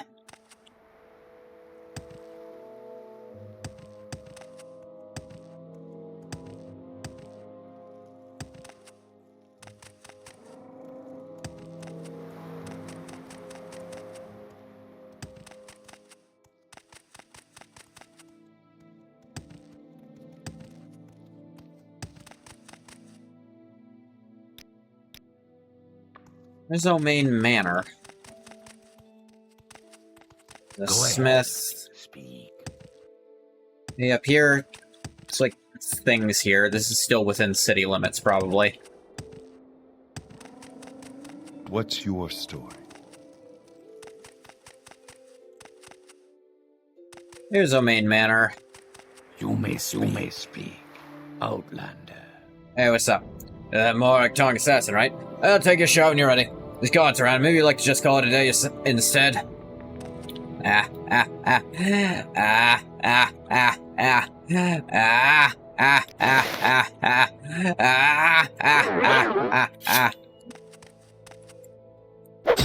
There's Omain Manor. The Smith. Speak. Yeah, up here, it's like things here. This is still within city limits, probably. What's your story? Here's Omain Manor. You may speak, Outlander. Hey, what's up? Morag Tong assassin, right? I'll take a shot when you're ready. There's guards around. Maybe you'd like to just call it a day instead.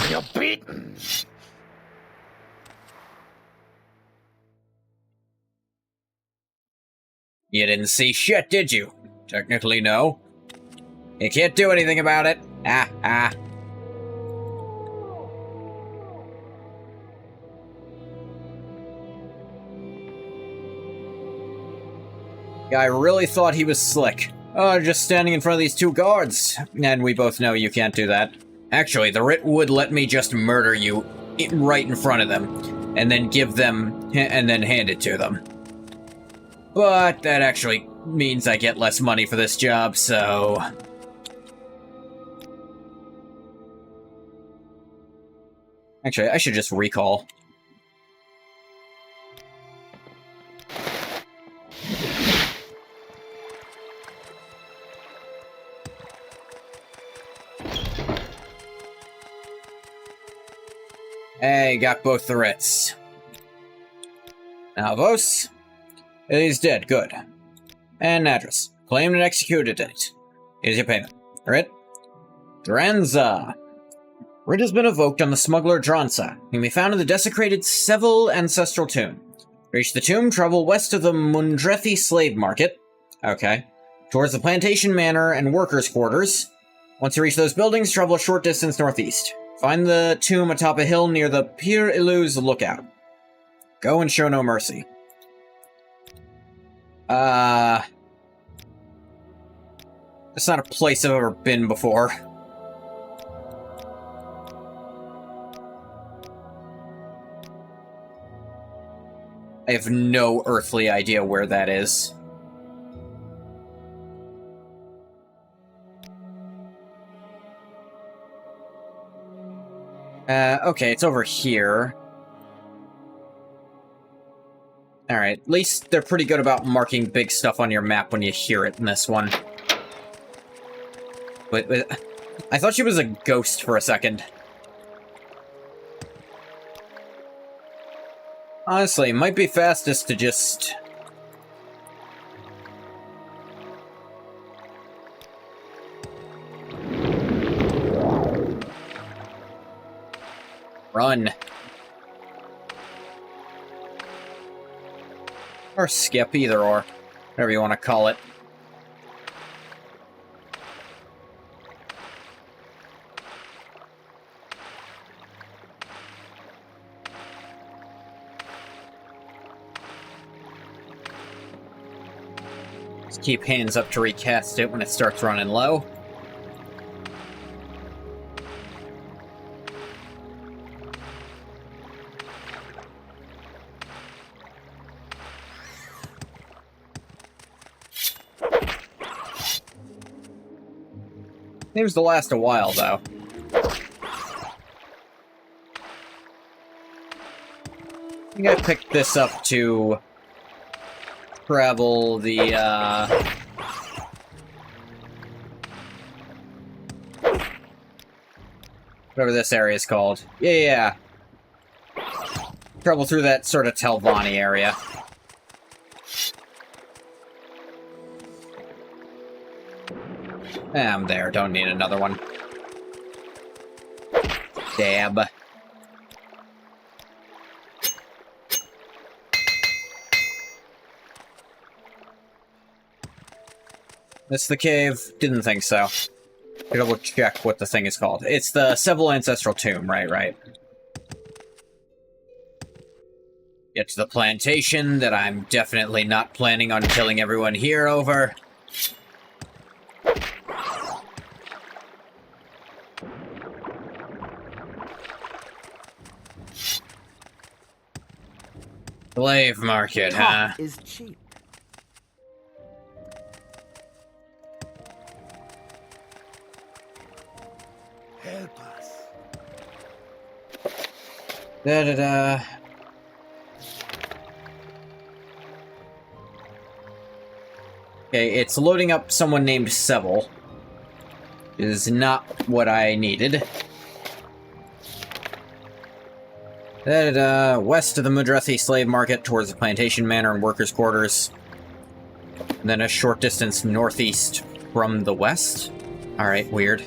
You're beaten. You didn't see shit, did you? Technically, no. You can't do anything about it. Guy really thought he was slick. Oh, just standing in front of these two guards. And we both know you can't do that. Actually, the writ would let me just murder you right in front of them, and then give them, and then hand it to them. But that actually means I get less money for this job, so... Actually, I should just recall. Hey, got both the writs. Alvos? He's dead, good. And address. Claimed and executed it. Here's your payment. Writ? Dranza. Writ has been evoked on the smuggler Dranza. He can be found in the desecrated Seville ancestral tomb. Reach the tomb, travel west of the Mundrethi slave market. Okay. Towards the plantation manor and workers' quarters. Once you reach those buildings, travel a short distance northeast. Find the tomb atop a hill near the Pir Iluz lookout. Go and show no mercy. It's not a place I've ever been before. I have no earthly idea where that is. Okay, it's over here. Alright, at least they're pretty good about marking big stuff on your map when you hear it in this one. But I thought she was a ghost for a second. Honestly, it might be fastest to just... run. Or skip, either or. Whatever you want to call it. Just keep hands up to recast it when it starts running low. Seems to last a while, though. I think I picked this up to travel the, whatever this area is called. Yeah. Travel through that sort of Telvanni area. I'm there, don't need another one. Dab. This the cave? Didn't think so. Double check what the thing is called. It's the Seville Ancestral Tomb, right. Get to the plantation that I'm definitely not planning on killing everyone here over. Slave market, huh? Talk is cheap. Help us. Da-da-da. Okay, it's loading up someone named Seville. Is not what I needed. West of the Mudrethi slave market towards the plantation manor and workers' quarters. And then a short distance northeast from the west. Alright, weird.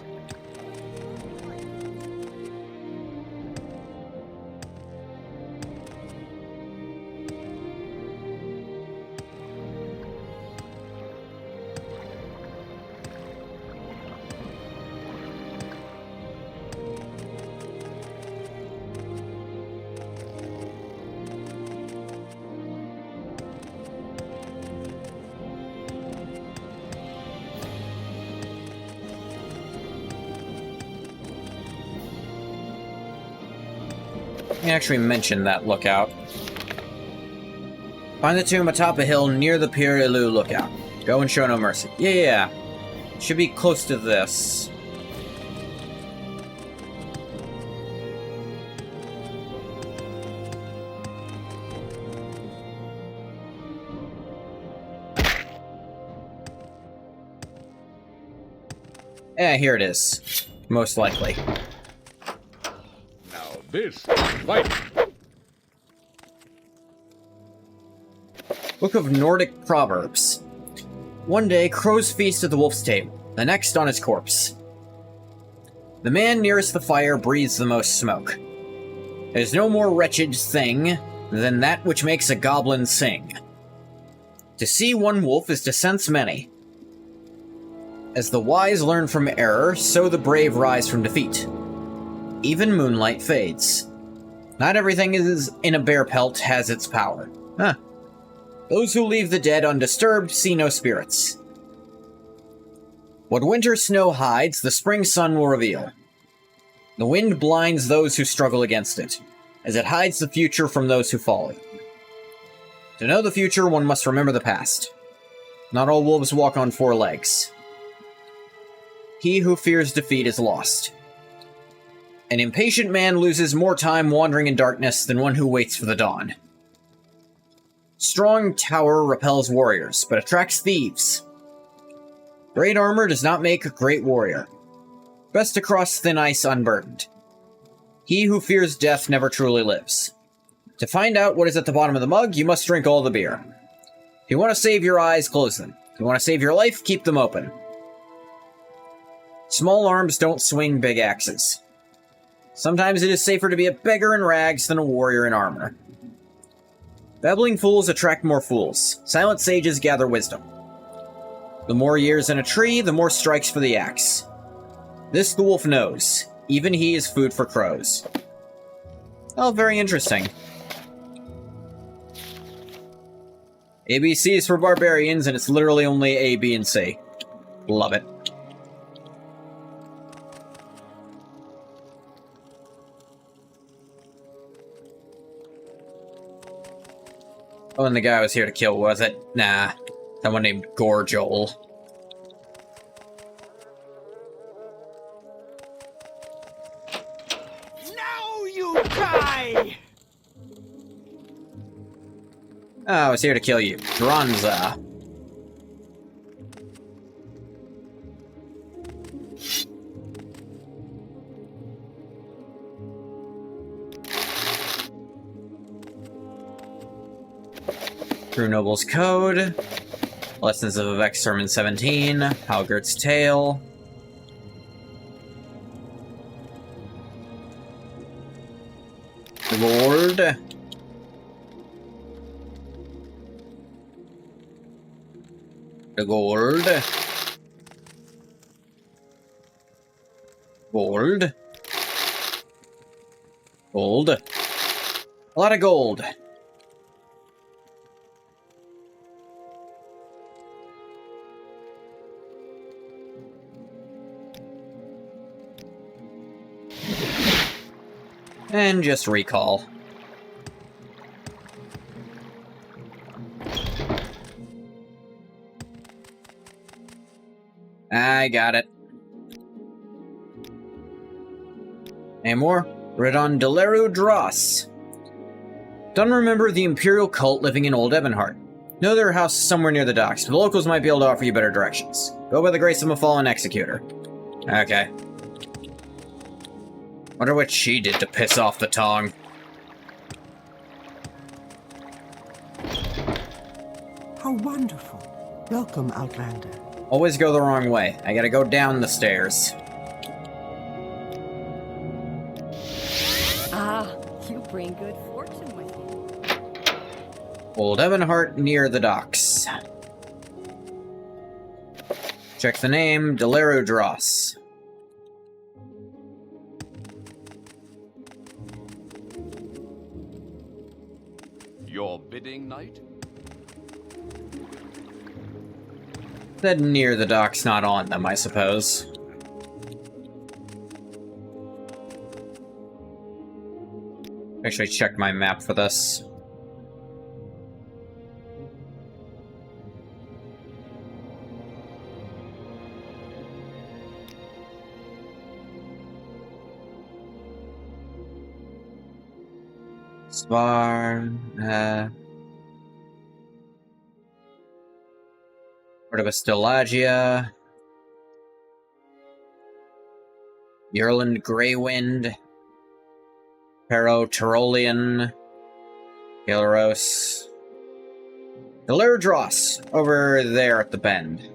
I actually mentioned that lookout. Find the tomb atop a hill near the Pirilu lookout. Go and show no mercy. Yeah. Should be close to this. Yeah, here it is. Most likely. This fight. Book of Nordic Proverbs. One day, crows feast at the wolf's table, the next on his corpse. The man nearest the fire breathes the most smoke. There's no more wretched thing than that which makes a goblin sing. To see one wolf is to sense many. As the wise learn from error, so the brave rise from defeat. Even moonlight fades. Not everything is in a bear pelt has its power. Huh. Those who leave the dead undisturbed see no spirits. What winter snow hides, the spring sun will reveal. The wind blinds those who struggle against it, as it hides the future from those who follow it. To know the future, one must remember the past. Not all wolves walk on 4 legs. He who fears defeat is lost. An impatient man loses more time wandering in darkness than one who waits for the dawn. Strong tower repels warriors, but attracts thieves. Great armor does not make a great warrior. Best to cross thin ice unburdened. He who fears death never truly lives. To find out what is at the bottom of the mug, you must drink all the beer. If you want to save your eyes, close them. If you want to save your life, keep them open. Small arms don't swing big axes. Sometimes it is safer to be a beggar in rags than a warrior in armor. Babbling fools attract more fools. Silent sages gather wisdom. The more years in a tree, the more strikes for the axe. This the wolf knows. Even he is food for crows. Oh, very interesting. ABC is for barbarians, and it's literally only A, B, and C. Love it. Oh, and the guy was here to kill, was it? Nah. Someone named Gorjol. Now you die! Oh, I was here to kill you. Dronza. True Noble's Code. Lessons of Vivek Sermon 17. Halgert's Tale. Lord. The gold. Gold. Gold. A lot of gold. And just recall. I got it. Any more? Redon Deleru Dross. Don't remember the Imperial cult living in Old Ebonheart. Know their house is somewhere near the docks, but the locals might be able to offer you better directions. Go by the grace of a fallen executor. Okay. Wonder what she did to piss off the Tong. How wonderful. Welcome, Outlander. Always go the wrong way. I gotta go down the stairs. Ah, you bring good fortune with you. Old Ebonheart near the docks. Check the name, Deleru Dross. Your bidding, knight? Said near the docks, not on them, I suppose. Actually, check my map for this. Svar, Ordovistilagia, Yerland Greywind, Pero Tyrolean, Galeros, Delerodros, over there at the bend.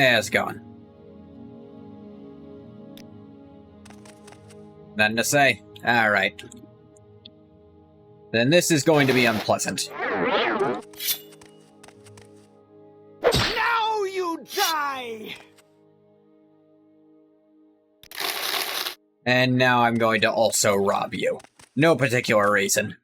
It's gone. Nothing to say. Alright. Then this is going to be unpleasant. Now you die! And now I'm going to also rob you. No particular reason.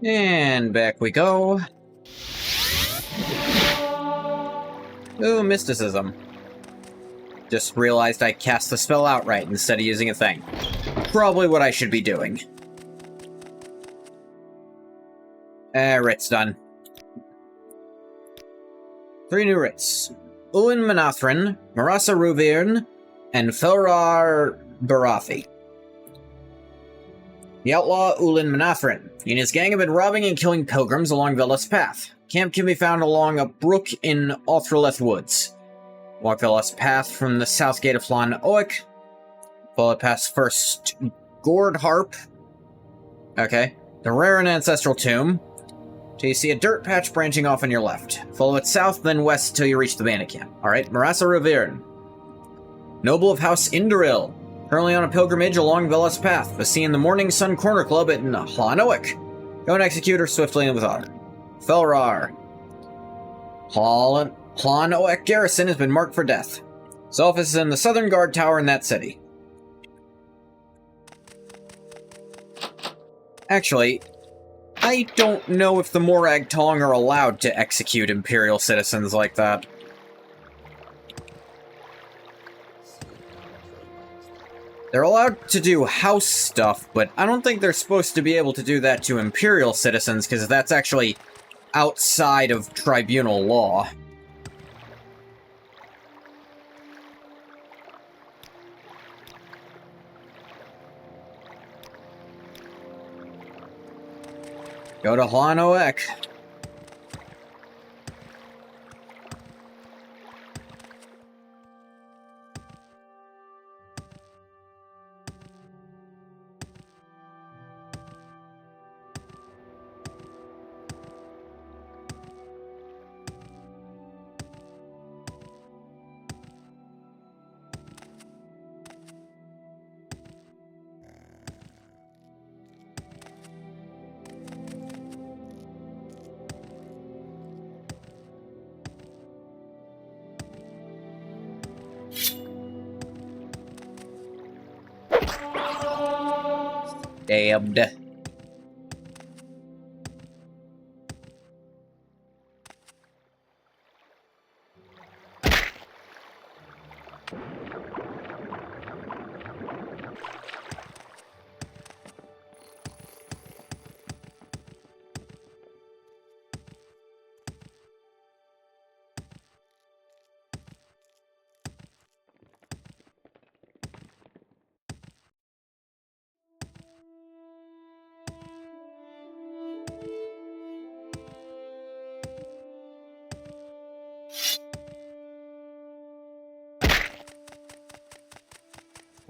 And back we go. Ooh, mysticism. Just realized I cast the spell outright instead of using a thing. Probably what I should be doing. Writ's done. 3 new writs. Uin Manathrin, Marasa Ruvirn, and Felrar Barathi. The outlaw Ulin Manathrin. He and his gang have been robbing and killing pilgrims along Velas Path. Camp can be found along a brook in Othreleth Woods. Walk Velas Path from the south gate of Flan Oak. Follow it past first Gourd Harp. Okay. The rare and ancestral tomb. Till you see a dirt patch branching off on your left. Follow it south, then west till you reach the bandit camp. Alright, Marasa Ruvirn. Noble of House Indoril. Currently on a pilgrimage along Velas Path, but seeing the Morning Sun Corner Club at Hlanoic. Go and execute her swiftly and with honor. Felrar. Hlanoic garrison has been marked for death. His office is in the Southern Guard Tower in that city. Actually, I don't know if the Morag Tong are allowed to execute Imperial citizens like that. They're allowed to do house stuff, but I don't think they're supposed to be able to do that to Imperial citizens, because that's actually outside of tribunal law. Go to Hlanoic. Stabbed.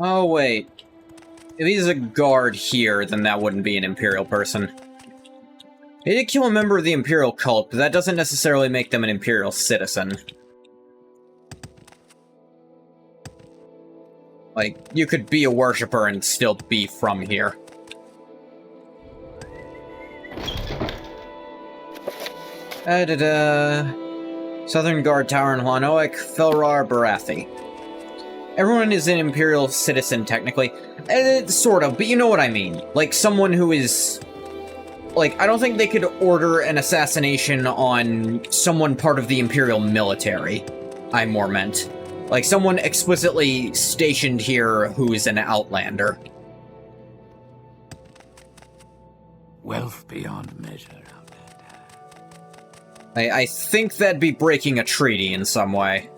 Oh, wait. If he's a guard here, then that wouldn't be an Imperial person. They did kill a member of the Imperial cult, but that doesn't necessarily make them an Imperial citizen. Like, you could be a worshipper and still be from here. Southern Guard Tower in Hlanoic, Felrar Barathi. Everyone is an Imperial citizen, technically. Sort of, but you know what I mean. Like, someone who is... Like, I don't think they could order an assassination on someone part of the Imperial military, I more meant. Like, someone explicitly stationed here who is an outlander. Wealth beyond measure. I think that'd be breaking a treaty in some way.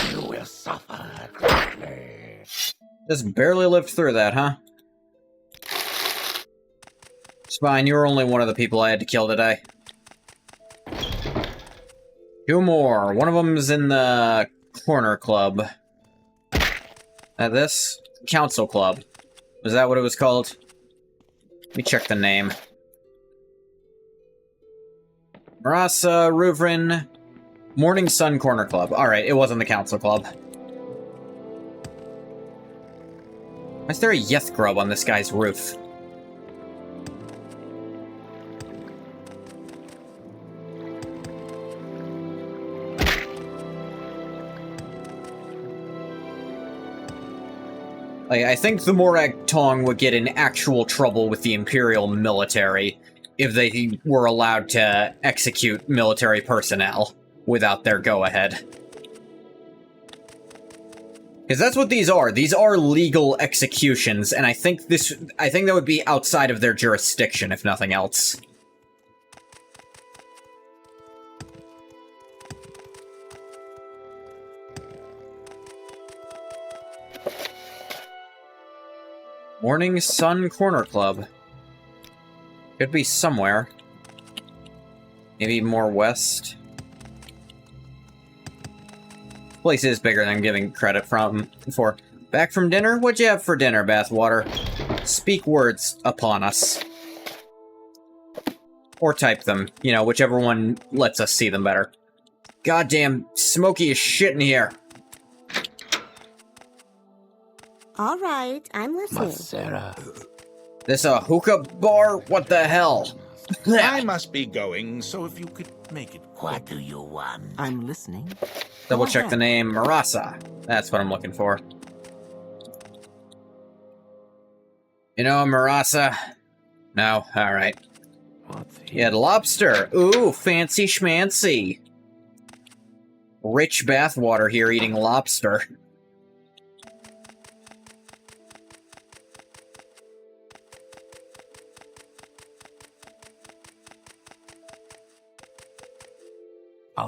You will suffer greatly. Just barely lived through that, huh? Spine, you were only one of the people I had to kill today. 2 more. One of them is in the Corner Club. This? Council Club. Was that what it was called? Let me check the name. Marasa Ruvirn Morning Sun Corner Club. Alright, it wasn't the Council Club. Why is there a Yeth grub on this guy's roof? Like, I think the Morag Tong would get in actual trouble with the Imperial military if they were allowed to execute military personnel without their go-ahead. Because that's what these are. These are legal executions, and I think that would be outside of their jurisdiction, if nothing else. Morning Sun Corner Club. Could be somewhere. Maybe more west. Place is bigger than I'm giving credit for. Back from dinner? What'd you have for dinner, Bathwater? Speak words upon us. Or type them. You know, whichever one lets us see them better. Goddamn smoky as shit in here. All right, I'm listening. Masera. This a hookah bar? What the hell? I must be going, so if you could make it quick. What do you want? I'm listening. Double check the name, Marasa. That's what I'm looking for. You know, Marasa? No? Alright. You had lobster. Ooh, fancy schmancy. Rich Bathwater here eating lobster.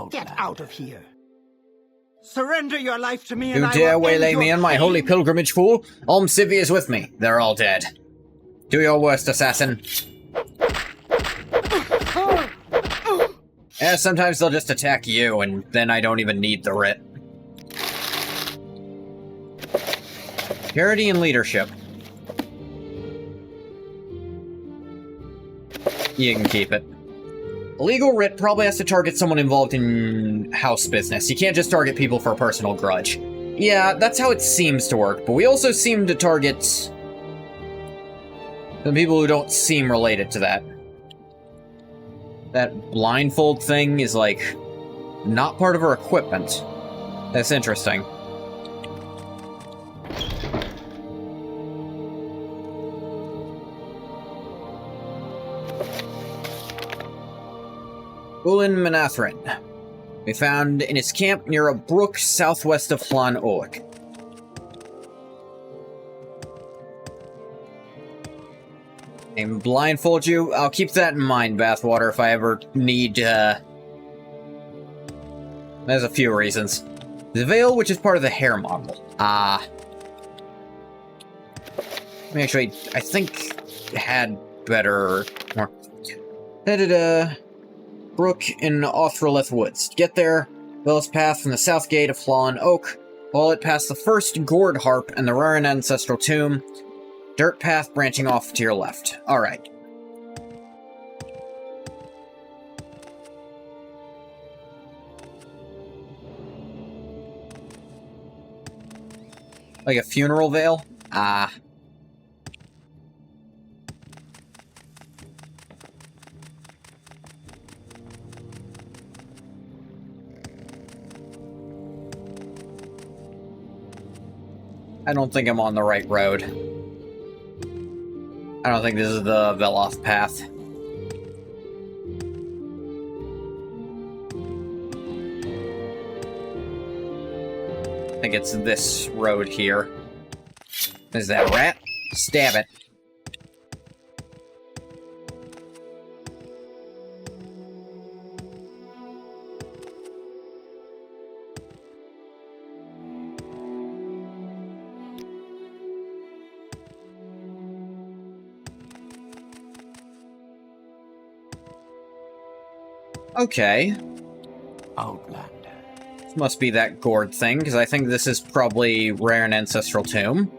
Get out of here. Surrender your life to me and You I dare will end waylay your me on my pain. holy pilgrimage, fool? Almsivy is with me. They're all dead. Do your worst, assassin. Yeah, sometimes they'll just attack you, and then I don't even need the writ. Purity and leadership. You can keep it. A legal writ probably has to target someone involved in house business. You can't just target people for a personal grudge. Yeah, that's how it seems to work, but we also seem to target the people who don't seem related to that. That blindfold thing is, like, not part of her equipment. That's interesting. Ulin Manathrin. We found in his camp near a brook southwest of Hlan Oak. And blindfold you? I'll keep that in mind, Bathwater, if I ever need, There's a few reasons. The veil, which is part of the hair model. Actually, I think it had better... more... Brook in Othrolith Woods. Get there, Bill's path from the south gate of Hlan Oak, follow it past the first gourd harp and the Raran ancestral tomb, dirt path branching off to your left. Alright. Like a funeral veil? I don't think I'm on the right road. I don't think this is the Veloth path. I think it's this road here. Is that a rat? Stab it. Okay. Outlander. This must be that gourd thing, because I think this is probably Rare and Ancestral Tomb.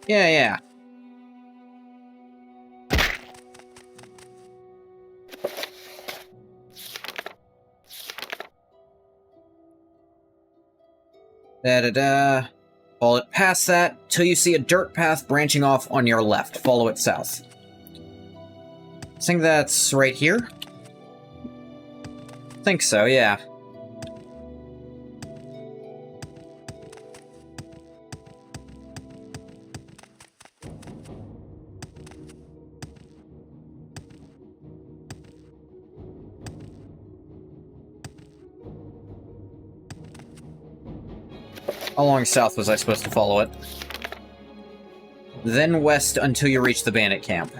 Yeah. Da-da-da. Follow it past that, till you see a dirt path branching off on your left. Follow it south. I think that's right here? Think so, yeah. How long south was I supposed to follow it? Then west until you reach the bandit camp.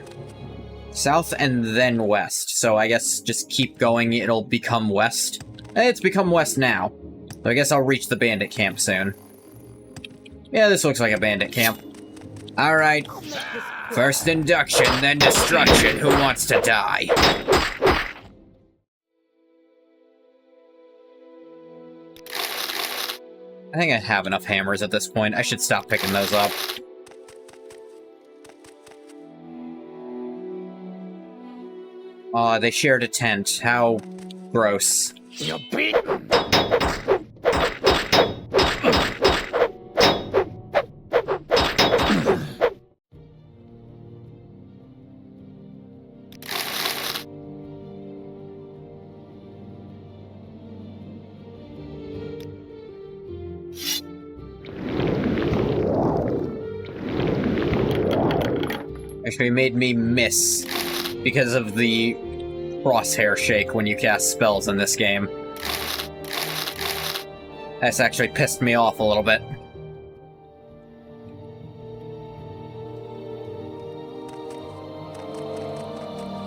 South and then west. So I guess just keep going, it'll become west. It's become west now. So I guess I'll reach the bandit camp soon. Yeah, this looks like a bandit camp. Alright. First induction, then destruction. Who wants to die? I think I have enough hammers at this point. I should stop picking those up. Aw, they shared a tent. How gross. You're beaten. Actually made me miss because of the crosshair shake when you cast spells in this game. That's actually pissed me off a little bit.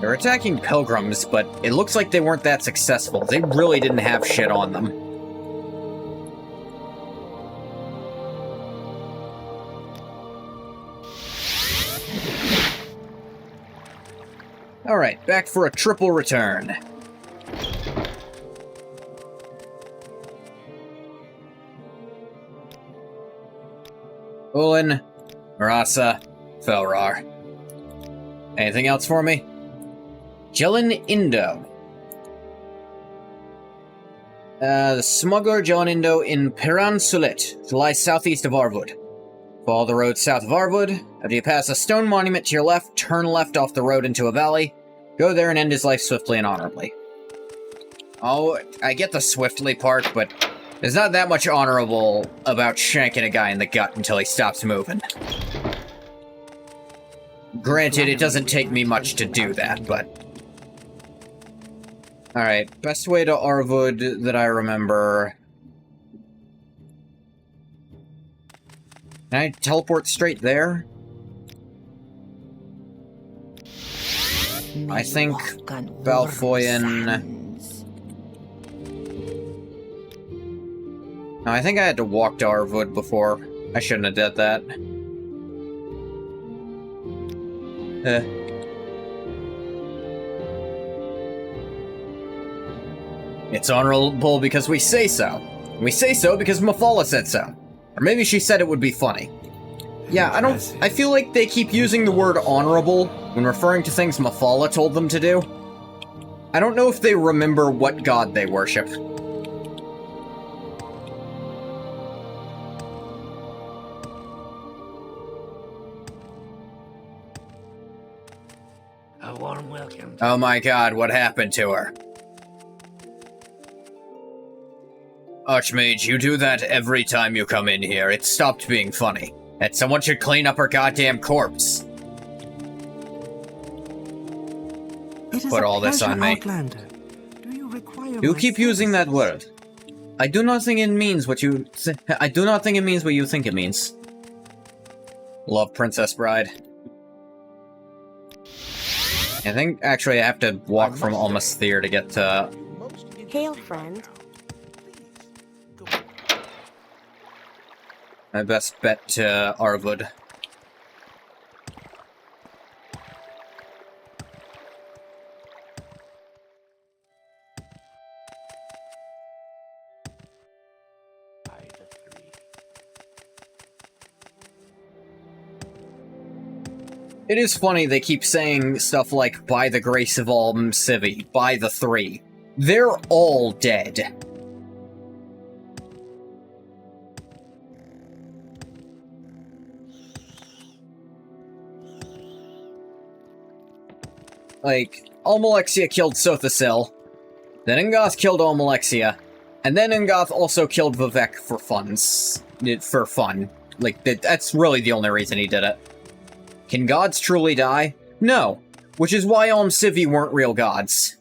They're attacking pilgrims, but it looks like they weren't that successful. They really didn't have shit on them. Alright, back for a triple return. Ulin, Marasa, Felrar. Anything else for me? Jelen Indo. The smuggler Jelen Indo in Peran Sulit, lies southeast of Arvud. Follow the road south of Arvud. After you pass a stone monument to your left, turn left off the road into a valley. Go there and end his life swiftly and honorably. Oh, I get the swiftly part, but there's not that much honorable about shanking a guy in the gut until he stops moving. Granted, it doesn't take me much to do that, but... Alright, best way to Arvud that I remember... Can I teleport straight there? I think Balfoyan... No, I think I had to walk to Arvud before. I shouldn't have did that. It's honorable because we say so. We say so because Mafala said so. Or maybe she said it would be funny. Yeah, I feel like they keep using the word honorable when referring to things Mafala told them to do. I don't know if they remember what god they worship. A warm welcome. Oh my god, what happened to her? Archmage, you do that every time you come in here. It stopped being funny. And someone should clean up her goddamn corpse. Put all this on me. You keep using that word. I do not think it means what you I do not think it means what you think it means. Love, Princess Bride. I think actually I have to walk from Almasthir to get to... Hail, friend. My best bet to Arvud. It is funny they keep saying stuff like, by the grace of unsavory, by the three. They're all dead. Like, Almalexia killed Sothasil, then Ingoth killed Almalexia, and then Ingoth also killed Vivek for funs. For fun. Like, that's really the only reason he did it. Can gods truly die? No. Which is why Civi weren't real gods.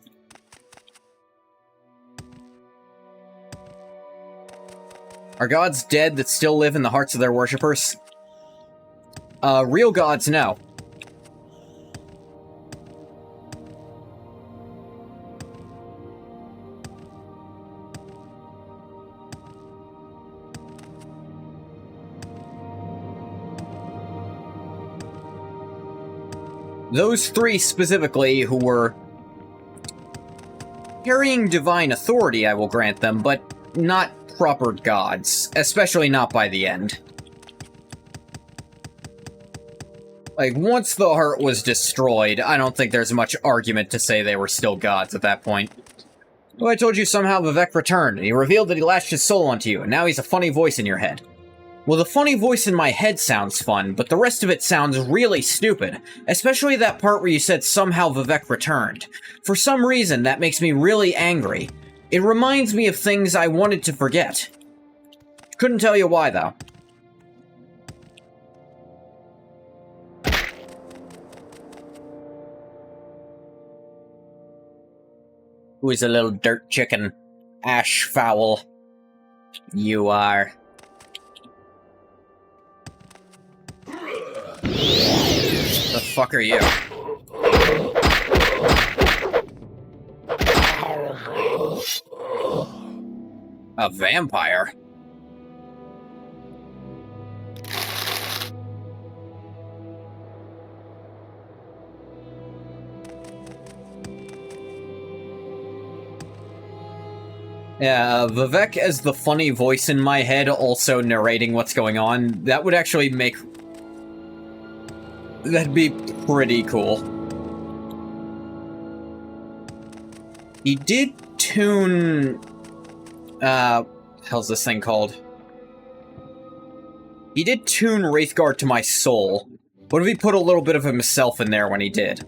Are gods dead that still live in the hearts of their worshippers? Real gods, no. Those three specifically who were carrying divine authority, I will grant them, but not proper gods, especially not by the end. Like, once the heart was destroyed, I don't think there's much argument to say they were still gods at that point. Well, I told you somehow Vivek returned, and he revealed that he latched his soul onto you, and now he's a funny voice in your head. Well, the funny voice in my head sounds fun, but the rest of it sounds really stupid, especially that part where you said somehow Vivek returned. For some reason, that makes me really angry. It reminds me of things I wanted to forget. Couldn't tell you why, though. Who is a little dirt chicken? Ash fowl. You are. The fuck are you? A vampire? Yeah, Vivek as the funny voice in my head also narrating what's going on, that would actually make... That'd be pretty cool. He did tune... how's this thing called? He did tune Wraithguard to my soul. What if he put a little bit of himself in there when he did?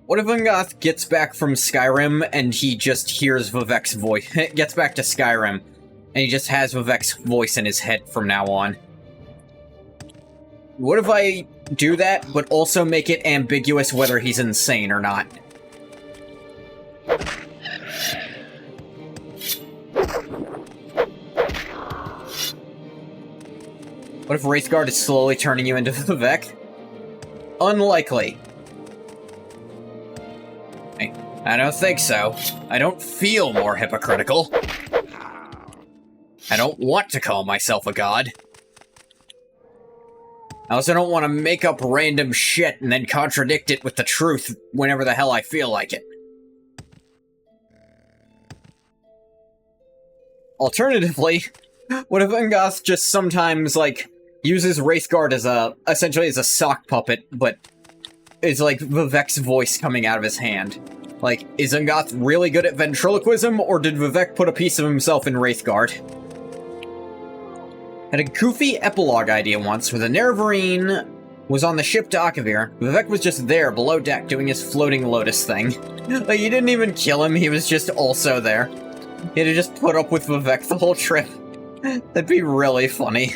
What if Ungoth gets back from Skyrim and he just hears Vivek's voice? Gets back to Skyrim and he just has Vivek's voice in his head from now on? What if I do that, but also make it ambiguous whether he's insane or not? What if Wraithguard is slowly turning you into Vivek? Unlikely. I don't think so. I don't feel more hypocritical. I don't want to call myself a god. I also don't want to make up random shit and then contradict it with the truth whenever the hell I feel like it. Alternatively, what if Ungoth just sometimes, like, uses Wraithguard as essentially as a sock puppet, but it's like Vivek's voice coming out of his hand? Like, is Ungoth really good at ventriloquism, or did Vivek put a piece of himself in Wraithguard? Had a goofy epilogue idea once where the Nerevarine was on the ship to Akavir. Vivek was just there, below deck, doing his floating lotus thing. Like, you didn't even kill him, he was just also there. He had to just put up with Vivek the whole trip. That'd be really funny.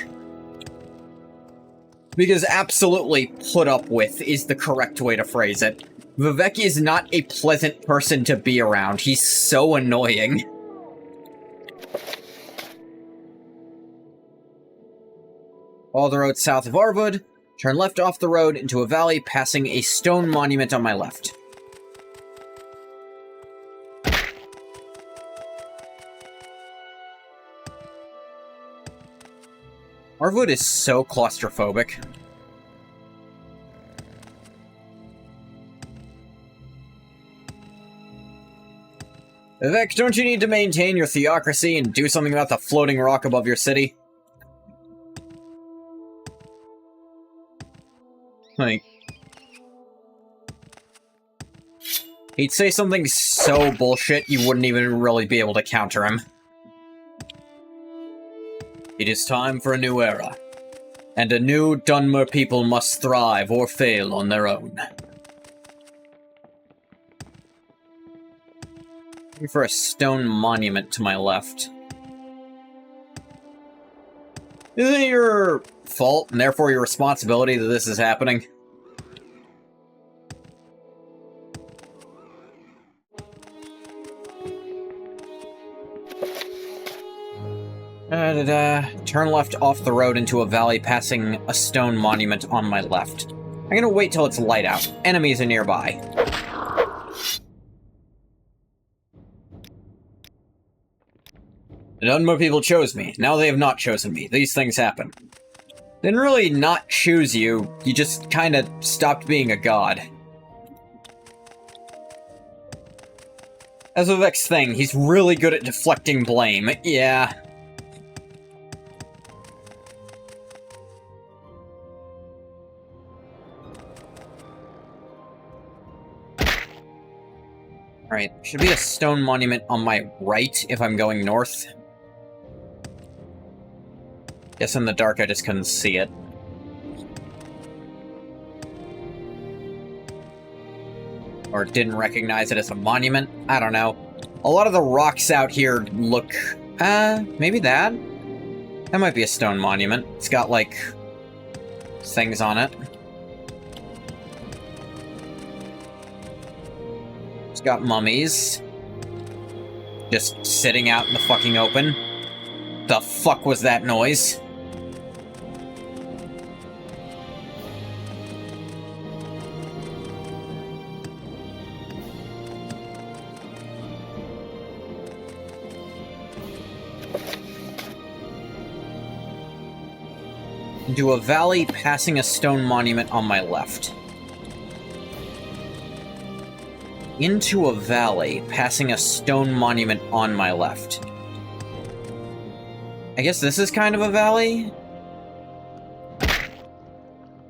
Because absolutely put up with is the correct way to phrase it. Vivek is not a pleasant person to be around. He's so annoying. Follow the road south of Arvud, turn left off the road into a valley, passing a stone monument on my left. Arvud is so claustrophobic. Vivek, don't you need to maintain your theocracy and do something about the floating rock above your city? Like... He'd say something so bullshit you wouldn't even really be able to counter him. It is time for a new era, and a new Dunmer people must thrive or fail on their own. Looking for a stone monument to my left. Isn't it your fault, and therefore your responsibility that this is happening? Turn left off the road into a valley, passing a stone monument on my left. I'm gonna wait till it's light out. Enemies are nearby. A dozen more people chose me. Now they have not chosen me. These things happen. Didn't really not choose you. You just kinda stopped being a god. As with X thing, he's really good at deflecting blame. Yeah. Alright, should be a stone monument on my right if I'm going north. Guess in the dark I just couldn't see it. Or didn't recognize it as a monument. I don't know. A lot of the rocks out here look... maybe that? That might be a stone monument. It's got, like, things on it. It's got mummies. Just sitting out in the fucking open. The fuck was that noise? Into a valley, passing a stone monument on my left. Into a valley, passing a stone monument on my left. I guess this is kind of a valley?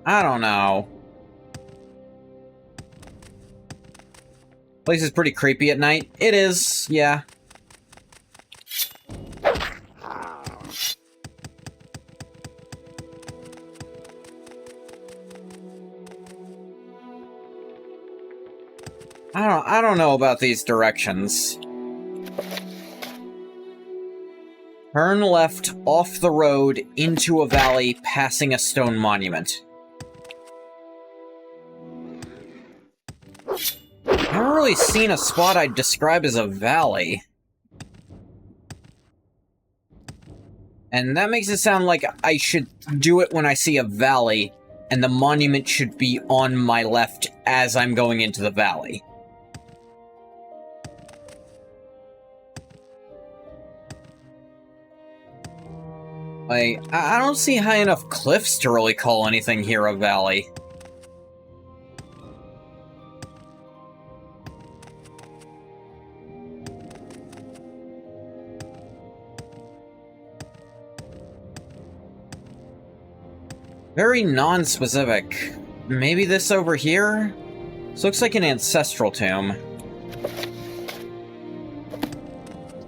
I don't know. Place is pretty creepy at night. It is, yeah. I don't know about these directions. Turn left off the road into a valley, passing a stone monument. I haven't really seen a spot I'd describe as a valley. And that makes it sound like I should do it when I see a valley, and the monument should be on my left as I'm going into the valley. Like, I don't see high enough cliffs to really call anything here a valley. Very non-specific. Maybe this over here? This looks like an ancestral tomb.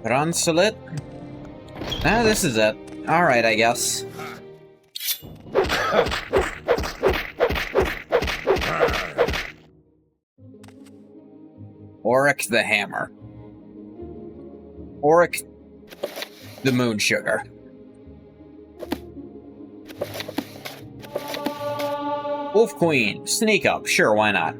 Rancelet? Ah, this is it. Alright, I guess. Auric the Hammer. Auric the Moon Sugar. Wolf Queen. Sneak up. Sure, why not?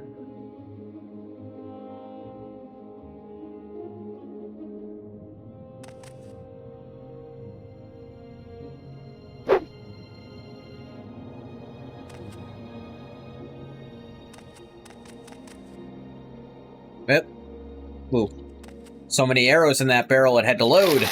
Yep. Ooh. So many arrows in that barrel it had to load.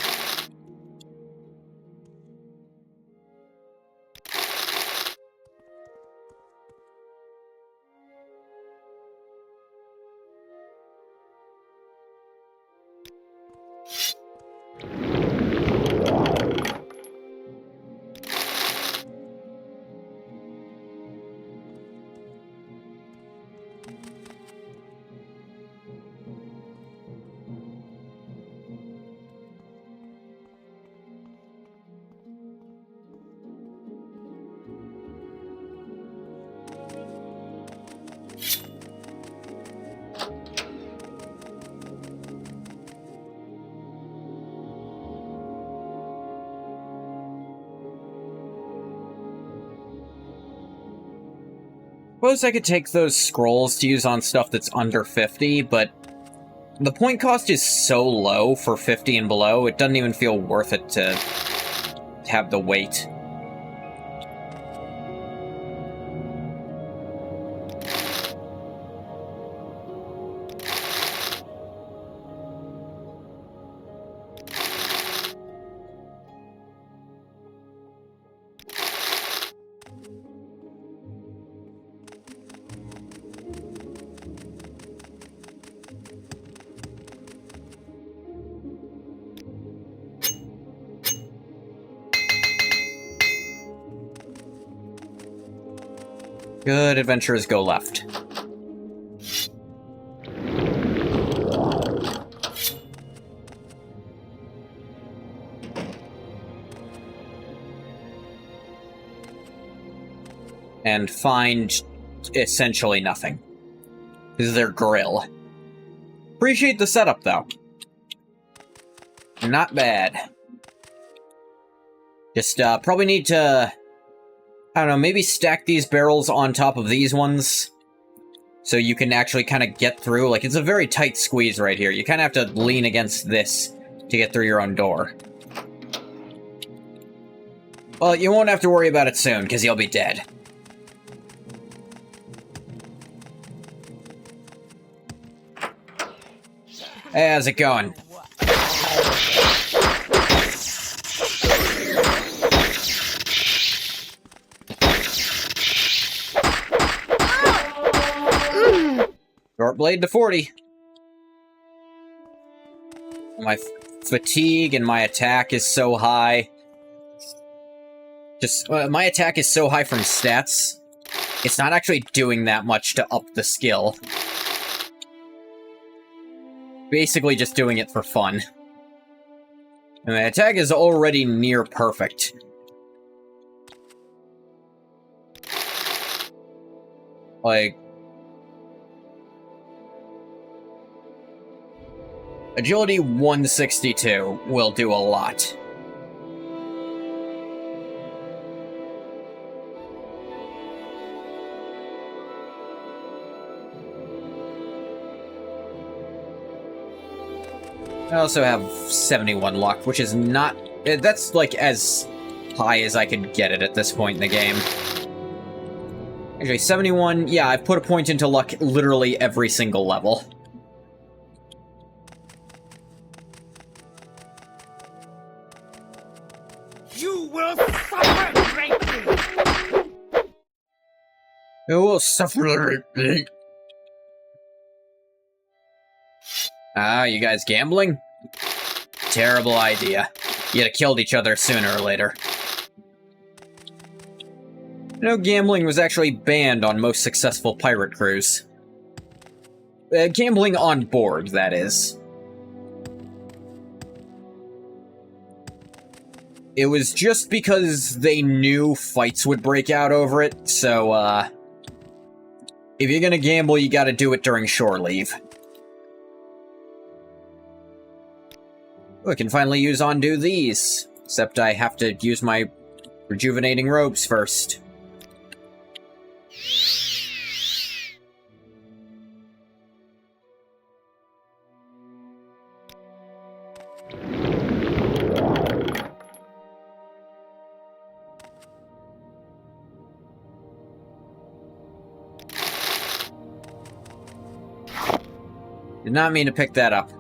Suppose I could take those scrolls to use on stuff that's under 50, but the point cost is so low for 50 and below, it doesn't even feel worth it to have the weight. Good adventurers go left. And find essentially nothing. This is their grill. Appreciate the setup, though. Not bad. Just, probably need to... I don't know, maybe stack these barrels on top of these ones, so you can actually kind of get through. Like, it's a very tight squeeze right here. You kind of have to lean against this to get through your own door. Well, you won't have to worry about it soon, because you'll be dead. Hey, how's it going? Short blade to 40. My fatigue and my attack is so high. My attack is so high from stats, it's not actually doing that much to up the skill. Basically just doing it for fun. And my attack is already near perfect. Like... Agility 162 will do a lot. I also have 71 luck, which is not... That's, like, as high as I could get it at this point in the game. Actually, 71... Yeah, I've put a point into luck literally every single level. You will suffer greatly! You will suffer greatly. Ah, you guys gambling? Terrible idea. You'd have killed each other sooner or later. You know, gambling was actually banned on most successful pirate crews. Gambling on board, that is. It was just because they knew fights would break out over it, so, if you're gonna gamble, you gotta do it during shore leave. I can finally undo these, except I have to use my rejuvenating robes first. Did not mean to pick that up.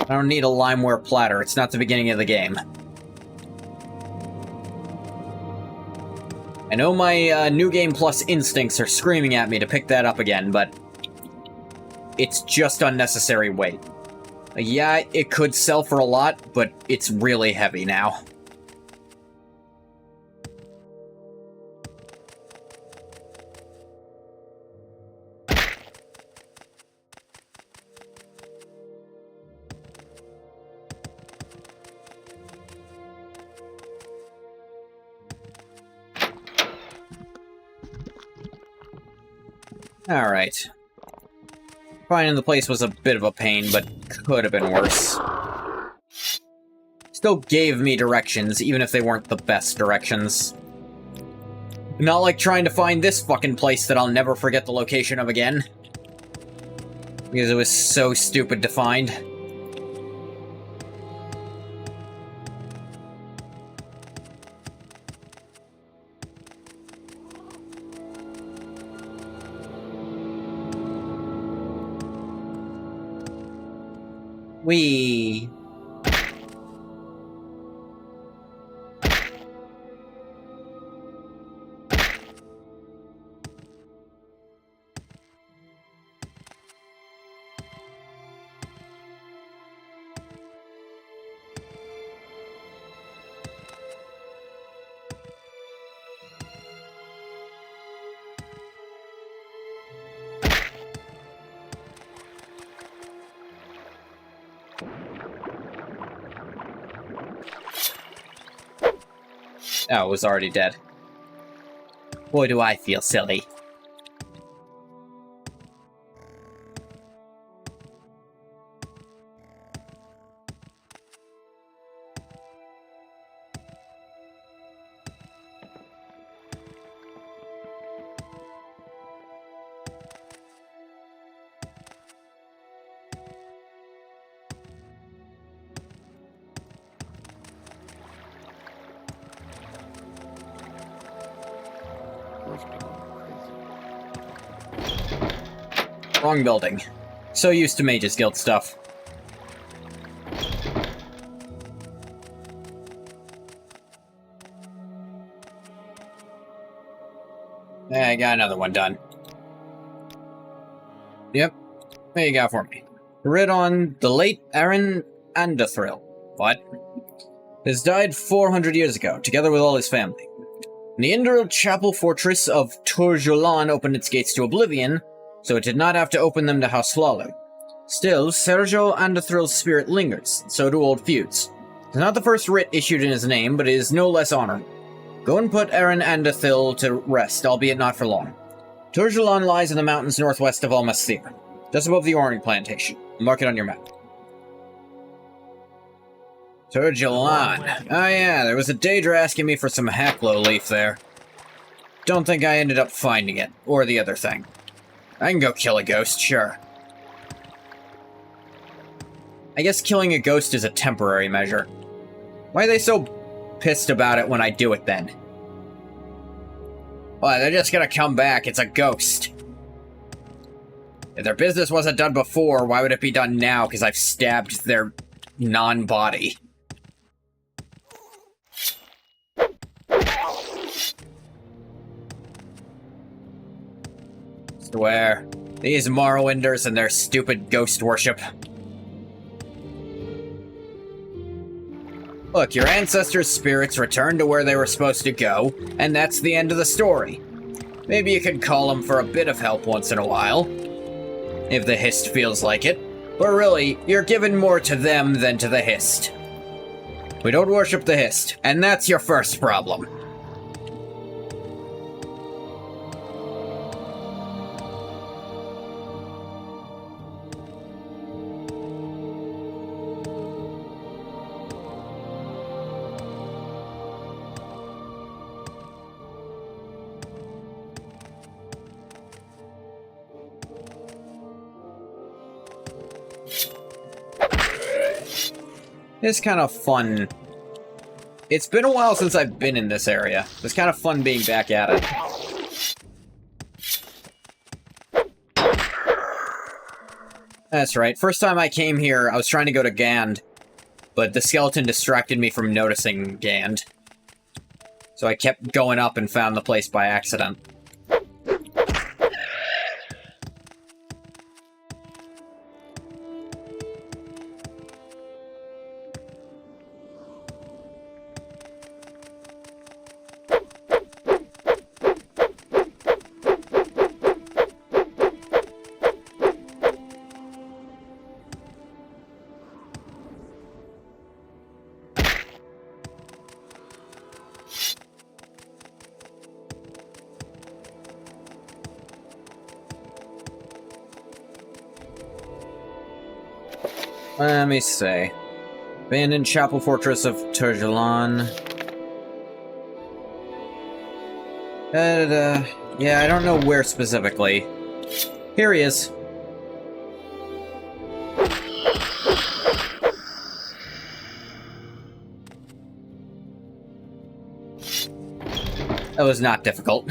I don't need a limeware platter, it's not the beginning of the game. I know my New Game Plus instincts are screaming at me to pick that up again, but it's just unnecessary weight. Yeah, it could sell for a lot, but it's really heavy now. Alright. Finding the place was a bit of a pain, but could have been worse. Still gave me directions, even if they weren't the best directions. Not like trying to find this fucking place that I'll never forget the location of again. Because it was so stupid to find. Whee! Oh, it was already dead. Boy, do I feel silly. Wrong building. So used to Mage's Guild stuff. I got another one done. Yep. What you got for me? Read on the late Aaron Andathril. What? Has died 400 years ago, together with all his family. The Indral Chapel Fortress of Turjolan opened its gates to oblivion, so it did not have to open them to House Flalo. Still, Sergio Andathril's spirit lingers, and so do old feuds. It's not the first writ issued in his name, but it is no less honorable. Go and put Aaron Andathil to rest, albeit not for long. Turjolan lies in the mountains northwest of Almasthir, just above the orange plantation. Mark it on your map. Turjolan. Oh yeah, there was a Daedra asking me for some Hacklow leaf there. Don't think I ended up finding it, or the other thing. I can go kill a ghost, sure. I guess killing a ghost is a temporary measure. Why are they so pissed about it when I do it then? Well, they're just gonna come back, it's a ghost. If their business wasn't done before, why would it be done now because I've stabbed their non-body? Swear. These Morrowinders and their stupid ghost worship. Look, your ancestors' spirits returned to where they were supposed to go, and that's the end of the story. Maybe you could call them for a bit of help once in a while, if the Hist feels like it. But really, you're giving more to them than to the Hist. We don't worship the Hist, and that's your first problem. It's kind of fun. It's been a while since I've been in this area. It's kind of fun being back at it. That's right. First time I came here, I was trying to go to Gand, but the skeleton distracted me from noticing Gand. So I kept going up and found the place by accident. Let me see. Abandoned Chapel Fortress of Turjolan. Yeah, I don't know where specifically. Here he is. That was not difficult.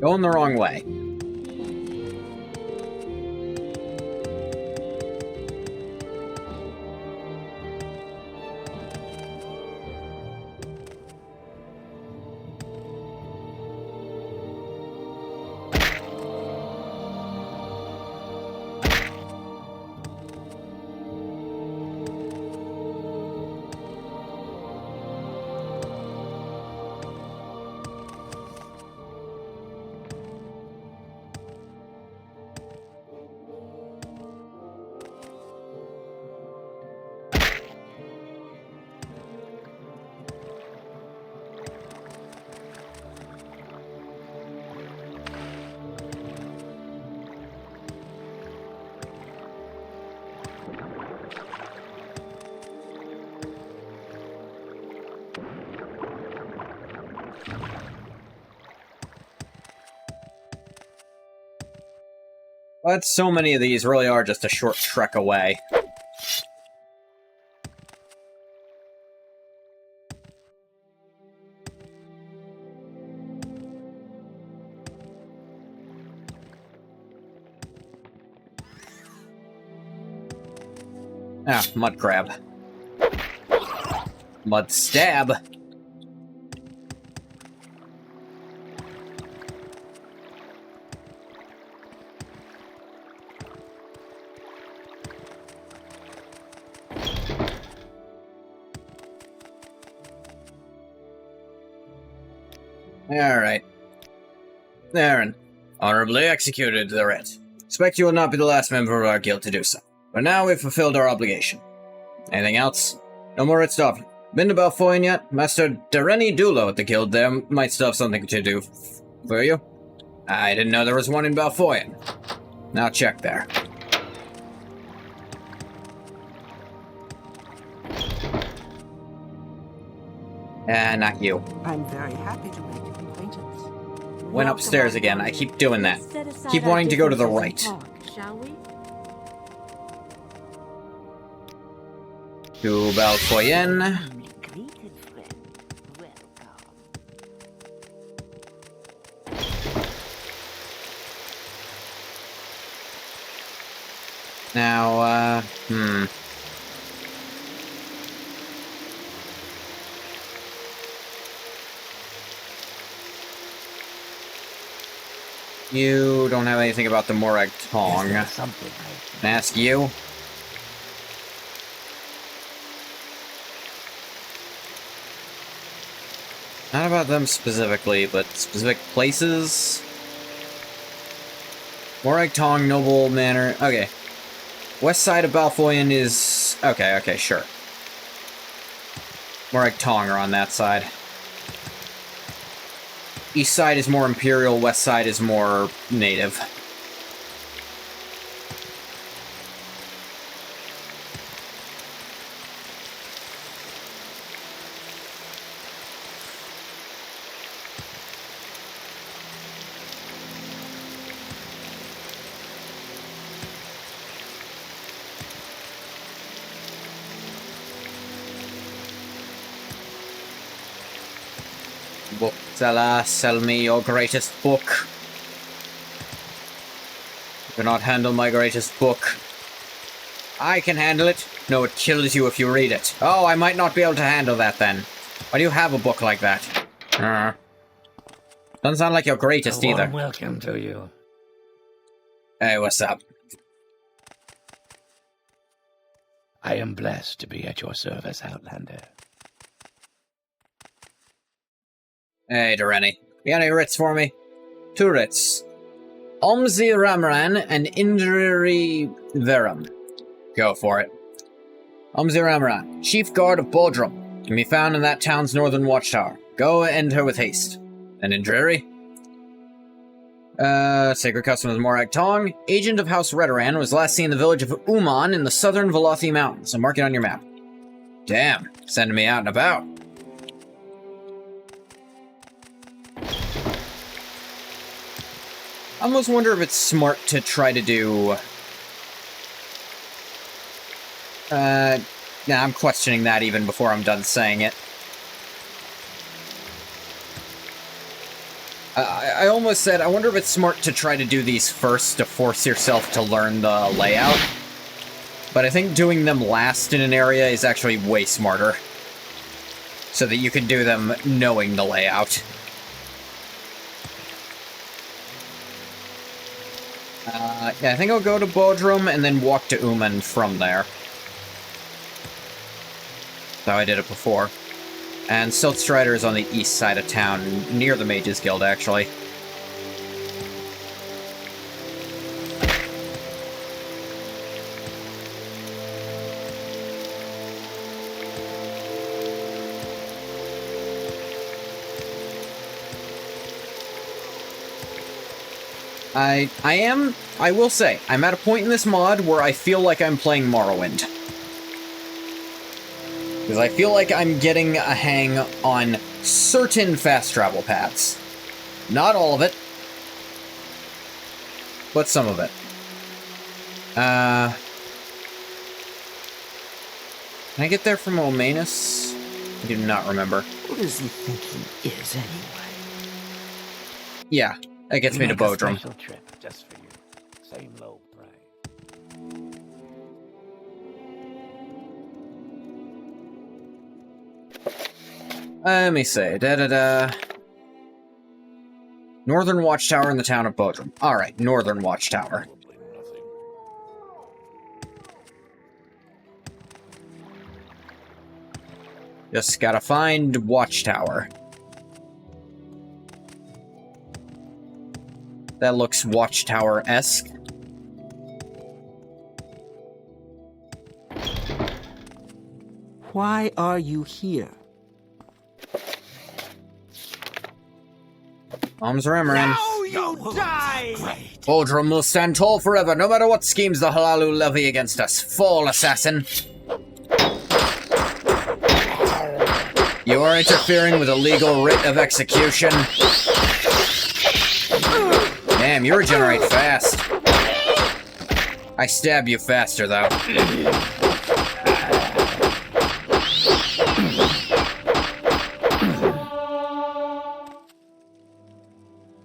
Going the wrong way. But so many of these really are just a short trek away. Ah, mud crab. Mud stab. Alright. Aaron, honorably executed the writ. Expect you will not be the last member of our guild to do so. But now we've fulfilled our obligation. Anything else? No more writ stuff. Been to Balfoyan yet? Master Dareni Dulo at the guild there might still have something to do for you. I didn't know there was one in Balfoyan. Now check there. Not you. I'm very happy to make your acquaintance. Went upstairs again. I keep doing that. Keep wanting to go to the right. Shall we? To Balfoyan. Greeted friend. Welcome. Now, You don't have anything about the Morag Tong. Something Can I ask you? Not about them specifically, but specific places? Morag Tong, Noble Manor. Okay. West side of Balfoyan is... Okay, sure. Morag Tong are on that side. East side is more Imperial, west side is more native. Bookseller, sell me your greatest book. You cannot handle my greatest book. I can handle it. No, it kills you if you read it. Oh, I might not be able to handle that then. Why do you have a book like that? Doesn't sound like your greatest either. Welcome to you. Hey, what's up? I am blessed to be at your service, Outlander. Hey, Dareni. You got any writs for me? 2 writs. Omzi Ramran and Indri Verum. Go for it. Omzi Ramran, Chief Guard of Bodrum, can be found in that town's northern watchtower. Go end her with haste. And Indri? Sacred Customs Morag Tong, agent of House Redoran, was last seen in the village of Uman in the southern Velothi Mountains. So mark it on your map. Damn, sending me out and about. I almost wonder if it's smart to try to do... Nah, I'm questioning that even before I'm done saying it. I almost said, I wonder if it's smart to try to do these first to force yourself to learn the layout. But I think doing them last in an area is actually way smarter. So that you can do them knowing the layout. Yeah, I think I'll go to Bodrum and then walk to Uman from there. That's how I did it before. And Silk Strider is on the east side of town, near the Mages Guild, actually. I will say, I'm at a point in this mod where I feel like I'm playing Morrowind. Because I feel like I'm getting a hang on certain fast travel paths. Not all of it, but some of it. Can I get there from Omanus? I do not remember. What does he think he is, anyway? Yeah, that gets me to Bodrum. Special trip just for you. Same low price. Let me say, Northern Watchtower in the town of Bodrum. Alright, Northern Watchtower. Just gotta find Watchtower. That looks Watchtower-esque. Why are you here? Arms Remoran. Now you die! Bodrum will stand tall forever, no matter what schemes the Halalu levy against us. Fall, assassin. You are interfering with a legal writ of execution. Damn, you regenerate fast. I stab you faster, though.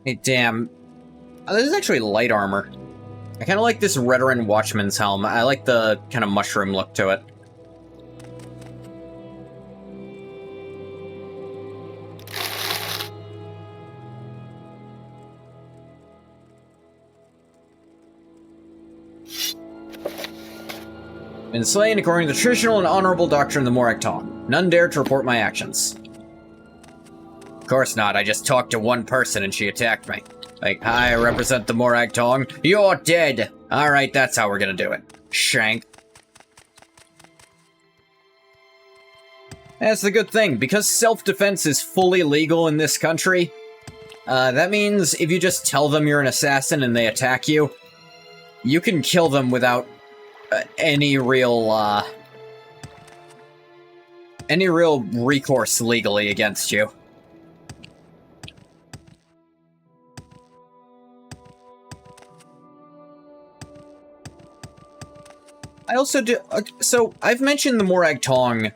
Hey, damn. Oh, this is actually light armor. I kind of like this Redoran Watchman's helm. I like the kind of mushroom look to it. Been slain according to the traditional and honorable doctrine of the Morag Tong. None dare to report my actions. Of course not, I just talked to one person and she attacked me. Like, hi, I represent the Morag Tong. You're dead! Alright, that's how we're gonna do it. Shank. That's the good thing, because self-defense is fully legal in this country, that means if you just tell them you're an assassin and they attack you, you can kill them without any real recourse legally against you. I also do... so, I've mentioned the Morag Tong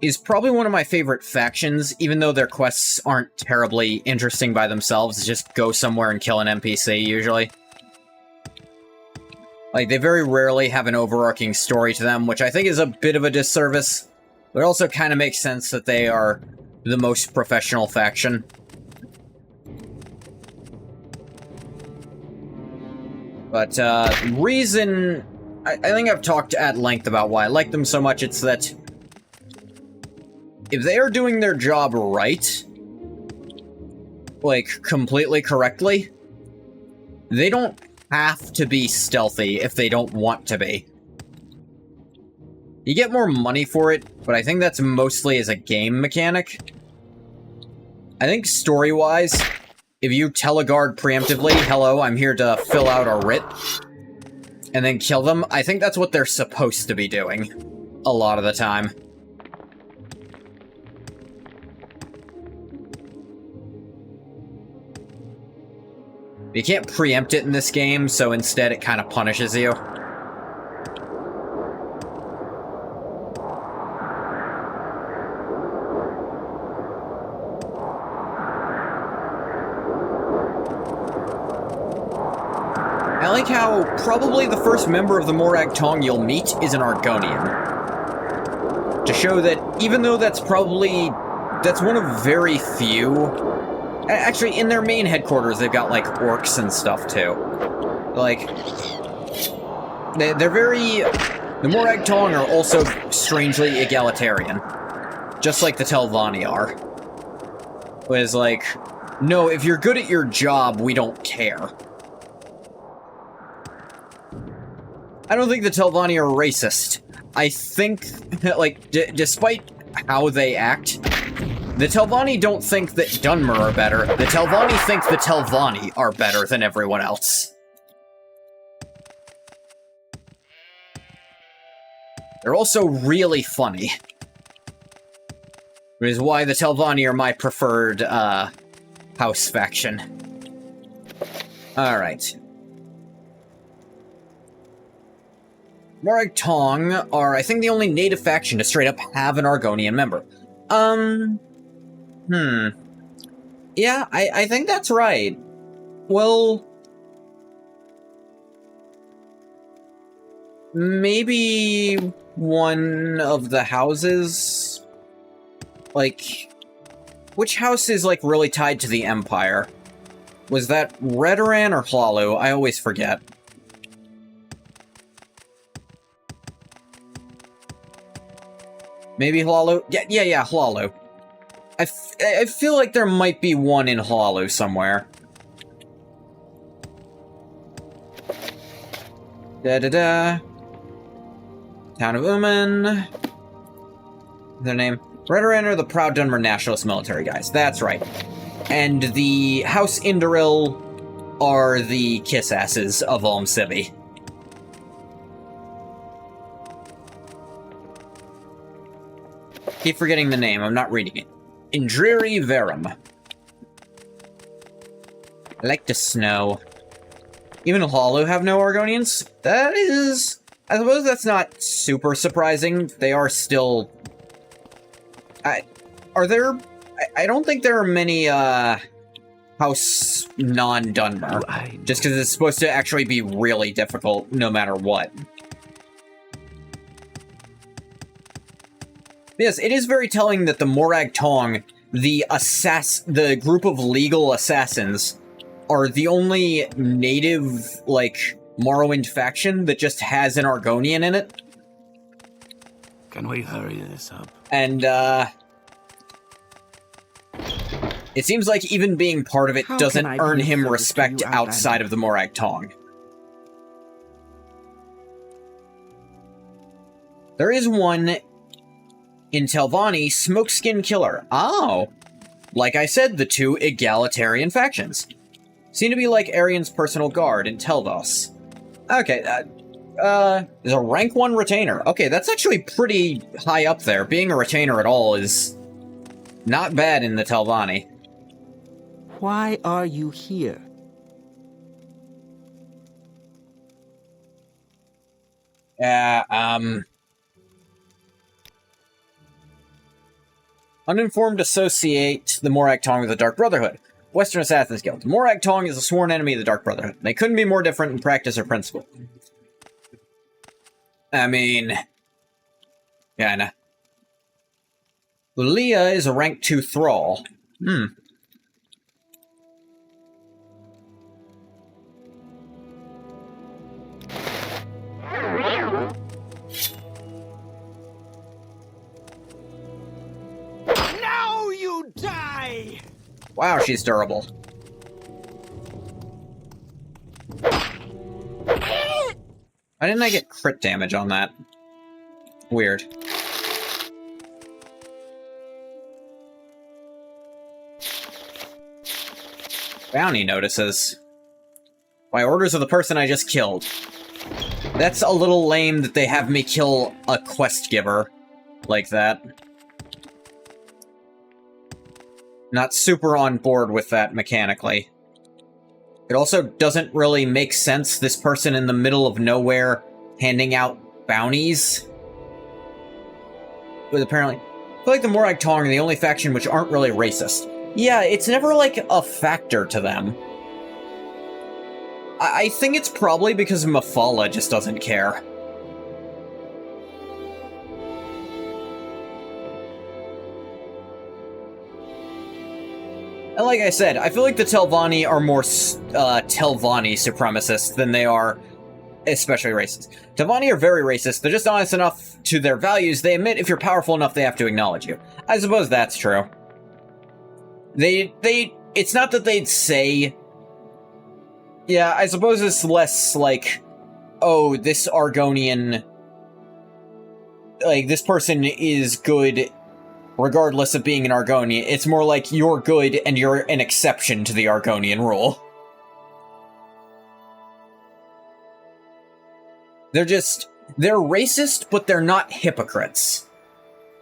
is probably one of my favorite factions, even though their quests aren't terribly interesting by themselves. Just go somewhere and kill an NPC, usually. Like, they very rarely have an overarching story to them, which I think is a bit of a disservice. But it also kind of makes sense that they are the most professional faction. But, reason... I think I've talked at length about why I like them so much. It's that if they are doing their job right, like, completely correctly, they don't have to be stealthy if they don't want to be. You get more money for it, but I think that's mostly as a game mechanic. I think story-wise, if you tell a guard preemptively, hello, I'm here to fill out a writ, and then kill them, I think that's what they're supposed to be doing a lot of the time. You can't preempt it in this game, so instead it kind of punishes you. I like how probably the first member of the Morag Tong you'll meet is an Argonian. To show that even though that's one of very few... Actually, in their main headquarters, they've got, like, orcs and stuff, too. Like, they're very... The Morag Tong are also strangely egalitarian. Just like the Telvanni are. Whereas, like, no, if you're good at your job, we don't care. I don't think the Telvanni are racist. I think, like, despite how they act, the Telvanni don't think that Dunmer are better. The Telvanni think the Telvanni are better than everyone else. They're also really funny. Which is why the Telvanni are my preferred, house faction. Alright. Morag Tong are, I think, the only native faction to straight up have an Argonian member. Yeah, I think that's right. Well... maybe one of the houses... Like... which house is, like, really tied to the Empire? Was that Redoran or Hlalu? I always forget. Maybe Hlalu? Yeah, Hlalu. I feel like there might be one in Hlalu somewhere. Da-da-da. Town of Uman. Their name? Redoran are the proud Dunmer nationalist military guys. That's right. And the House Indoril are the kiss-asses of Almsibi. Keep forgetting the name, I'm not reading it. Indriri Verum. I like the snow. Even Hlalu have no Argonians? That is... I suppose that's not super surprising. They are still... Are there... I don't think there are many, House non-Dunmer. Just because it's supposed to actually be really difficult, no matter what. Yes, it is very telling that the Morag Tong, the group of legal assassins, are the only native, like, Morrowind faction that just has an Argonian in it. Can we hurry this up? And, it seems like even being part of it doesn't earn him respect outside of the Morag Tong. There is one in Telvanni, Smokeskin Killer. Oh! Like I said, the two egalitarian factions. Seem to be like Arian's personal guard in Telvos. Okay, there's a rank 1 retainer. Okay, that's actually pretty high up there. Being a retainer at all is not bad in the Telvanni. Why are you here? Uninformed associate the Morag Tong with the Dark Brotherhood. Western Assassin's Guild. Morag Tong is a sworn enemy of the Dark Brotherhood. They couldn't be more different in practice or principle. I mean... yeah, I know. Ulia is a rank 2 thrall. Now you die! Wow, she's durable. Why didn't I get crit damage on that? Weird. Bounty notices. By orders of the person I just killed. That's a little lame that they have me kill a quest giver like that. Not super on board with that mechanically. It also doesn't really make sense, this person in the middle of nowhere handing out bounties. But apparently, I feel like the Morag Tong are the only faction which aren't really racist. Yeah, it's never like a factor to them. I think it's probably because Mafala just doesn't care. And like I said, I feel like the Telvanni are more Telvanni supremacists than they are especially racist. Telvanni are very racist. They're just honest enough to their values. They admit if you're powerful enough, they have to acknowledge you. I suppose that's true. It's not that they'd say... Yeah, I suppose it's less like, oh, this Argonian... Like, this person is good regardless of being an Argonian. It's more like you're good and you're an exception to the Argonian rule. They're racist, but they're not hypocrites.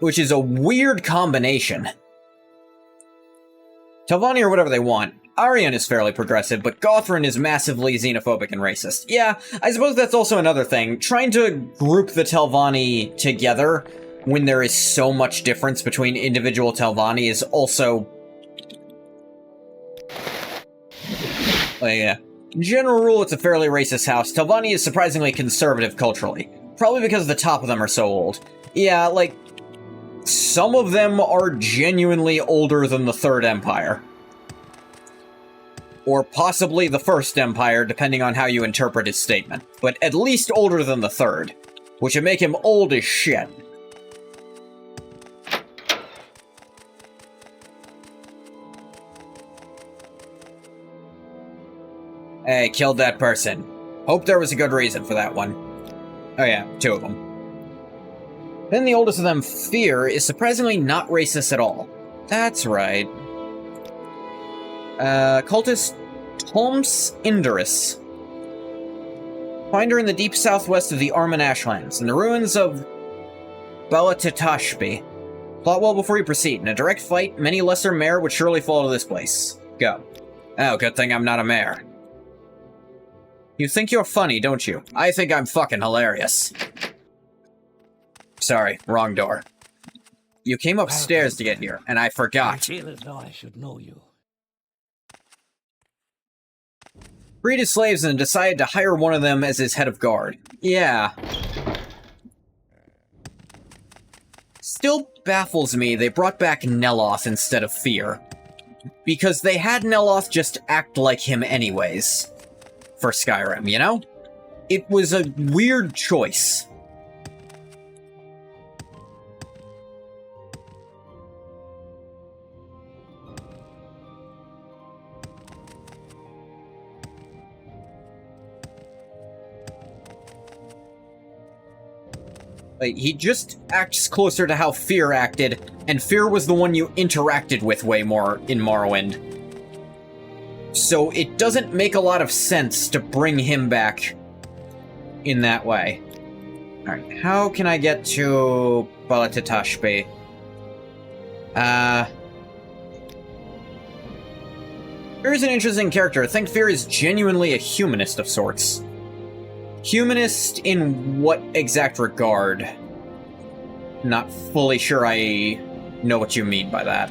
Which is a weird combination. Telvanni are whatever they want. Aryan is fairly progressive, but Gothrin is massively xenophobic and racist. Yeah, I suppose that's also another thing. Trying to group the Telvanni together when there is so much difference between individual Telvanni is also... yeah. General rule, it's a fairly racist house. Telvanni is surprisingly conservative culturally. Probably because the top of them are so old. Yeah, like, some of them are genuinely older than the Third Empire. Or possibly the First Empire, depending on how you interpret his statement. But at least older than the Third, which would make him old as shit. Hey, killed that person. Hope there was a good reason for that one. Oh yeah, 2 of them. Then the oldest of them, Fear, is surprisingly not racist at all. That's right. Cultist Toms Indurus. Find her in the deep southwest of the Arman Ashlands, in the ruins of Balatitashbi. Plot well before you proceed. In a direct fight, many lesser mare would surely fall to this place. Go. Oh, good thing I'm not a mare. You think you're funny, don't you? I think I'm fucking hilarious. Sorry, wrong door. You came upstairs to get here, and I forgot. I feel as though I should know you. Freed his slaves and decided to hire one of them as his head of guard. Yeah. Still baffles me they brought back Neloth instead of Fear. Because they had Neloth just act like him anyways. For Skyrim, you know? It was a weird choice. Like, he just acts closer to how Fear acted, and Fear was the one you interacted with way more in Morrowind. So it doesn't make a lot of sense to bring him back in that way. Alright, how can I get to Balatitashbi? Fear is an interesting character. I think Fear is genuinely a humanist of sorts. Humanist in what exact regard? Not fully sure I know what you mean by that.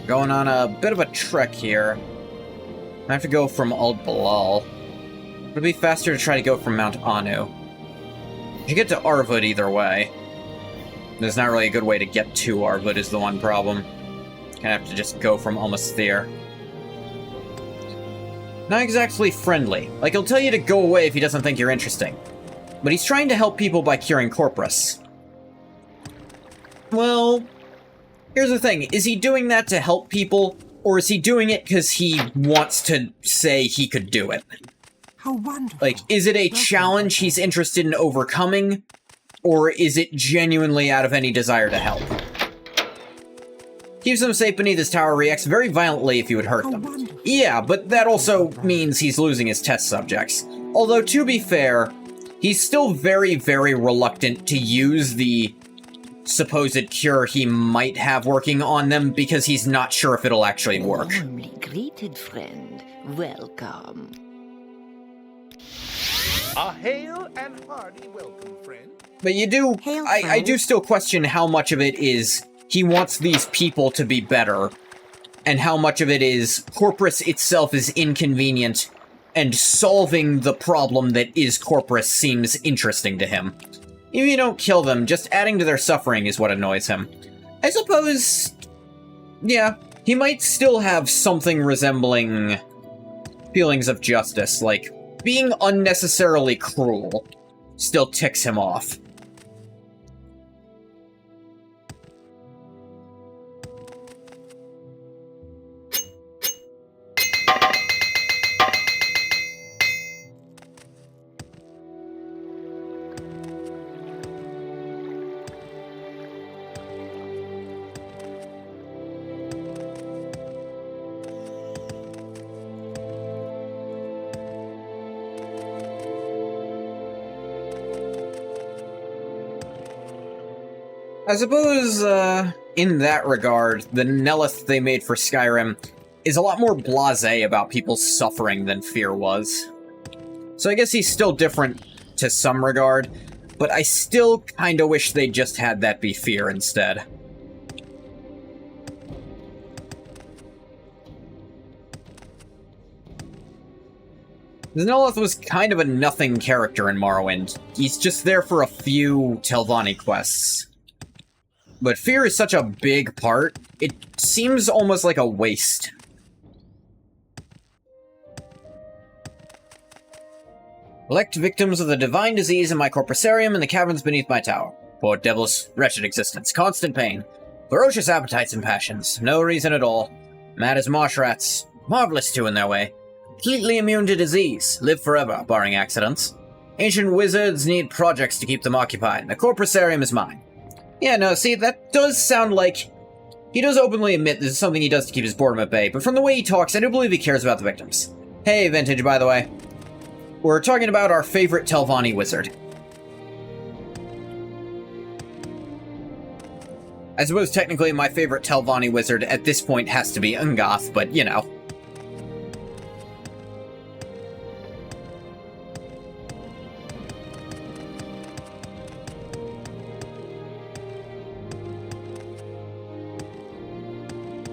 Going on a bit of a trek here. I have to go from Ald Balal. It'll be faster to try to go from Mount Anu. You get to Arvud either way. There's not really a good way to get to Arvud is the one problem. Gonna have to just go from Almasthir. Not exactly friendly. Like, he'll tell you to go away if he doesn't think you're interesting. But he's trying to help people by curing Corpus. Well, here's the thing. Is he doing that to help people, or is he doing it because he wants to say he could do it? How wonderful. Like, is it a challenge he's interested in overcoming, or is it genuinely out of any desire to help? Keeps them safe beneath his tower, reacts very violently if you would hurt them. Yeah, but that also means he's losing his test subjects. Although, to be fair, he's still very, very reluctant to use the supposed cure he might have working on them because he's not sure if it'll actually work. Warmly greeted, friend. Welcome. A hail and hearty welcome, friend. But you do... I do still question how much of it is he wants these people to be better and how much of it is Corpus itself is inconvenient, and solving the problem that is Corpus seems interesting to him. Even if you don't kill them, just adding to their suffering is what annoys him. I suppose, yeah, he might still have something resembling feelings of justice, like being unnecessarily cruel still ticks him off. I suppose, in that regard, the Nelith they made for Skyrim is a lot more blasé about people's suffering than Fear was. So I guess he's still different to some regard, but I still kinda wish they just had that be Fear instead. Nelith was kind of a nothing character in Morrowind. He's just there for a few Telvanni quests. But Fear is such a big part, it seems almost like a waste. Elect victims of the divine disease in my corpusarium in the caverns beneath my tower. Poor devil's wretched existence, constant pain, ferocious appetites and passions, no reason at all. Mad as marsh rats, marvelous too in their way. Completely immune to disease, live forever, barring accidents. Ancient wizards need projects to keep them occupied, and the corpusarium is mine. Yeah, no, see, that does sound like... He does openly admit this is something he does to keep his boredom at bay, but from the way he talks, I do believe he cares about the victims. Hey, Vintage, by the way. We're talking about our favorite Telvanni wizard. I suppose technically my favorite Telvanni wizard at this point has to be Ungoth, but, you know.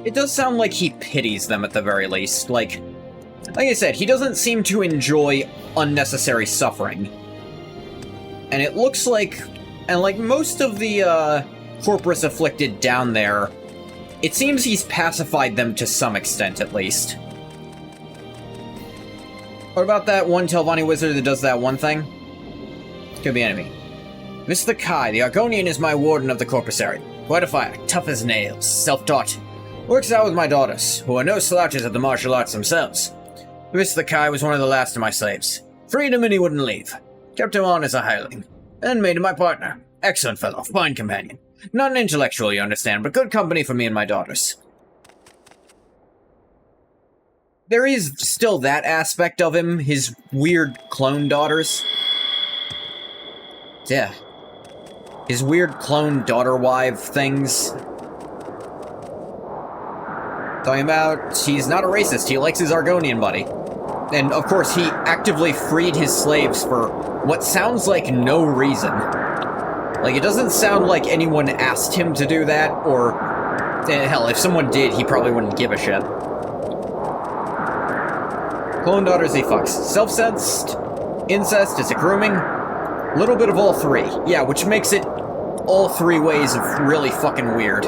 It does sound like he pities them at the very least. Like I said, he doesn't seem to enjoy unnecessary suffering. And it looks like, and like most of the Corpus afflicted down there, it seems he's pacified them to some extent at least. What about that one Telvanni wizard that does that one thing? Could be enemy. Mr. Kai, the Argonian, is my warden of the Corpusarium. Quite a fire, tough as nails, self-taught. Works out with my daughters, who are no slouches at the martial arts themselves. Mr. Kai was one of the last of my slaves. Freed him and he wouldn't leave. Kept him on as a hireling. And made him my partner. Excellent fellow, fine companion. Not an intellectual, you understand, but good company for me and my daughters. There is still that aspect of him, his weird clone daughters. Yeah. His weird clone daughter-wife things. Talking about, he's not a racist, he likes his Argonian buddy. And of course, he actively freed his slaves for what sounds like no reason. Like, it doesn't sound like anyone asked him to do that, or... hell, if someone did, he probably wouldn't give a shit. Clone daughters he fucks. Self-sensed, incest, is it grooming? A little bit of all three. Yeah, which makes it all three ways of really fucking weird.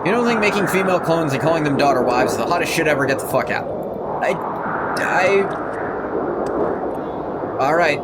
You don't think making female clones and calling them daughter wives is the hottest shit ever? Get the fuck out. Alright.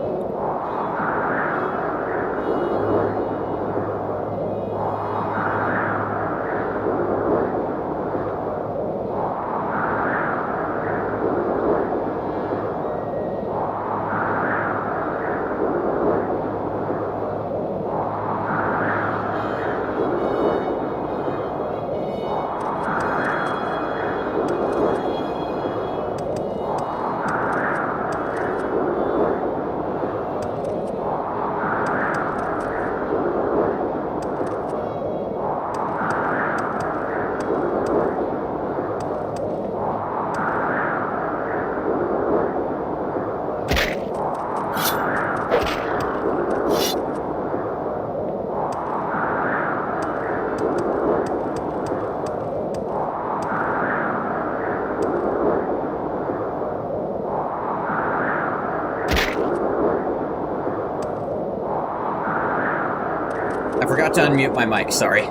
I forgot to unmute my mic, sorry.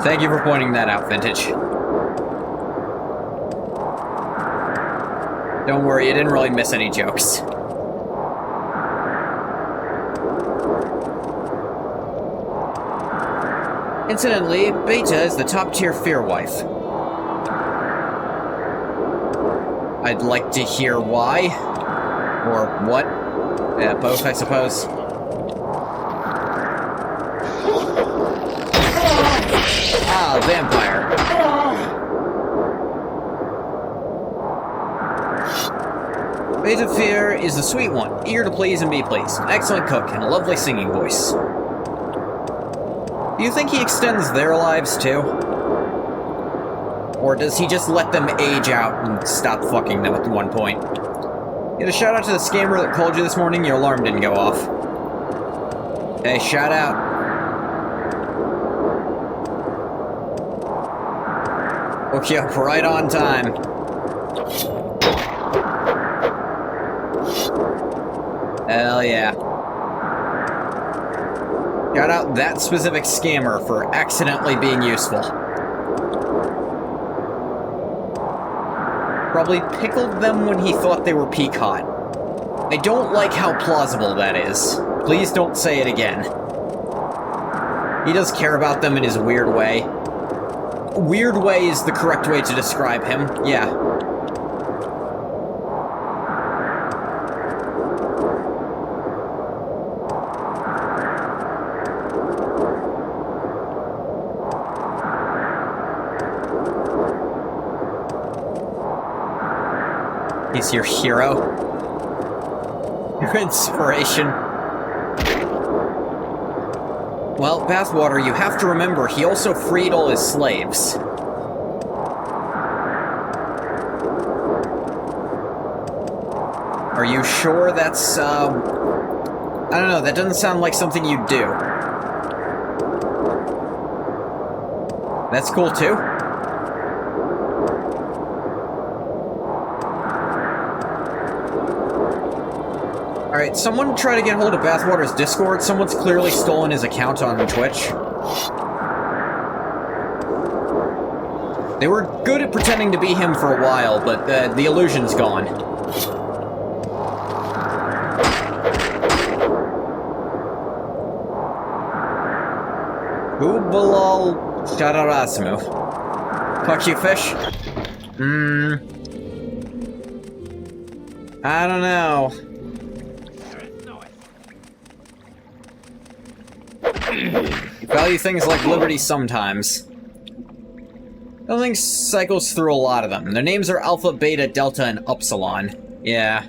Thank you for pointing that out, Vintage. Don't worry, you didn't really miss any jokes. Incidentally, Beta is the top-tier fear wife. I'd like to hear why. Or what. Yeah, both, I suppose. Ah, vampire. Beta Fear is the sweet one, eager to please and be pleased, an excellent cook, and a lovely singing voice. Do you think he extends their lives, too? Or does he just let them age out and stop fucking them at one point? Get a shout out to the scammer that called you this morning, your alarm didn't go off. Hey, shout out. Woke you up right on time. Hell yeah. Shout out that specific scammer for accidentally being useful. Probably pickled them when he thought they were peak hot. I don't like how plausible that is. Please don't say it again. He does care about them in his weird way. Weird way is the correct way to describe him, yeah. He's your hero. Your inspiration. Well, Bathwater, you have to remember, he also freed all his slaves. Are you sure that's, I don't know, that doesn't sound like something you'd do. That's cool, too. Alright, someone try to get hold of Bathwater's Discord. Someone's clearly stolen his account on Twitch. They were good at pretending to be him for a while, but the illusion's gone. Ubalal Shadarasmu. Fuck you, fish. I don't know. You value things like liberty sometimes. I don't think cycles through a lot of them. Their names are Alpha, Beta, Delta, and Upsilon. Yeah.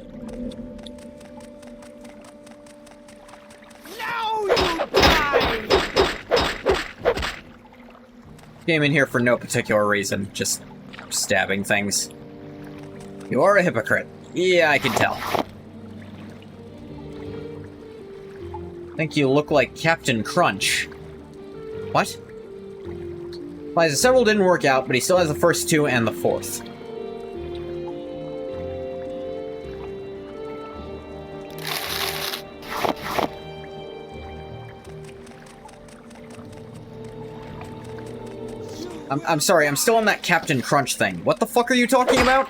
Now you die! Came in here for no particular reason, just stabbing things. You are a hypocrite. Yeah, I can tell. Think you look like Captain Crunch. What? Well, several didn't work out, but he still has the first two and the fourth. I'm sorry, I'm still on that Captain Crunch thing. What the fuck are you talking about?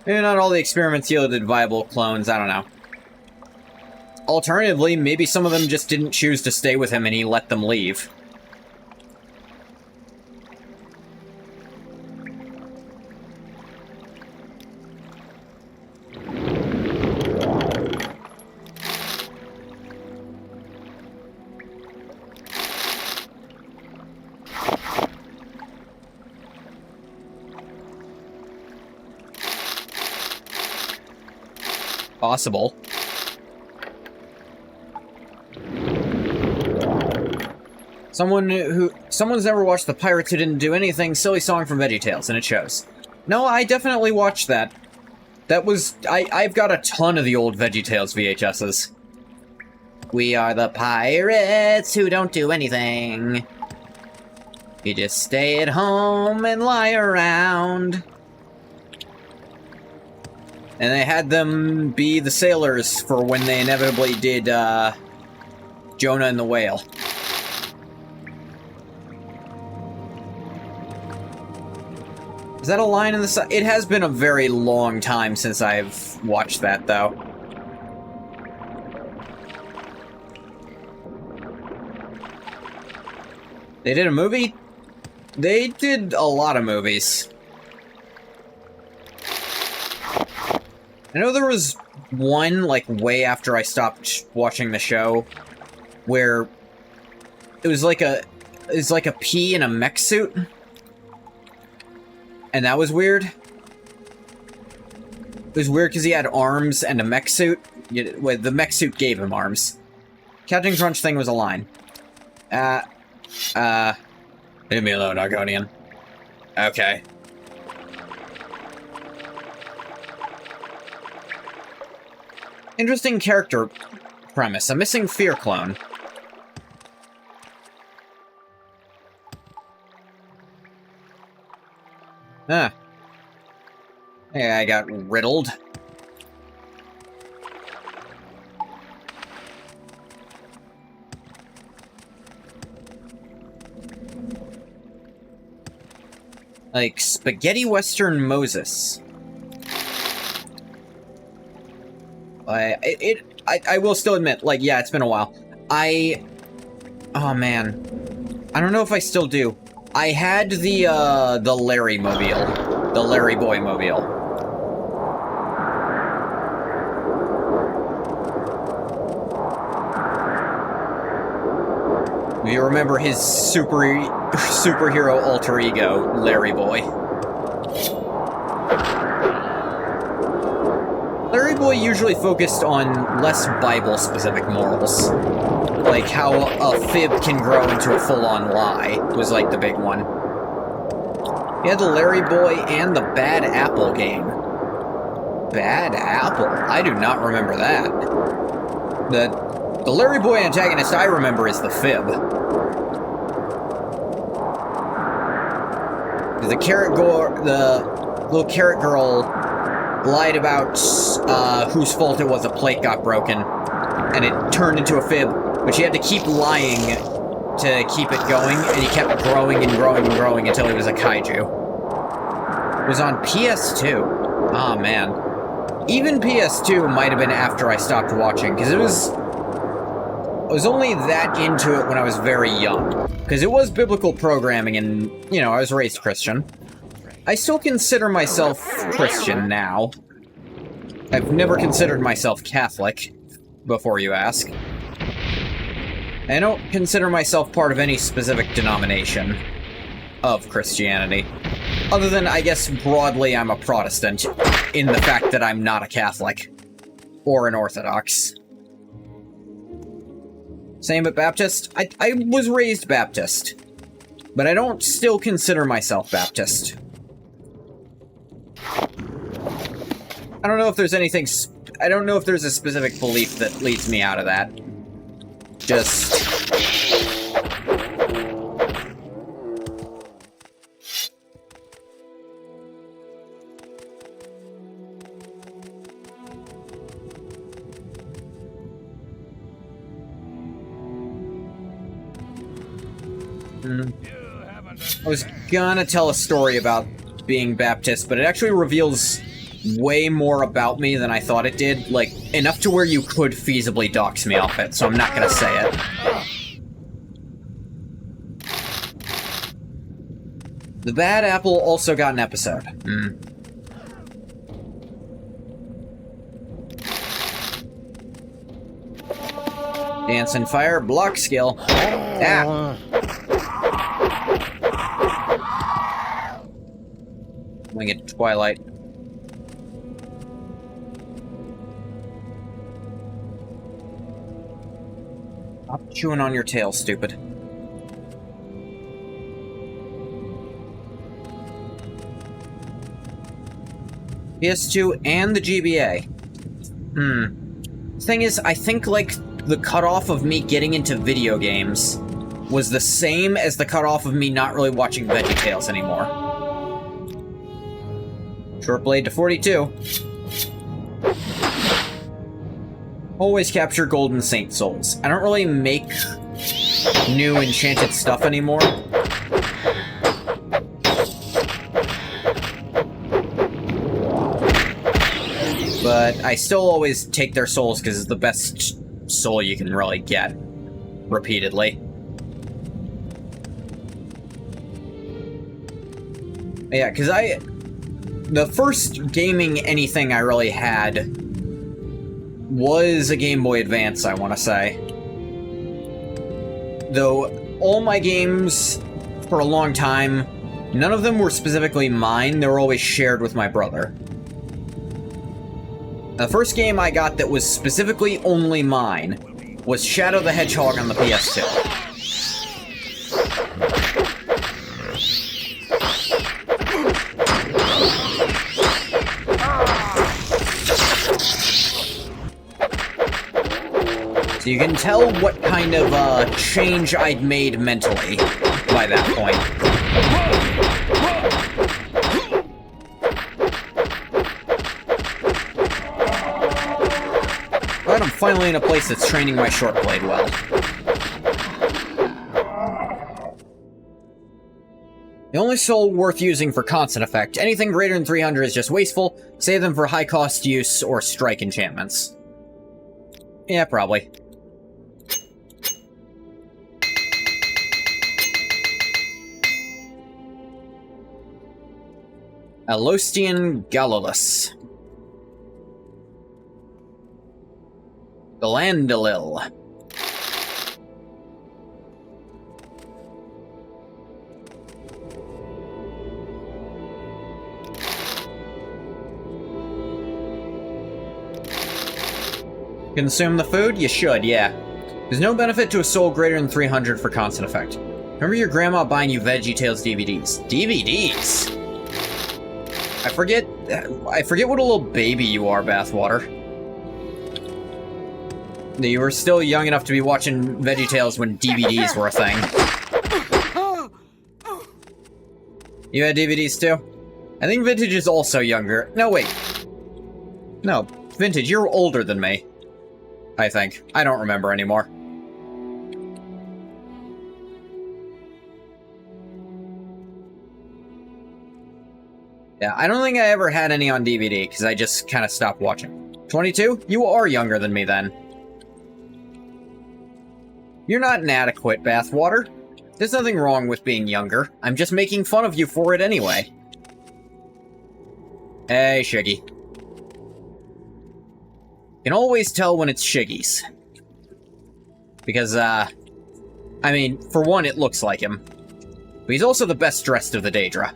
Maybe not all the experiments yielded viable clones, I don't know. Alternatively, maybe some of them just didn't choose to stay with him and he let them leave. Possible. Someone's never watched The Pirates Who Didn't Do Anything silly song from VeggieTales, and it shows. No, I definitely watched that. That was... I've got a ton of the old VeggieTales VHSs. We are the pirates who don't do anything. You just stay at home and lie around. And they had them be the sailors for when they inevitably did, Jonah and the Whale. Is that a line in the side? It has been a very long time since I've watched that, though. They did a movie? They did a lot of movies. I know there was one, like, way after I stopped watching the show, where it was like a pea in a mech suit. And that was weird. It was weird because he had arms and a mech suit. Well, the mech suit gave him arms. Captain Crunch thing was a line. Leave me alone, Argonian. Okay. Interesting character premise. A missing fear clone. Huh. Yeah, I got riddled. Like, Spaghetti Western Moses. I will still admit, like, yeah, it's been a while. Oh, man. I don't know if I still do. I had the Larry Mobile. The Larry Boy Mobile. If you remember his superhero alter ego, Larry Boy. Larry Boy usually focused on less Bible-specific morals. Like how a fib can grow into a full-on lie was like the big one. He had the Larry Boy and the Bad Apple game. Bad Apple? I do not remember that. The Larry Boy antagonist I remember is the fib. The little carrot girl lied about whose fault it was a plate got broken, and it turned into a fib, but she had to keep lying to keep it going, and he kept growing and growing and growing until he was a kaiju. It was on PS2. Ah, man. Even PS2 might have been after I stopped watching, because I was only that into it when I was very young. Because it was biblical programming and, you know, I was raised Christian. I still consider myself Christian now. I've never considered myself Catholic, before you ask. I don't consider myself part of any specific denomination of Christianity. Other than, I guess, broadly I'm a Protestant, in the fact that I'm not a Catholic. Or an Orthodox. Same at Baptist. I was raised Baptist. But I don't still consider myself Baptist. I don't know if there's anything... I don't know if there's a specific belief that leads me out of that. Just... I was gonna tell a story about being Baptist, but it actually reveals way more about me than I thought it did. Like, enough to where you could feasibly dox me off it, so I'm not gonna say it. The Bad Apple also got an episode. Dance and fire, block skill. Ah! Winged Twilight. Stop chewing on your tail, stupid. PS2 and the GBA. Thing is, I think, like, the cutoff of me getting into video games was the same as the cutoff of me not really watching VeggieTales anymore. Short blade to 42. Always capture golden saint souls. I don't really make new enchanted stuff anymore. But I still always take their souls because it's the best soul you can really get. Repeatedly. Yeah, because the first gaming anything I really had was a Game Boy Advance, I want to say. Though, all my games, for a long time, none of them were specifically mine, they were always shared with my brother. The first game I got that was specifically only mine was Shadow the Hedgehog on the PS2. So you can tell what kind of change I'd made mentally by that point. But I'm finally in a place that's training my short blade well. The only soul worth using for constant effect. Anything greater than 300 is just wasteful. Save them for high cost use or strike enchantments. Yeah, probably. Alostian Galilus. Galandalil. Consume the food? You should, yeah. There's no benefit to a soul greater than 300 for constant effect. Remember your grandma buying you VeggieTales DVDs. DVDs? I forget what a little baby you are, Bathwater. You were still young enough to be watching VeggieTales when DVDs were a thing. You had DVDs too? I think Vintage is also younger. No, wait. No, Vintage, you're older than me. I think. I don't remember anymore. Yeah, I don't think I ever had any on DVD, because I just kind of stopped watching. 22? You are younger than me, then. You're not inadequate, Bathwater. There's nothing wrong with being younger. I'm just making fun of you for it anyway. Hey, Shiggy. You can always tell when it's Shiggy's. Because, I mean, for one, it looks like him. But he's also the best dressed of the Daedra.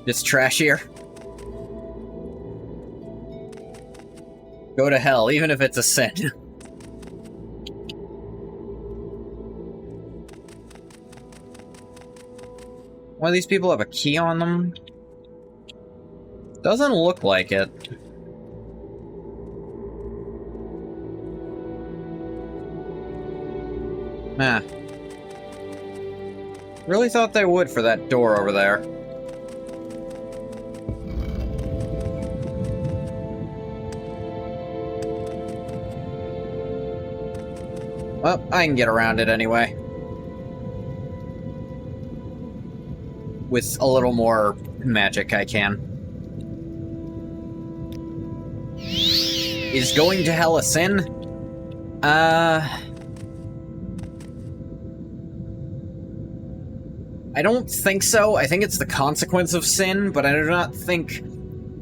Just trashier. Go to hell, even if it's a sin. One of these people have a key on them? Doesn't look like it. Nah. Really thought they would for that door over there. Well, I can get around it anyway. With a little more magic, I can. Is going to hell a sin? I don't think so. I think it's the consequence of sin, but I do not think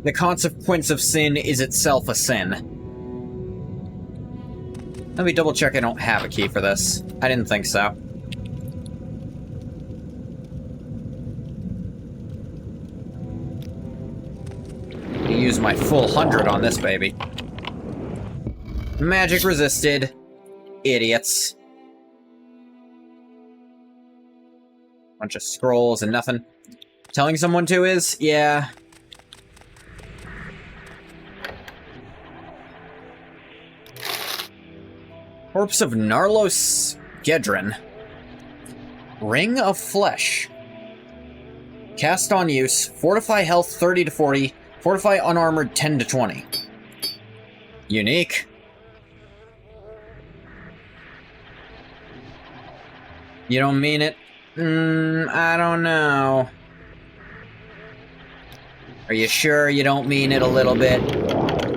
the consequence of sin is itself a sin. Let me double check I don't have a key for this. I didn't think so. Use my full 100 on this baby. Magic resisted. Idiots. Bunch of scrolls and nothing. Telling someone to is? Yeah. Corpse of Narlos Gedrin. Ring of Flesh. Cast on use. Fortify health 30 to 40. Fortify unarmored 10 to 20. Unique. You don't mean it? I don't know. Are you sure you don't mean it a little bit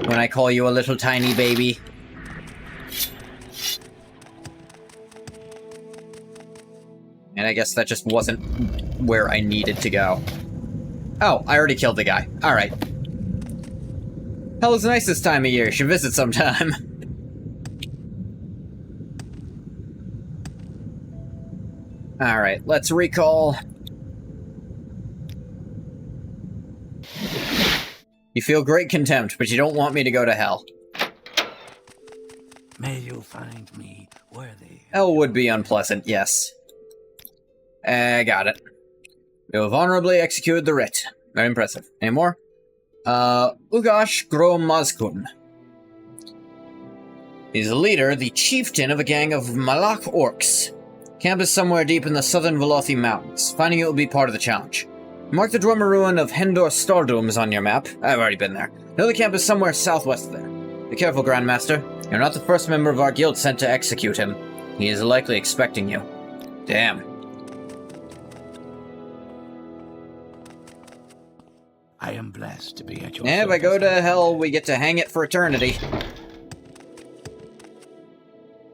when I call you a little tiny baby? And I guess that just wasn't where I needed to go. Oh, I already killed the guy. Alright. Hell is nice this time of year. Should visit sometime. Alright, let's recall. You feel great contempt, but you don't want me to go to hell. May you find me worthy. Hell would be unpleasant, yes. Got it. You have honorably executed the writ. Very impressive. Any more? Ugash Gromazkun. He's the leader, the chieftain of a gang of Malak orcs. Camp is somewhere deep in the southern Velothi Mountains. Finding it will be part of the challenge. Mark the Drummer Ruin of Hendor Stardooms on your map. I've already been there. Know the camp is somewhere southwest there. Be careful, Grandmaster. You're not the first member of our guild sent to execute him. He is likely expecting you. Damn. I am blessed to be at your And if I go to hell, we get to hang it for eternity.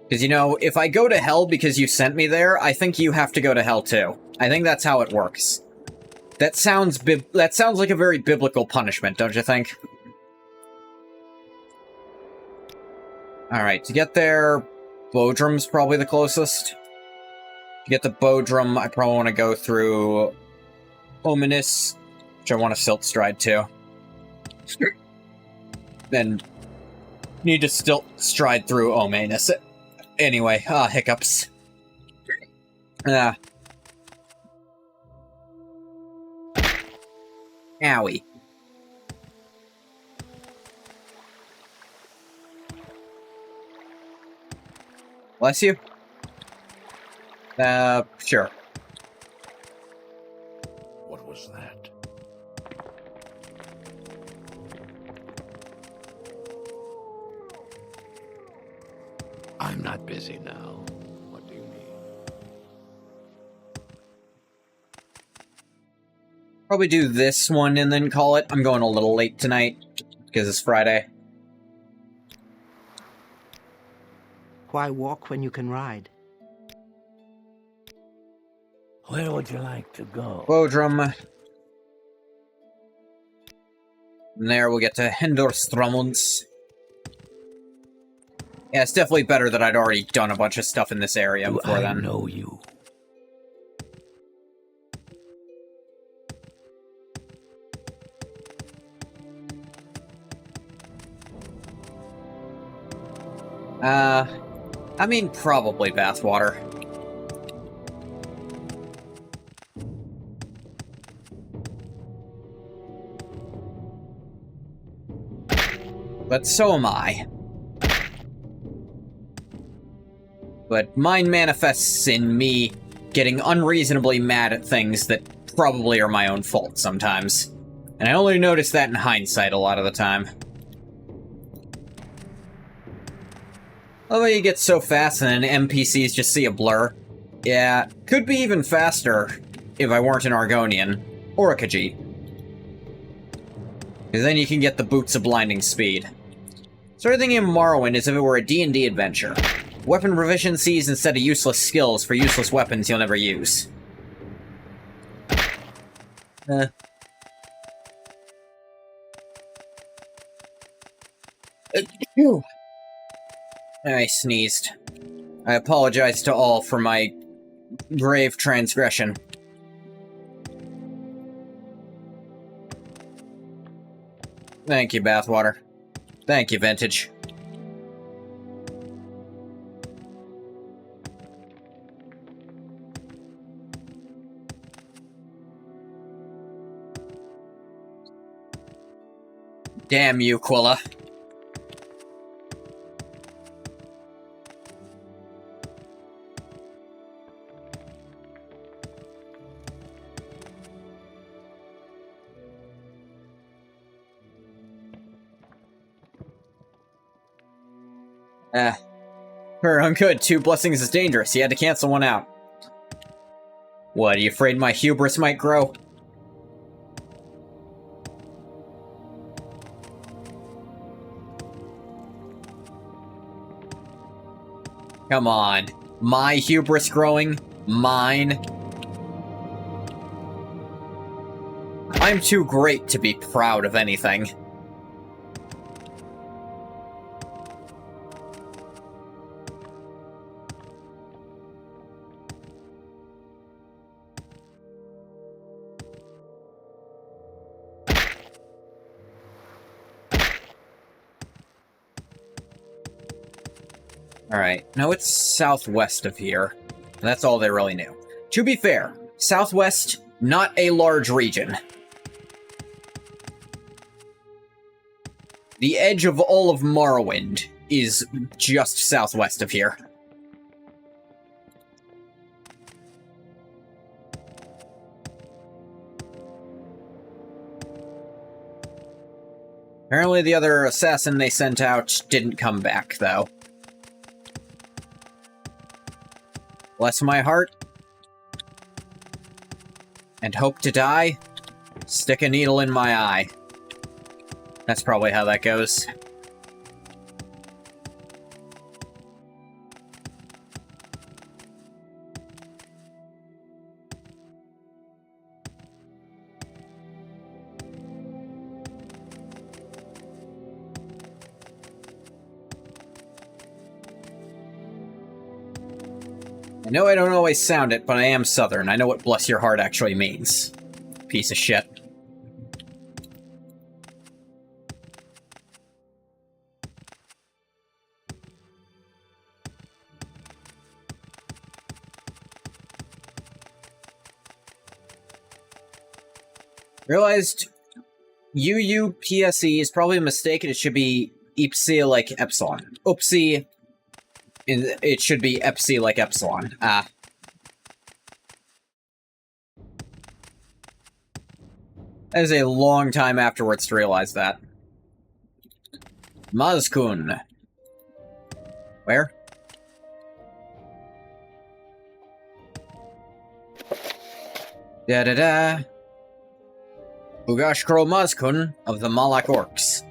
Because, you know, if I go to hell because you sent me there, I think you have to go to hell too. I think that's how it works. That sounds like a very biblical punishment, don't you think? Alright, to get there, Bodrum's probably the closest. To get to Bodrum, I probably want to go through Ominous, which I want to Silt Stride too. Then need to still stride through Ominous. Anyway, hiccups. Owie. Bless you? Sure. What was that? I'm not busy now. What do you need? Probably do this one and then call it. I'm going a little late tonight because it's Friday. Why walk when you can ride? Where would you like to go? Bodrum. And there we'll get to Hendorstrumuns. Yeah, it's definitely better that I'd already done a bunch of stuff in this area before then. I know you. I mean, probably bathwater. But so am I. But mine manifests in me getting unreasonably mad at things that probably are my own fault sometimes. And I only notice that in hindsight a lot of the time. Although you get so fast and then NPCs just see a blur. Yeah, could be even faster if I weren't an Argonian. Or a Khajiit. Because then you can get the boots of blinding speed. Started thinking of Morrowind as if it were a D&D adventure. Weapon proficiencies instead of useless skills for useless weapons you'll never use. I sneezed. I apologize to all for my grave transgression. Thank you, Bathwater. Thank you, Vintage. Damn you, Quilla. Her own good, 2 blessings is dangerous. You had to cancel one out. What, are you afraid my hubris might grow? Come on. My hubris growing? Mine? I'm too great to be proud of anything. Alright, no, it's southwest of here. That's all they really knew. To be fair, southwest, not a large region. The edge of all of Morrowind is just southwest of here. Apparently the other assassin they sent out didn't come back, though. Bless my heart. And hope to die. Stick a needle in my eye. That's probably how that goes. I know I don't always sound it, but I am Southern. I know what bless your heart actually means. Piece of shit. Realized UUPSE is probably a mistake and it should be Ipsi like Epsilon. Oopsie. It should be Epsi like Epsilon. Ah. That is a long time afterwards to realize that. Mazkun. Where? Da-da-da. Ugashkro Mazkun of the Malak Orcs.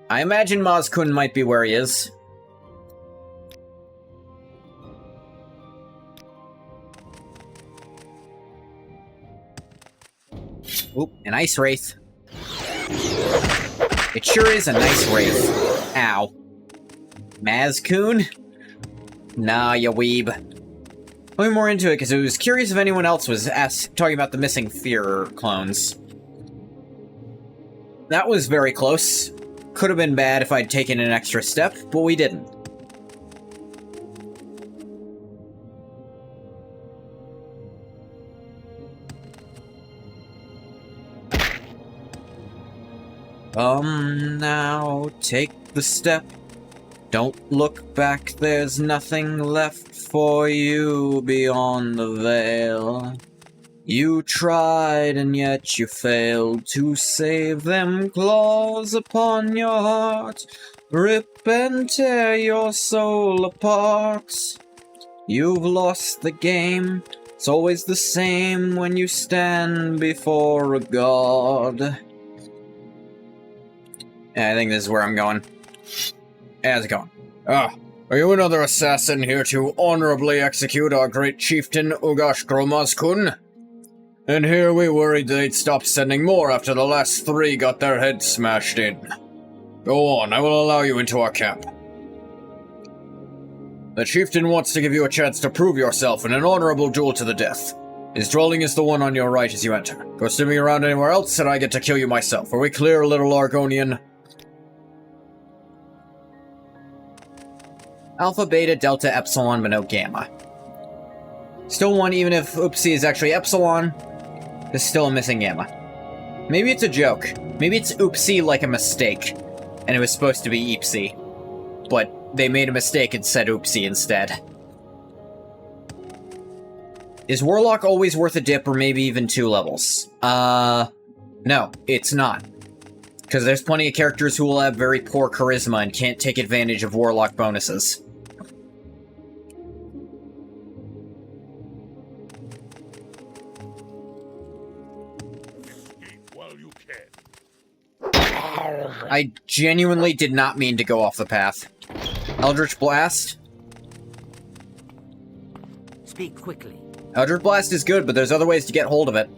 I imagine Mazkun might be where he is. Oop, an ice wraith. It sure is a nice wraith. Ow. Mazkun? Nah, ya weeb. Going more into it, because I was curious if anyone else was talking about the missing Fear clones. That was very close. Could have been bad if I'd taken an extra step, but we didn't. Now, take the step. Don't look back, there's nothing left for you beyond the veil. You tried and yet you failed to save them claws upon your heart. Rip and tear your soul apart. You've lost the game. It's always the same when you stand before a god. Yeah, I think this is where I'm going. How's it going? Ah, are you another assassin here to honorably execute our great chieftain Ugashkro Mazkun? And here we worried they'd stop sending more after the last 3 got their heads smashed in. Go on, I will allow you into our camp. The chieftain wants to give you a chance to prove yourself in an honorable duel to the death. His dwelling is the one on your right as you enter. Go snooping around anywhere else and I get to kill you myself. Are we clear, little Argonian? Alpha, Beta, Delta, Epsilon, but no Gamma. Still one, even if Oopsie is actually Epsilon, there's still a missing Gamma. Maybe it's a joke. Maybe it's Oopsie like a mistake, and it was supposed to be Eepsie. But they made a mistake and said Oopsie instead. Is Warlock always worth a dip or maybe even 2 levels? No, it's not. Because there's plenty of characters who will have very poor charisma and can't take advantage of warlock bonuses. While you can. I genuinely did not mean to go off the path. Eldritch Blast? Speak quickly. Eldritch Blast is good, but there's other ways to get hold of it.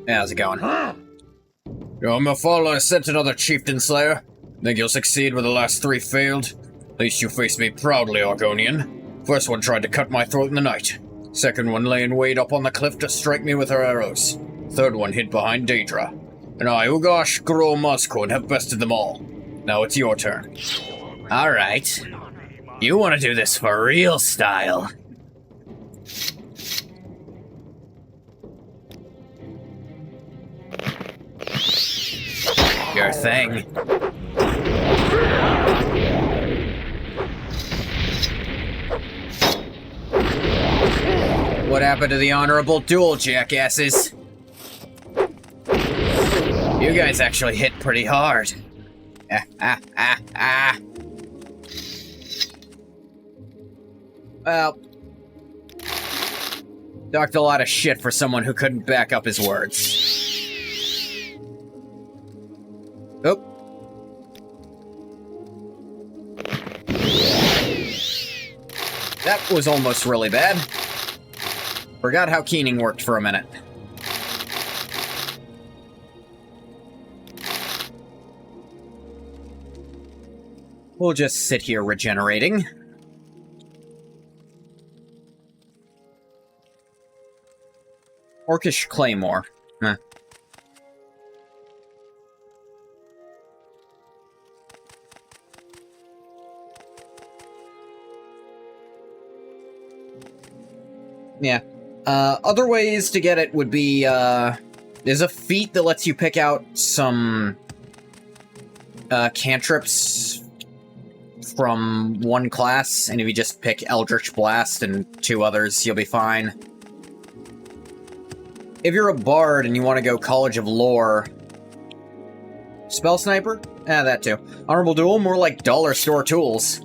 Yeah, how's it going? Your Mafala has sent another Chieftain Slayer. Think you'll succeed where the last 3 failed? At least you face me proudly, Argonian. First one tried to cut my throat in the night. Second one lay in wait up on the cliff to strike me with her arrows. Third one hid behind Daedra. And I, Ugash Gromazkun, have bested them all. Now it's your turn. Alright. You want to do this for real style. Your thing. What happened to the honorable duel, jackasses? You guys actually hit pretty hard. Well, talked a lot of shit for someone who couldn't back up his words. Oh. That was almost really bad. Forgot how keening worked for a minute. We'll just sit here regenerating. Orcish Claymore. Huh. Yeah. Other ways to get it would be, there's a feat that lets you pick out some, cantrips from one class, and if you just pick Eldritch Blast and 2 others, you'll be fine. If you're a bard and you want to go College of Lore... Spell Sniper? That too. Honorable Duel? More like dollar store tools.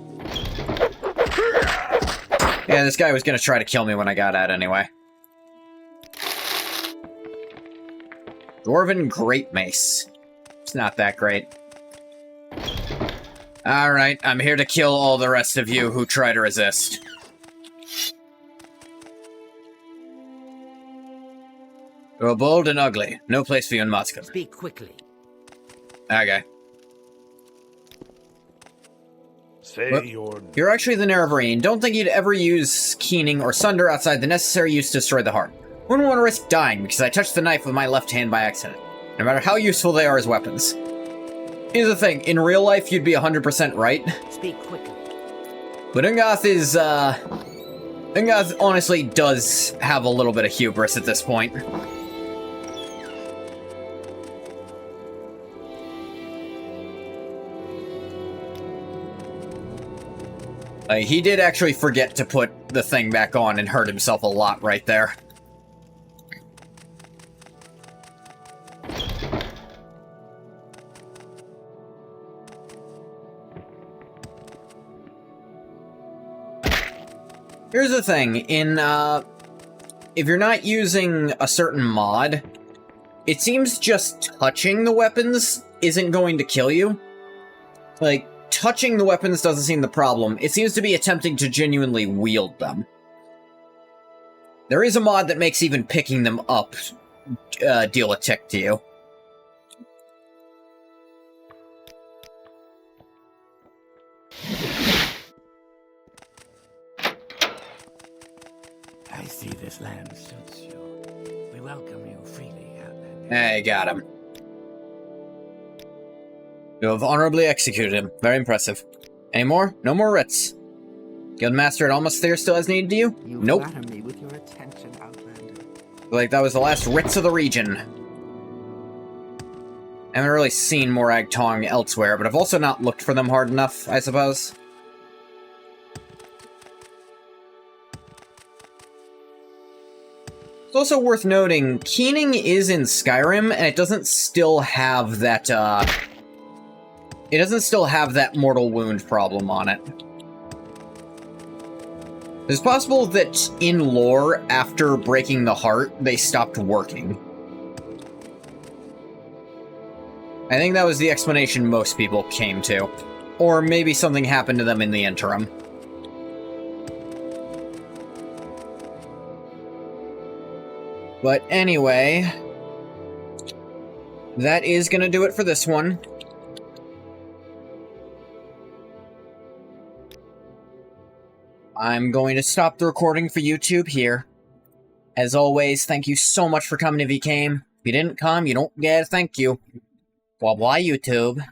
Yeah, this guy was gonna try to kill me when I got out anyway. Dwarven Great Mace. It's not that great. Alright, I'm here to kill all the rest of you who try to resist. You're bold and ugly. No place for you in Moscow. Speak quickly. Okay. Say Well, your you're actually the Nerevarine. Don't think you'd ever use Keening or Sunder outside the necessary use to destroy the heart. Wouldn't want to risk dying because I touched the knife with my left hand by accident. No matter how useful they are as weapons. Here's the thing, in real life you'd be 100% right. Speak quickly. But Ungoth is, Ungoth honestly does have a little bit of hubris at this point. He did actually forget to put the thing back on and hurt himself a lot right there. Here's the thing, if you're not using a certain mod, it seems just touching the weapons isn't going to kill you. Like, touching the weapons doesn't seem the problem. It seems to be attempting to genuinely wield them. There is a mod that makes even picking them up deal a tick to you. I see this land suits you. We welcome you freely, Outlander. Hey, got him. You have honorably executed him. Very impressive. Any more? No more writs. Guildmaster at Almathir still has need to you? You Nope. flatter me with your attention, Outlander. Like that was the last writs of the region. I haven't really seen Morag Tong elsewhere, but I've also not looked for them hard enough, I suppose. It's Also worth noting, keening is in Skyrim, and it doesn't still have that, it doesn't still have that mortal wound problem on it. It's possible that in lore, after breaking the heart, they stopped working. I think that was the explanation most people came to. Or maybe something happened to them in the interim. But anyway, that is gonna do it for this one. I'm going to stop the recording for YouTube here. As always, thank you so much for coming if you came. If you didn't come, you don't get a thank you. Blah blah, YouTube.